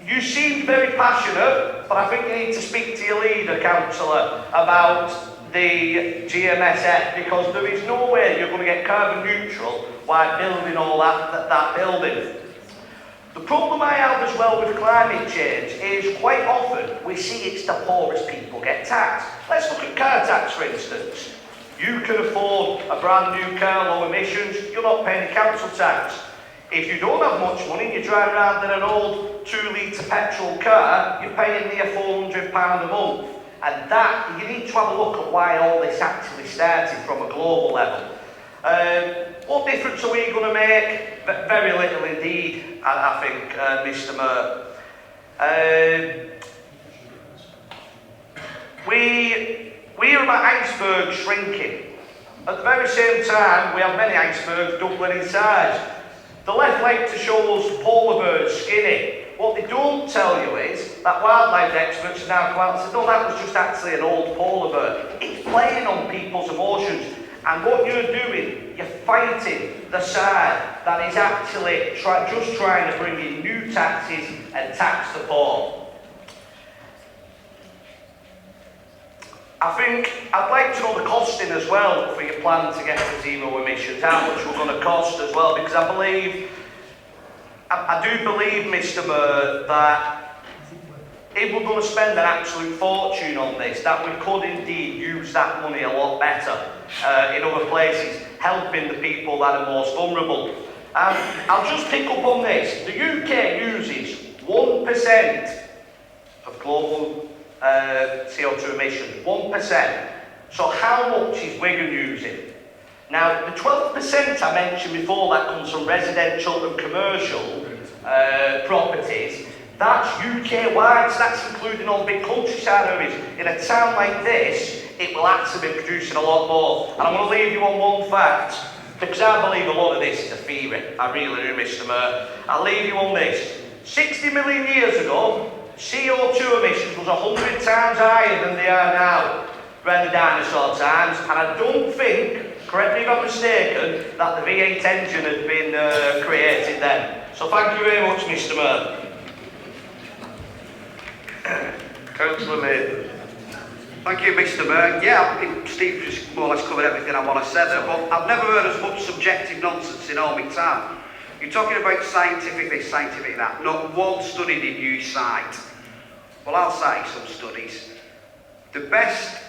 You seem very passionate, but I think you need to speak to your leader, councillor, about the GMSF, because there is no way you're going to get carbon neutral while building all that building. The problem I have as well with climate change is quite often we see it's the poorest people get taxed. Let's look at car tax, for instance. You can afford a brand new car, low emissions, you're not paying the council tax. If you don't have much money and you drive around in an old 2-litre petrol car, you're paying near £400 a month. And that, you need to have a look at why all this actually started from a global level. What difference are we going to make? Very little indeed, I think, Mr Mayor. We hear about icebergs shrinking. At the very same time, we have many icebergs doubling in size. The left like to show us polar bears skinny. What they don't tell you is that wildlife experts have now come out and said, no, that was just actually an old polar bear. It's playing on people's emotions. And what you're doing, you're fighting the side that is actually just trying to bring in new taxes and tax the poor. I think I'd like to know the costing as well for your plan to get to zero emissions, how much we're going to cost as well, because I do believe, Mr Mayor, that if we're going to spend an absolute fortune on this, that we could indeed use that money a lot better in other places, helping the people that are most vulnerable. I'll just pick up on this. The UK uses 1% of global CO2 emissions, 1%. So how much is Wigan using? Now, the 12% I mentioned before, that comes from residential and commercial properties. That's UK-wide, so that's including all big countryside areas. In a town like this, it will actually be producing a lot more. And I'm going to leave you on one fact, because I believe a lot of this is a theory. I really do, Mr Mayor. I'll leave you on this. 60 million years ago, CO2 emissions was 100 times higher than they are now, around the dinosaur times. And I don't think, correct me if I'm mistaken, that the V8 engine had been created then. So thank you very much, Mr Mayor. Councillor Maiden. Thank you, Mr Mayor. Yeah, I think Steve just more or less covered everything I want to say there, but I've never heard as much subjective nonsense in all my time. You're talking about scientific this, scientific that. Not one study did you cite. Well, I'll cite some studies. The best...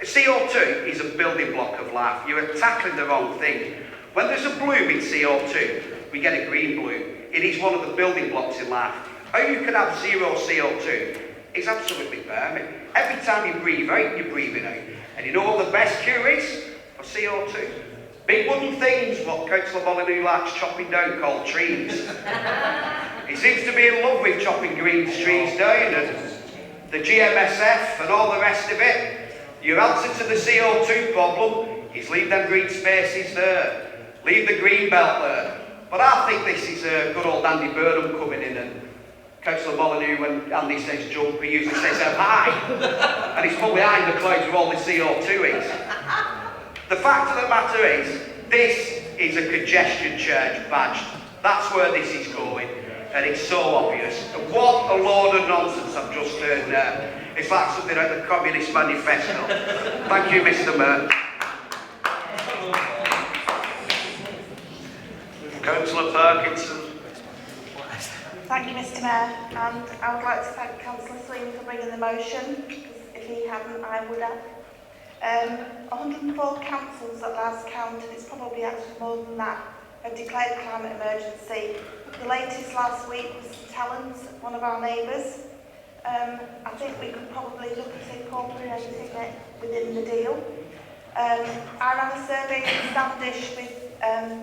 CO2 is a building block of life. You are tackling the wrong thing. When there's a bloom in CO2, we get a green bloom. It is one of the building blocks in life. How you can have zero CO2 It's absolutely bare. Every time you breathe out, you're breathing out. And you know what the best cure is for CO2? Big wooden things, what Councillor Molyneux likes chopping down, called trees. He seems to be in love with chopping green trees down, and the GMSF and all the rest of it. Your answer to the CO2 problem is leave them green spaces there. Leave the green belt there. But I think this is good old Andy Burnham coming in, and Councillor Molyneux, when Andy says jump, he usually says how high. And he's probably behind the clouds where all the CO2 is. The fact of the matter is, this is a congestion charge badge. That's where this is going, and it's so obvious. And what a load of nonsense I've just heard there. It's like something out of the Communist Manifesto. Thank you, Mr. Mayor. Councillor Parkinson. Thank you, Mr. Mayor, and I would like to thank Councillor Sweeney for bringing the motion, because if he hadn't, I would have. 104 councils at last count, and it's probably actually more than that, have declared climate emergency. The latest last week was St Helens, one of our neighbours. I think we could probably look at incorporating it within the deal. I ran a survey in Standish with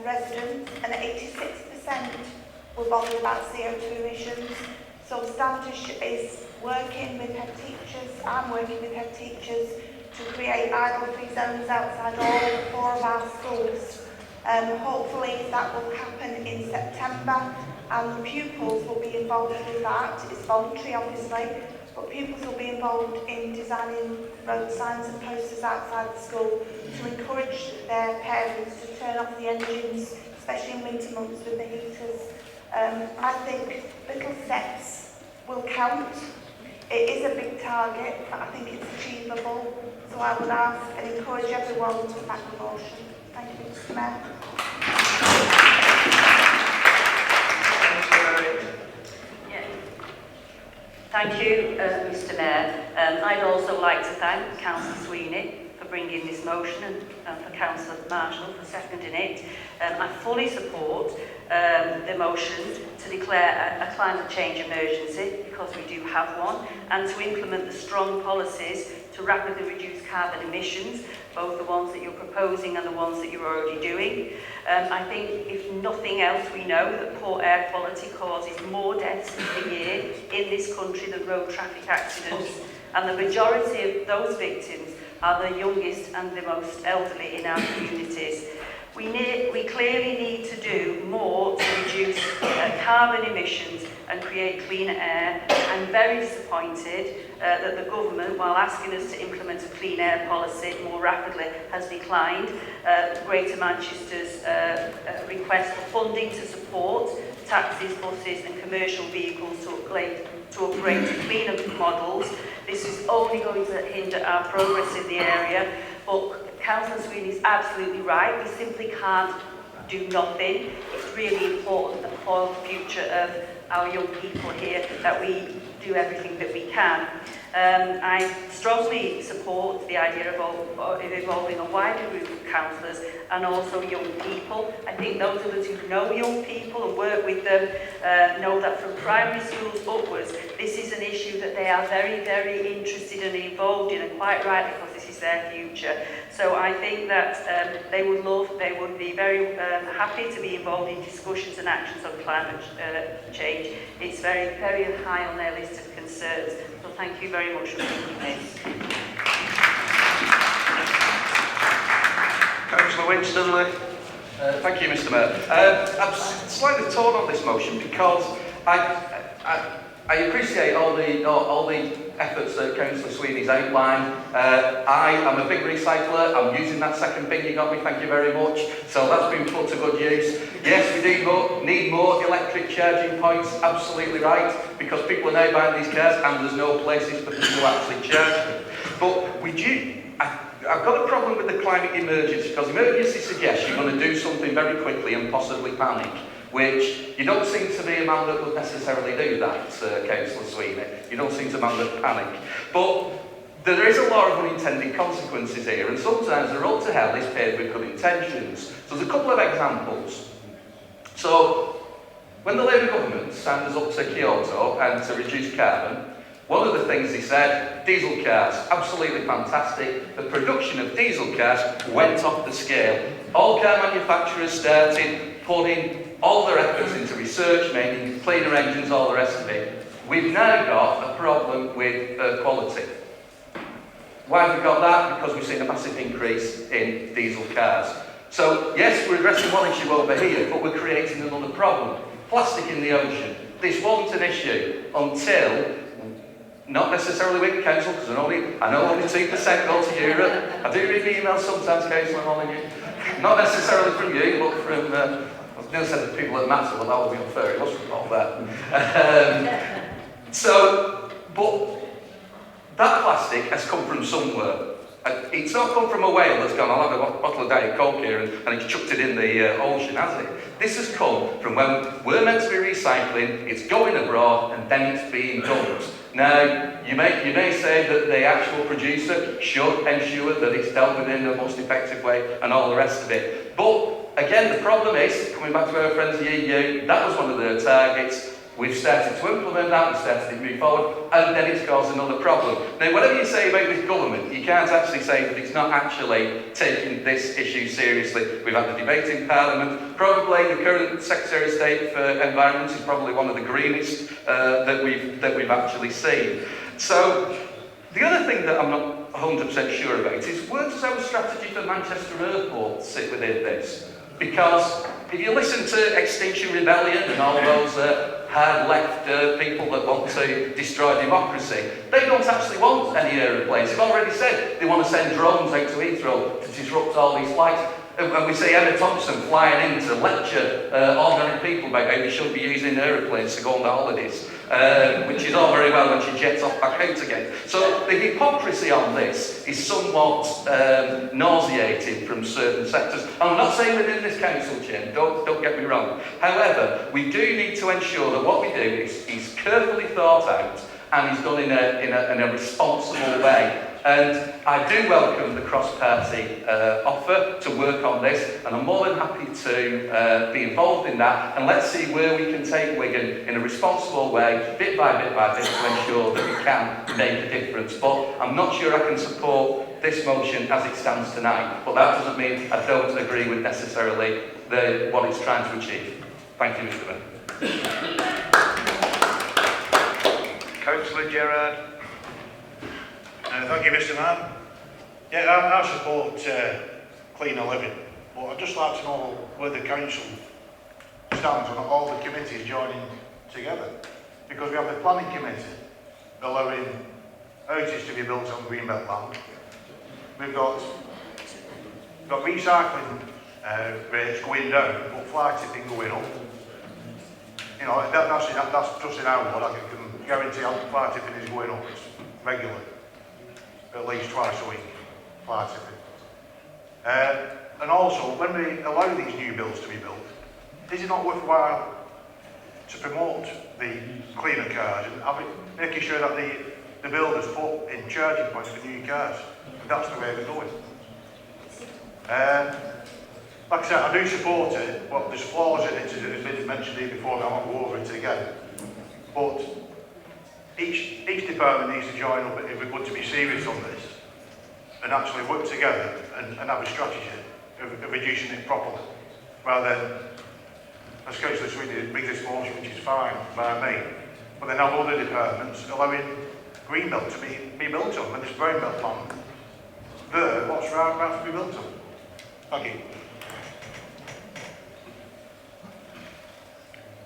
residents, and 86% were bothered about CO2 emissions. So Standish is working with head teachers, I'm working with head teachers to create idle-free zones outside all 4 of our schools. Hopefully that will happen in September, and the pupils will be involved with that. It's voluntary, obviously, but pupils will be involved in designing road signs and posters outside the school to encourage their parents to turn off the engines, especially in winter months with the heaters. I think little steps will count. It is a big target, but I think it's achievable. So I would ask and encourage everyone to back the motion. Thank you, Mr. Mayor. Thank you, Mr. Mayor. I'd also like to thank Councillor Sweeney for bringing this motion and for Councillor Marshall for seconding it. I fully support the motion to declare a climate change emergency, because we do have one, and to implement the strong policies to rapidly reduce carbon emissions, both the ones that you're proposing and the ones that you're already doing. I think, if nothing else, we know that poor air quality causes more deaths per year in this country than road traffic accidents, and the majority of those victims are the youngest and the most elderly in our communities. We clearly need to do more to reduce carbon emissions and create cleaner air. I'm very disappointed that the government, while asking us to implement a clean air policy more rapidly, has declined Greater Manchester's request for funding to support taxis, buses and commercial vehicles to upgrade to cleaner models. This is only going to hinder our progress in the area, but Councillor Sweeney is absolutely right. We simply can't do nothing. It's really important for the future of our young people here that we do everything that we can. I strongly support the idea of involving a wider group of councillors and also young people. I think those of us who know young people and work with them know that from primary schools upwards, this is an issue that they are very, very interested and involved in, and quite rightly, because this is their future. So I think that they would be very happy to be involved in discussions and actions on climate change. It's very, very high on their list of concerns. So thank you very much for bringing this. Councillor Winstanley. Thank you, Mr. Mayor. I'm slightly torn on this motion because I appreciate all the efforts that Councillor Sweeney's outlined. I am a big recycler. I'm using that second bin you got me, thank you very much. So that's been put to good use. Yes, we need more electric charging points, absolutely right, because people are now buying these cars and there's no places for people to actually charge them. But I've got a problem with the climate emergency, because emergency suggests you're going to do something very quickly and possibly panic, which you don't seem to be a man that would necessarily do that, Councillor Sweeney. You don't seem to be a man that panic. But there is a lot of unintended consequences here, and sometimes the road to hell is paved with good intentions. So there's a couple of examples. So, when the Labour government signed us up to Kyoto and to reduce carbon, One of the things he said, diesel cars, absolutely fantastic. The production of diesel cars went off the scale. All car manufacturers started putting all their efforts into research, making cleaner engines, all the rest of it. We've now got a problem with quality. Why have we got that? Because we've seen a massive increase in diesel cars. So, yes, we're addressing one issue over here, but we're creating another problem. Plastic in the ocean. This wasn't an issue until, not necessarily with council, because I know only 2% go to Europe. I do read emails sometimes, Councillor Molyneux. Not necessarily from you, but from, I was going to say the people at Matter, but that would be unfair, it wasn't from all that. But that plastic has come from somewhere. It's not come from a whale that's gone, I'll have a bottle of Diet Coke here, and it's chucked it in the ocean, has it? This has come from when we're meant to be recycling, it's going abroad, and then it's being dumped. Now, you may say that the actual producer should ensure that it's dealt with in the most effective way, and all the rest of it. But, again, the problem is, coming back to our friends the EU, that was one of their targets. We've started to implement that, we've started to move forward, and then it's caused another problem. Now, whatever you say about this government, you can't actually say that it's not actually taking this issue seriously. We've had the debate in Parliament. Probably the current Secretary of State for Environment is probably one of the greenest that we've actually seen. So, the other thing that I'm not 100% sure about is, where does our strategy for Manchester Airport sit within this? Because if you listen to Extinction Rebellion and all those hard-left people that want to destroy democracy, they don't actually want any aeroplanes. They've already said they want to send drones out to Heathrow to disrupt all these flights. And we see Emma Thompson flying in to lecture ordinary people about how they shouldn't be using aeroplanes to go on the holidays, which is all very well when she jets off back out again. So the hypocrisy on this is somewhat nauseating from certain sectors. I'm not saying within this council, Jim, don't get me wrong. However, we do need to ensure that what we do is carefully thought out and is done in a responsible way. And I do welcome the cross-party offer to work on this, and I'm more than happy to be involved in that, and let's see where we can take Wigan in a responsible way, bit by bit by bit, to ensure that we can make a difference. But I'm not sure I can support this motion as it stands tonight, but that doesn't mean I don't agree with necessarily what it's trying to achieve. Thank you, Mr. Mayor. Councillor Gerard. Thank you, Mr. Mann. Yeah, I support cleaner living, but I'd just like to know where the council stands on all the committees joining together. Because we have the planning committee allowing houses to be built on greenbelt land. We've got recycling rates going down, but fly tipping going up. You know, that's just in our ward. I can guarantee fly tipping is going up regularly. At least twice a week, fly tipping. And also, when we allow these new builds to be built, is it not worthwhile to promote the cleaner cars and making sure that the builders put in charging points for new cars? And that's the way we're going. Like I said, I do support it, but there's flaws in it, as has been mentioned here before, and I won't go over it again. But each department needs to join up if we're going to be serious on this and actually work together and have a strategy of reducing it properly, rather than, as Councillor Sweeney brings this motion, which is fine by me, but then have other departments allowing greenbelt to be built on, when there's brownbelt land there, what's right to be built on? Thank you.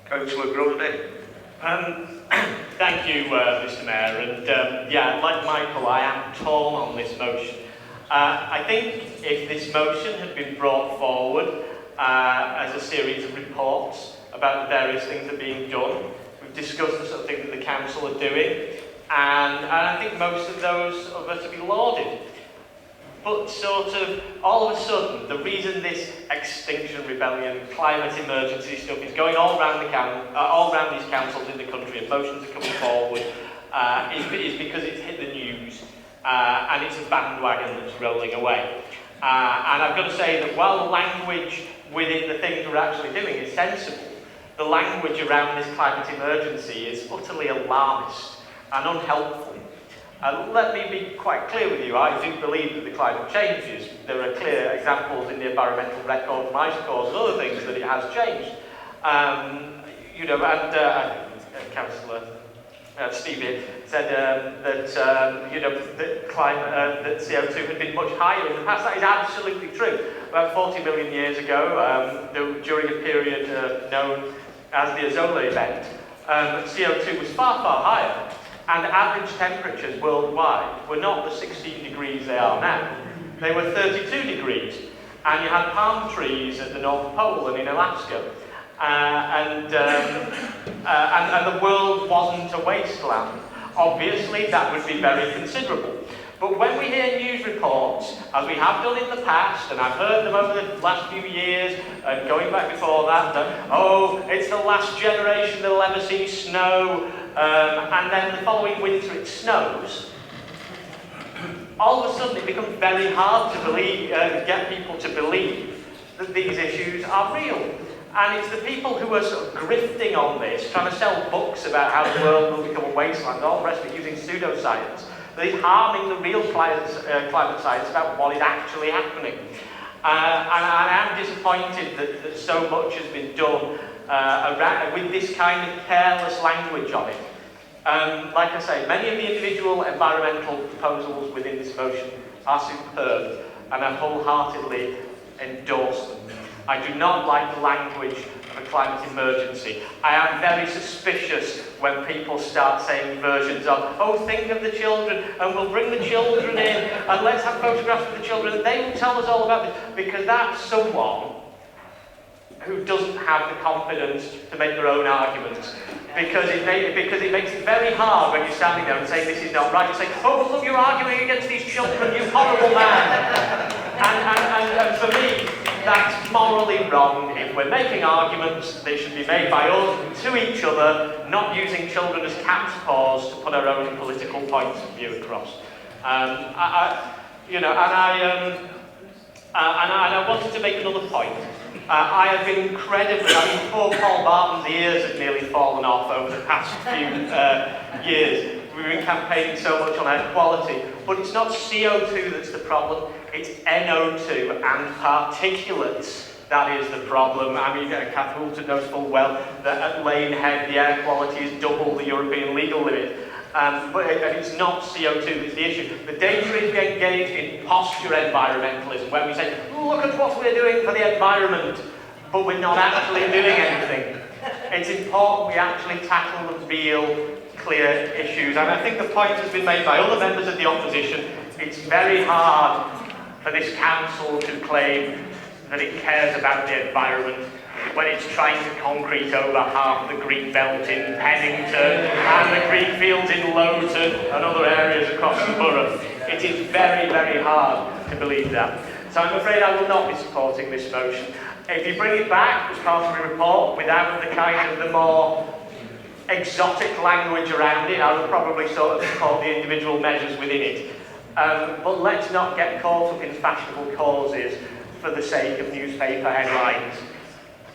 Councillor Grundy. Thank you, Mr. Mayor, and yeah, like Michael, I am torn on this motion. I think if this motion had been brought forward as a series of reports about the various things that are being done, we've discussed the sort of thing that the council are doing, and I think most of those are to be lauded. But sort of, all of a sudden, the reason this Extinction Rebellion, climate emergency stuff is going all around these councils in the country, and motions are coming forward, is because it's hit the news, and it's a bandwagon that's rolling away. And I've got to say that while the language within the things we're actually doing is sensible, the language around this climate emergency is utterly alarmist. and unhelpful. Let me be quite clear with you, I do believe that the climate changes. There are clear examples in the environmental record from ice cores and other things that it has changed. You know, and Councillor Steve here said that you know, that climate, that CO2 had been much higher in the past. That is absolutely true. About 40 million years ago, during a period known as the Azola event, CO2 was far, far higher, and average temperatures worldwide were not the 16 degrees they are now. They were 32 degrees, and you had palm trees at the North Pole and in Alaska. And the world wasn't a wasteland. Obviously, that would be very considerable. But when we hear news reports, as we have done in the past, and I've heard them over the last few years, and going back before that, oh, it's the last generation that'll ever see snow, and then the following winter it snows, all of a sudden it becomes very hard to believe, get people to believe that these issues are real. And it's the people who are sort of grifting on this, trying to sell books about how the world will become a wasteland, all the rest of it, using pseudoscience, that is harming the real climate science about what is actually happening. And I am disappointed that so much has been done with this kind of careless language on it. Like I say, many of the individual environmental proposals within this motion are superb, and I wholeheartedly endorse them. I do not like the language of a climate emergency. I am very suspicious when people start saying versions of, oh, think of the children, and we'll bring the children in, and let's have photographs of the children, and they will tell us all about this, because that's someone who doesn't have the confidence to make their own arguments. Because it makes it very hard when you're standing there and saying this is not right. You say, oh, well, look, you're arguing against these children, you horrible man. And for me, that's morally wrong. If we're making arguments, they should be made by us to each other, not using children as cat's paws to put our own political points of view across. You know, and I wanted to make another point. I have been incredibly, I mean, poor Paul Barton's ears have nearly fallen off over the past few years. We've been campaigning so much on air quality, but it's not CO2 that's the problem, it's NO2 and particulates that is the problem. I mean, Kath Woolton knows full well that at Lane Head the air quality is double the European legal limit. But it's not CO2 that's the issue. The danger is we engage in posture environmentalism, where we say, look at what we're doing for the environment, but we're not actually doing anything. It's important we actually tackle the real, clear issues. And I think the point has been made by other members of the opposition. It's very hard for this council to claim that it cares about the environment when it's trying to concrete over half the green belt in Pennington and the green fields in Loughton and other areas across the borough. It is very, very hard to believe that. So I'm afraid I will not be supporting this motion. If you bring it back as part of a report without the kind of the more exotic language around it, I would probably sort of support the individual measures within it. But let's not get caught up in fashionable causes for the sake of newspaper headlines.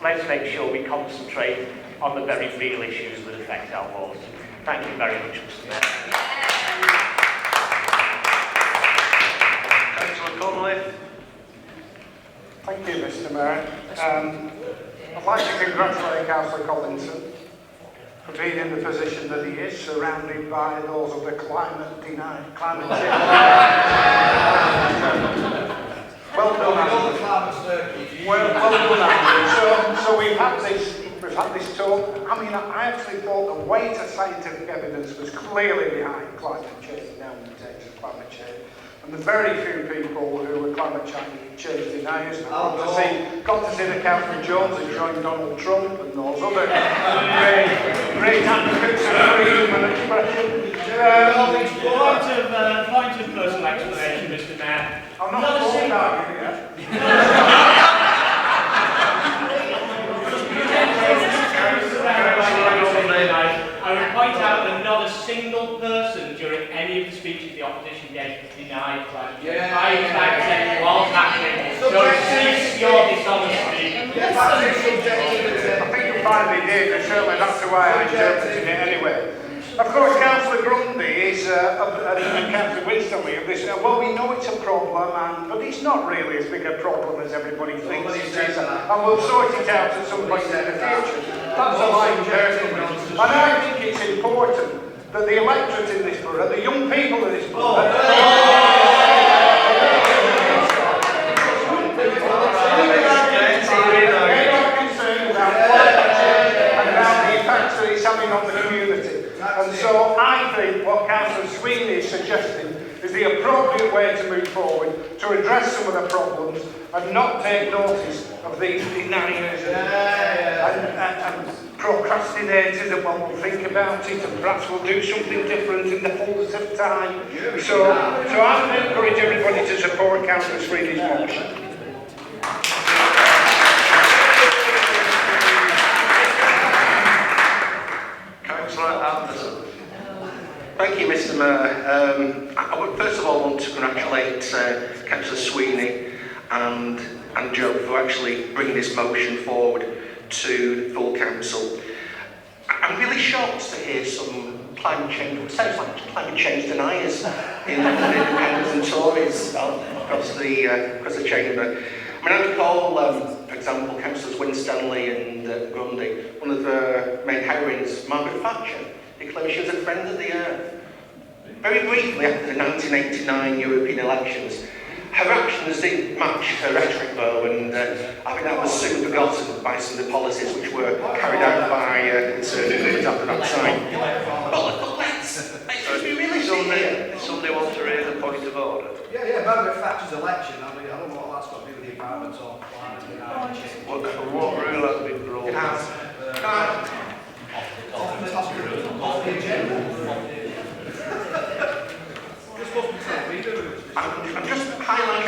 Let's make sure we concentrate on the very real issues that affect our wards. Thank you very much, Mr. Mayor. Councillor Connolly. Thank you, Mr. Mayor. I'd like to congratulate Councillor Collinson for being in the position that he is, surrounded by those of the climate change. Well done, well done. So we've had this talk. I mean, I actually thought the weight of scientific evidence was clearly behind climate change, now in the days of climate change. And the very few people who were climate change deniers got to see the Councillor Jones who joined Donald Trump and those other great advocates of freedom and expression. Point of personal explanation, Mr. Mayor. I'm not saying that. I would point out that not a single person during any of the speeches the opposition gave denied climate change. I fact it was happening. So cease your dishonesty. I think you finally did, and certainly that's the way I interpreted it anyway. Of course, Councillor Grundy is, and Councillor Winstanley of this, well, we know it's a problem, but it's not really as big a problem as everybody thinks it is, and we'll sort it out at some point in the future. That's a line personally. And I think it's important that the electorate in this borough, the young people in this borough, on the community. And so I think what Councillor Sweeney is suggesting is the appropriate way to move forward to address some of the problems and not take notice of these deniers and procrastinators and we'll think about it and perhaps we'll do something different in the fullness of time. So I would encourage everybody to support Councillor Sweeney's motion. Thank you, Mr. Mayor. I would first of all want to congratulate Councillor Sweeney and Joe for actually bringing this motion forward to the full council. I'm really shocked to hear some climate change, it sounds like climate change deniers in Independents and Tories across the chamber. I mean, I recall, for example, Councillors Winstanley and Grundy, one of the main heroines, Margaret Thatcher, declared she was a friend of the earth. Very briefly after the 1989 European elections, her actions didn't match her rhetoric though, and I think that was soon forgotten by some of the policies which were carried out by Conservatives after that time. But let's be realistic. Somebody wants to raise a point of order. Yeah, Margaret Thatcher's election, I mean, I don't know what that's got to do with the environment or climate change. What rule has been broken? It has. Off the agenda. I'm just highlighting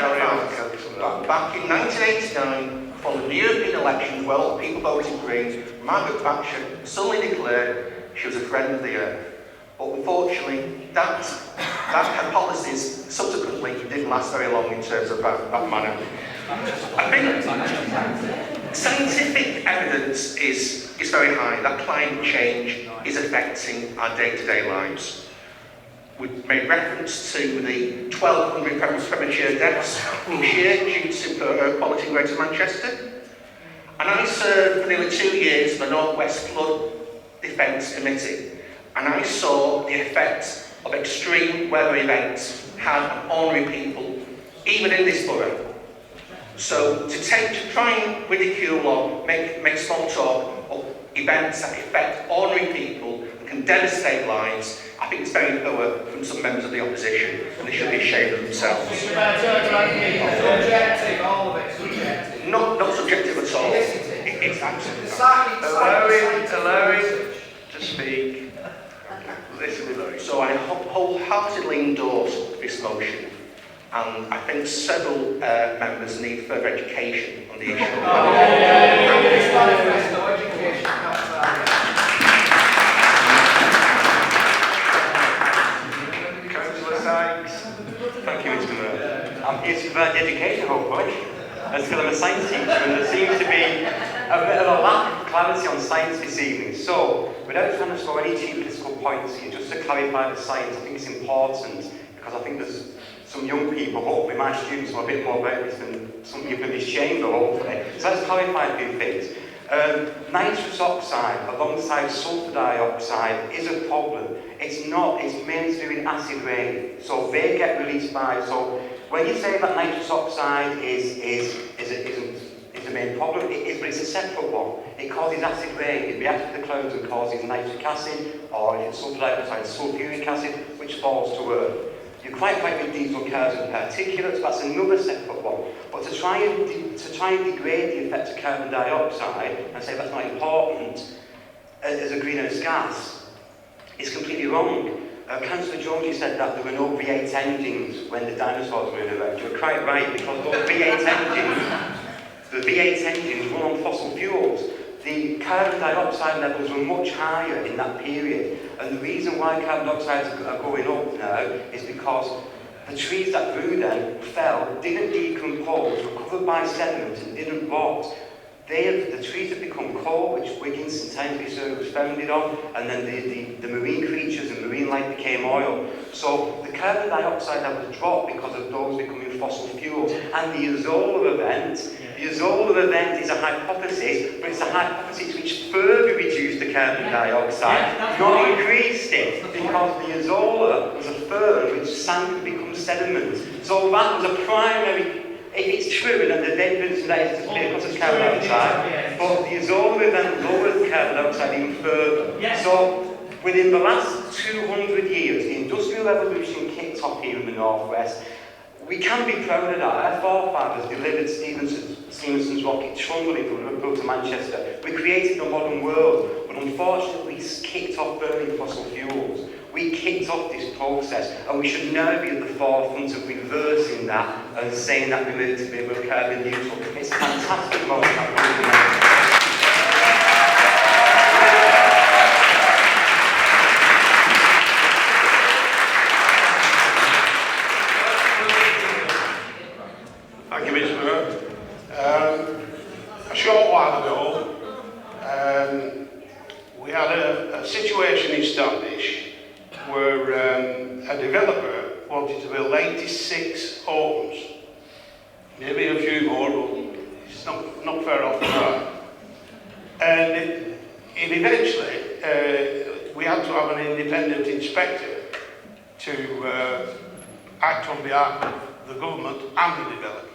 that back in 1989, following the European elections, well, people voted Green, Margaret Thatcher suddenly declared she was a friend of the earth. But unfortunately, her policies subsequently didn't last very long in terms of that manner. I think scientific evidence is very high that climate change is affecting our day-to-day lives. We made reference to the 1,200 premature deaths each year due to poor air quality in Greater Manchester. And I served for nearly 2 years in the North West Flood Defence Committee, and I saw the effect of extreme weather events had on ordinary people, even in this borough. So to try and ridicule or make small talk of events that affect ordinary people and can devastate lives, I think it's very poor from some members of the opposition, and they should be ashamed of themselves. Subjective, all of it, subjective. Not subjective at all. It's absolutely Allowing to speak. So I wholeheartedly endorse this motion, and I think several members need further education on the issue. Thank you, Mr. Mayor. I'm here to provide education, hopefully, as I'm a science teacher, and there seems to be a bit of a lack of clarity on science this evening. So, without trying to score any cheap political points here, just to clarify the science, I think it's important, because I think there's some young people, hopefully my students, know a bit more about this than some people in this chamber, hopefully. So let's clarify a few things. Nitrous oxide alongside sulfur dioxide is a problem. It's not, it's mainly to do with acid rain. So they get released so when you say that nitrous oxide is a main problem, it is, but it's a separate one. It causes acid rain, it reacts with the clouds and causes nitric acid, or in sulfur dioxide, sulfuric acid, which falls to earth. You're quite right with diesel cars and particulates, that's another separate one. But to try and degrade the effect of carbon dioxide and say that's not important as a greenhouse gas is completely wrong. Councillor Georgie said that there were no V8 engines when the dinosaurs were around. You're quite right, because those V8 engines, the V8 engines run on fossil fuels. The carbon dioxide levels were much higher in that period, and the reason why carbon dioxide are going up now is because the trees that grew then fell, didn't decompose, were covered by sediment and didn't rot. the trees have become coal, which Wigan St Andrews was founded on, and then the marine creatures and marine life became oil. So the carbon dioxide levels dropped because of those becoming fossil fuels. And the Azola event is a hypothesis, but it's a hypothesis which further reduced the carbon dioxide, not increased it, because the Azola was a firm which sand could become sediment. So that was a primary. If it's true, and the evidence that is because of carbon dioxide, but the Azola event lowered the carbon dioxide even further. So, within the last 200 years, the Industrial Revolution kicked off here in the Northwest. We can be proud of that. Our forefathers delivered Stephenson's rocket trundling from Liverpool to Manchester. We created a modern world, but unfortunately, we kicked off burning fossil fuels. We kicked off this process, and we should now be at the forefront of reversing that and saying that we need to be carbon neutral. It's a fantastic moment that Thank you, Mr. Mayor. A short while ago, we had a situation in Standish where a developer wanted to build 86 homes, maybe a few more, but it's not far off the mark. And it eventually, we had to have an independent inspector to act on behalf of the government and the developer.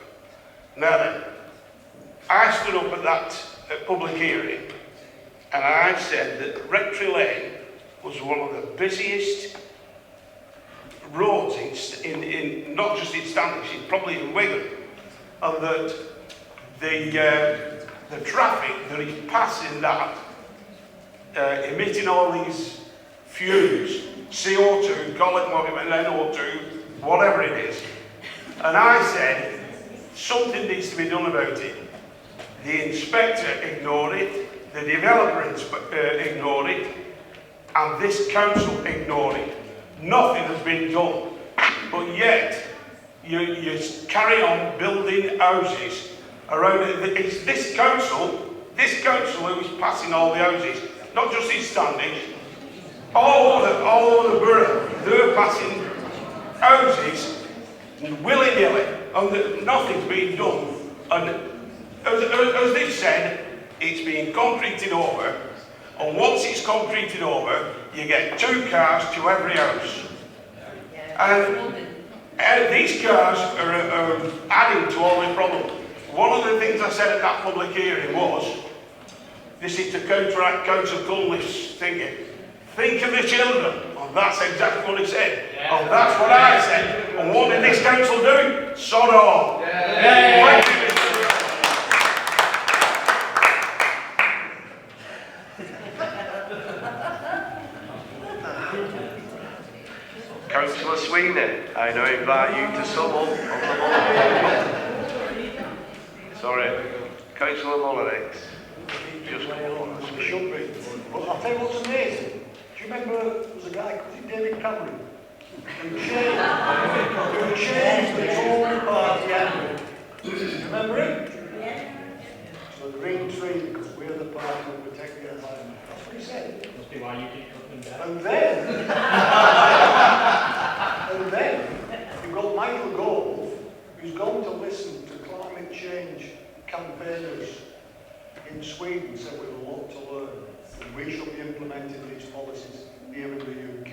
Now then, I stood up at that public hearing and I said that Rectory Lane was one of the busiest roads in not just in Standish, probably in Wigan, and that the traffic that is passing that, emitting all these fumes, CO2, call it what, NO2, whatever it is, and I said something needs to be done about it. The inspector ignored it, the developer ignored it, and this council ignored it. Nothing has been done. But yet, you carry on building houses around it. It's this council who is passing all the houses, not just in Standish, all over the borough. They're passing houses willy-nilly, and nothing's being done. And as they said, it's being concreted over. And once it's concreted over, you get 2 cars to every house. And these cars are adding to all the problems. One of the things I said at that public hearing was, this is to counteract Councillor Cunliffe's thinking. Think of the children. And that's exactly what he said. And that's what I said. And what did this council do? Sod off. Thank you, Mr. Councillor Sweeney, I now invite you to sum up on the motion. Sorry, Councillor Mullenix. We should be. But I'll tell you what's amazing. Do you remember there was a guy called David Cameron who changed the Tory party angle? Do you remember him? Yeah. To a green tree because we're the party that protect the environment. That's what he said. Must be why you keep cutting them down. And then you've got Michael Gove, who's going to listen to climate change campaigners in Sweden, said we have a lot to learn, and we should be implementing these policies here in the UK.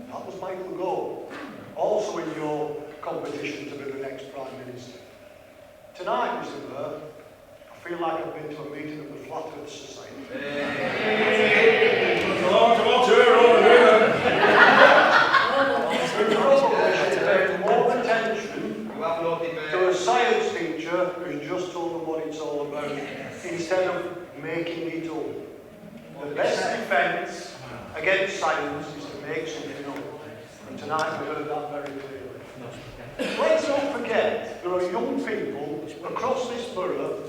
That was Michael Gove, also in your competition to be the next Prime Minister. Tonight, Mr. Mayor, I feel like I've been to a meeting of the Flat Earth Society. More attention to a science teacher who's just told them what it's all about, instead of making it up. The best defence against science is to make something up. And tonight we heard that very clearly. Let's not forget there are young people across this borough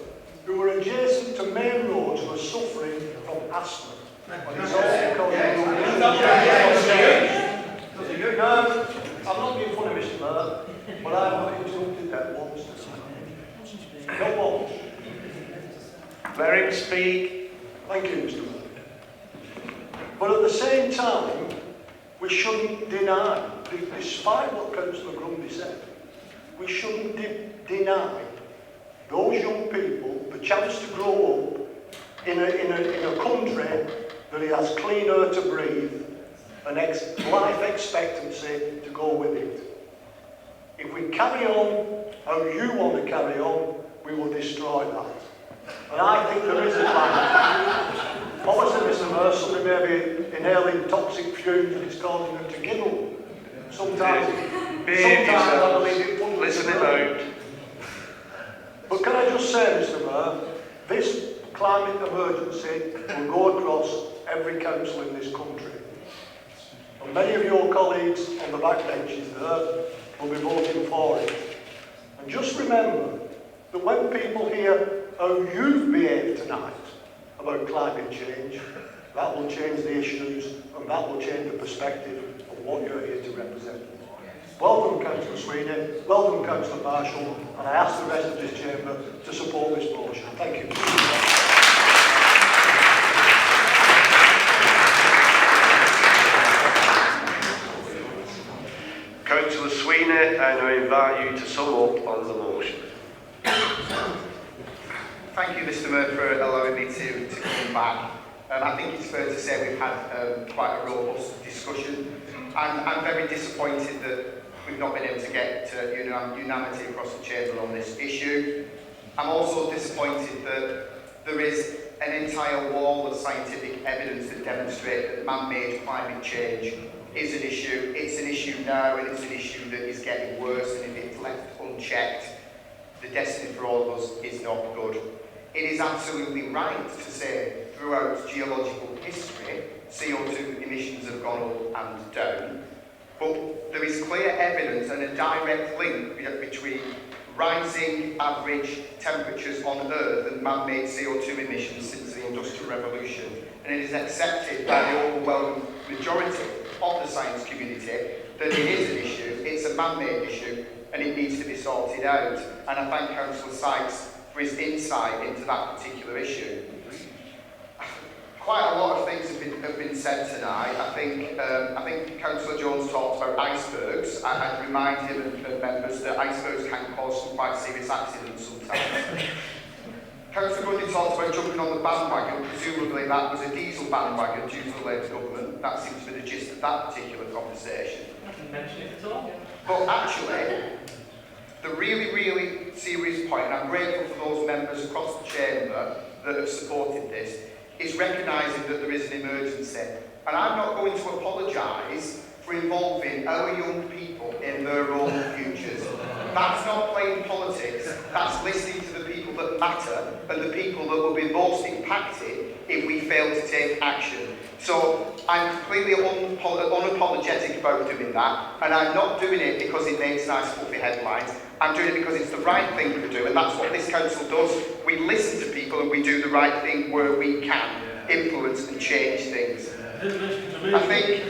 who are adjacent to main roads who are suffering from asthma. And it's all because I'm not being funny, Mr. Mayor, but I want interrupted that once. Not once. Let him speak. Thank you, Mr. Mayor. But at the same time, we shouldn't deny, despite what Councillor Grundy said, we shouldn't deny those young people the chance to grow up in a country that has clean air to breathe and life expectancy to go with it. If we carry on how you want to carry on, we will destroy that. And I think there is a plan. Obviously, Mr. Mayor, somebody may be inhaling toxic fumes and it's causing them to giggle. Sometimes I believe it wouldn't. Listen out. But can I just say, Mr. Mayor, this climate emergency will go across every council in this country. And many of your colleagues on the backbenches there will be voting for it. And just remember that when people hear how you've behaved tonight about climate change, that will change the issues and that will change the perspective of what you're here to represent. Welcome, Councillor Sweeney, welcome, Councillor Marshall, and I ask the rest of this chamber to support this motion. Thank you. Councillor Sweeney, I now invite you to sum up on the motion. Thank you, Mr. Mayor, for allowing me to come back. I think it's fair to say we've had quite a robust discussion. I'm very disappointed that we've not been able to get unanimity across the chamber on this issue. I'm also disappointed that there is an entire wall of scientific evidence that demonstrates that man-made climate change is an issue. It's an issue now, and it's an issue that is getting worse, and if it's left unchecked, the destiny for all of us is not good. It is absolutely right to say throughout geological history, CO2 emissions have gone up and down, but there is clear evidence and a direct link between rising average temperatures on Earth and man-made CO2 emissions since the Industrial Revolution, and it is accepted by the overwhelming majority of the science community that it is an issue, it's a man-made issue, and it needs to be sorted out. And I thank Councillor Sykes for his insight into that particular issue. Quite a lot of things have been said tonight. I think Councillor Jones talked about icebergs. I'd remind him and members that icebergs can cause some quite serious accidents sometimes. Councillor Grundy talked about jumping on the bandwagon. Presumably that was a diesel bandwagon due to the Labour government. That seems to be the gist of that particular conversation. I didn't mention it at all. But actually, the really, really serious point, and I'm grateful for those members across the chamber that have supported this, is recognising that there is an emergency. And I'm not going to apologise for involving our young people in their own futures. That's not playing politics, that's listening to the people that matter and the people that will be most impacted if we fail to take action. So I'm completely unapologetic about doing that, and I'm not doing it because it makes nice fluffy headlines. I'm doing it because it's the right thing to do, and that's what this council does. We listen to people and we do the right thing where we can influence and change things. I think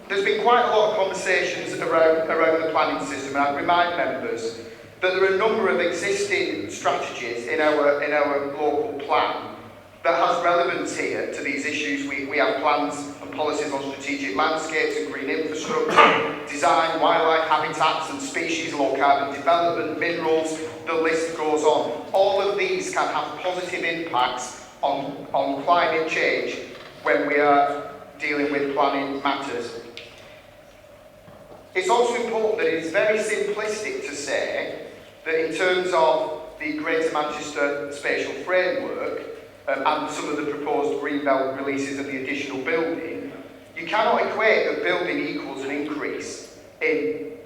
there's been quite a lot of conversations around the planning system, and I'd remind members that there are a number of existing strategies in our local plan that has relevance here to these issues. We have plans and policies on strategic landscapes and green infrastructure, design, wildlife habitats and species, low carbon development, minerals, the list goes on. All of these can have positive impacts on climate change when we are dealing with planning matters. It's also important that it is very simplistic to say that in terms of the Greater Manchester Spatial Framework, and some of the proposed greenbelt releases of the additional building, you cannot equate that building equals an increase in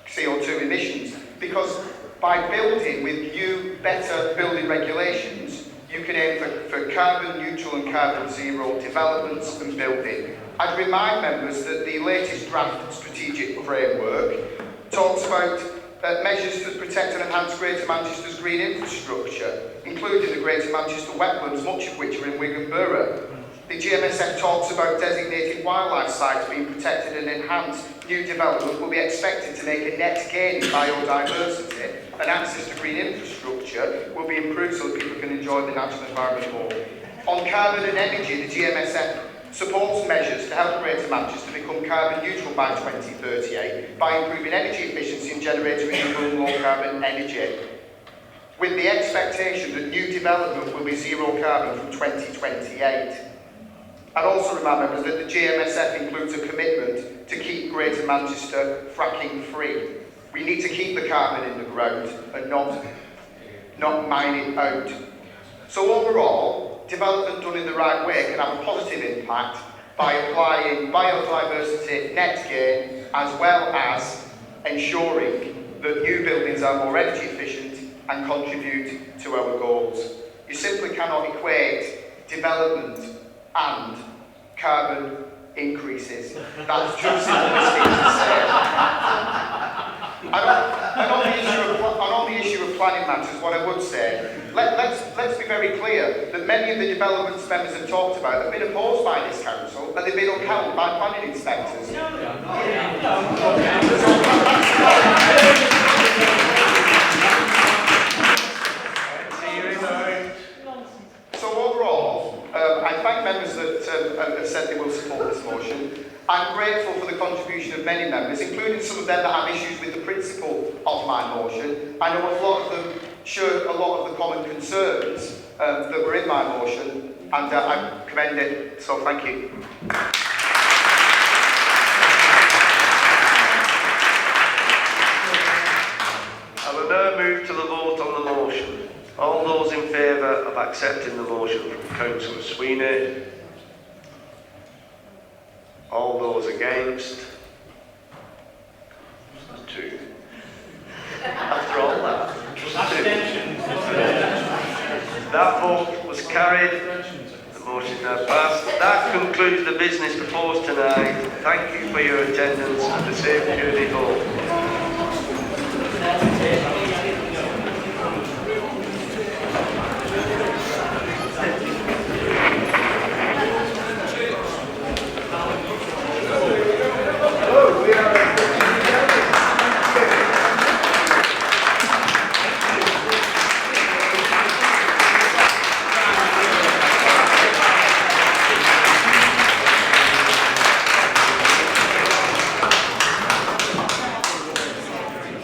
CO2 emissions, because by building with new, better building regulations, you can aim for carbon neutral and carbon zero developments and building. I'd remind members that the latest draft strategic framework talks about measures to protect and enhance Greater Manchester's green infrastructure, including the Greater Manchester wetlands, much of which are in Wigan Borough. the GMSF talks about designated wildlife sites being protected and enhanced. New development will be expected to make a net gain in biodiversity, and access to green infrastructure will be improved so that people can enjoy the natural environment more. On carbon and energy, the GMSF supports measures to help Greater Manchester become carbon neutral by 2038 by improving energy efficiency and generating renewable and low carbon energy, with the expectation that new development will be zero carbon from 2028. I'd also remind members that the GMSF includes a commitment to keep Greater Manchester fracking free. We need to keep the carbon in the ground and not mine it out. So overall, development done in the right way can have a positive impact by applying biodiversity net gain, as well as ensuring that new buildings are more energy efficient and contribute to our goals. You simply cannot equate development and carbon increases. That's just simplistic to say. And on the issue of planning matters, what I would say, let's be very clear that many of the developments members have talked about have been opposed by this council, and they've been upheld by planning inspectors. So overall, I thank members that have said they will support this motion. I'm grateful for the contribution of many members, including some of them that have issues with the principle of my motion. I know a lot of them share a lot of the common concerns that were in my motion, and I commend it, so thank you. I will now move to the vote on the motion. All those in favour of accepting the motion from Councillor Sweeney? All those against? 2. After all that, just 2. That vote was carried. The motion now passed. That concludes the business proposed tonight. Thank you for your attendance and a safe journey home.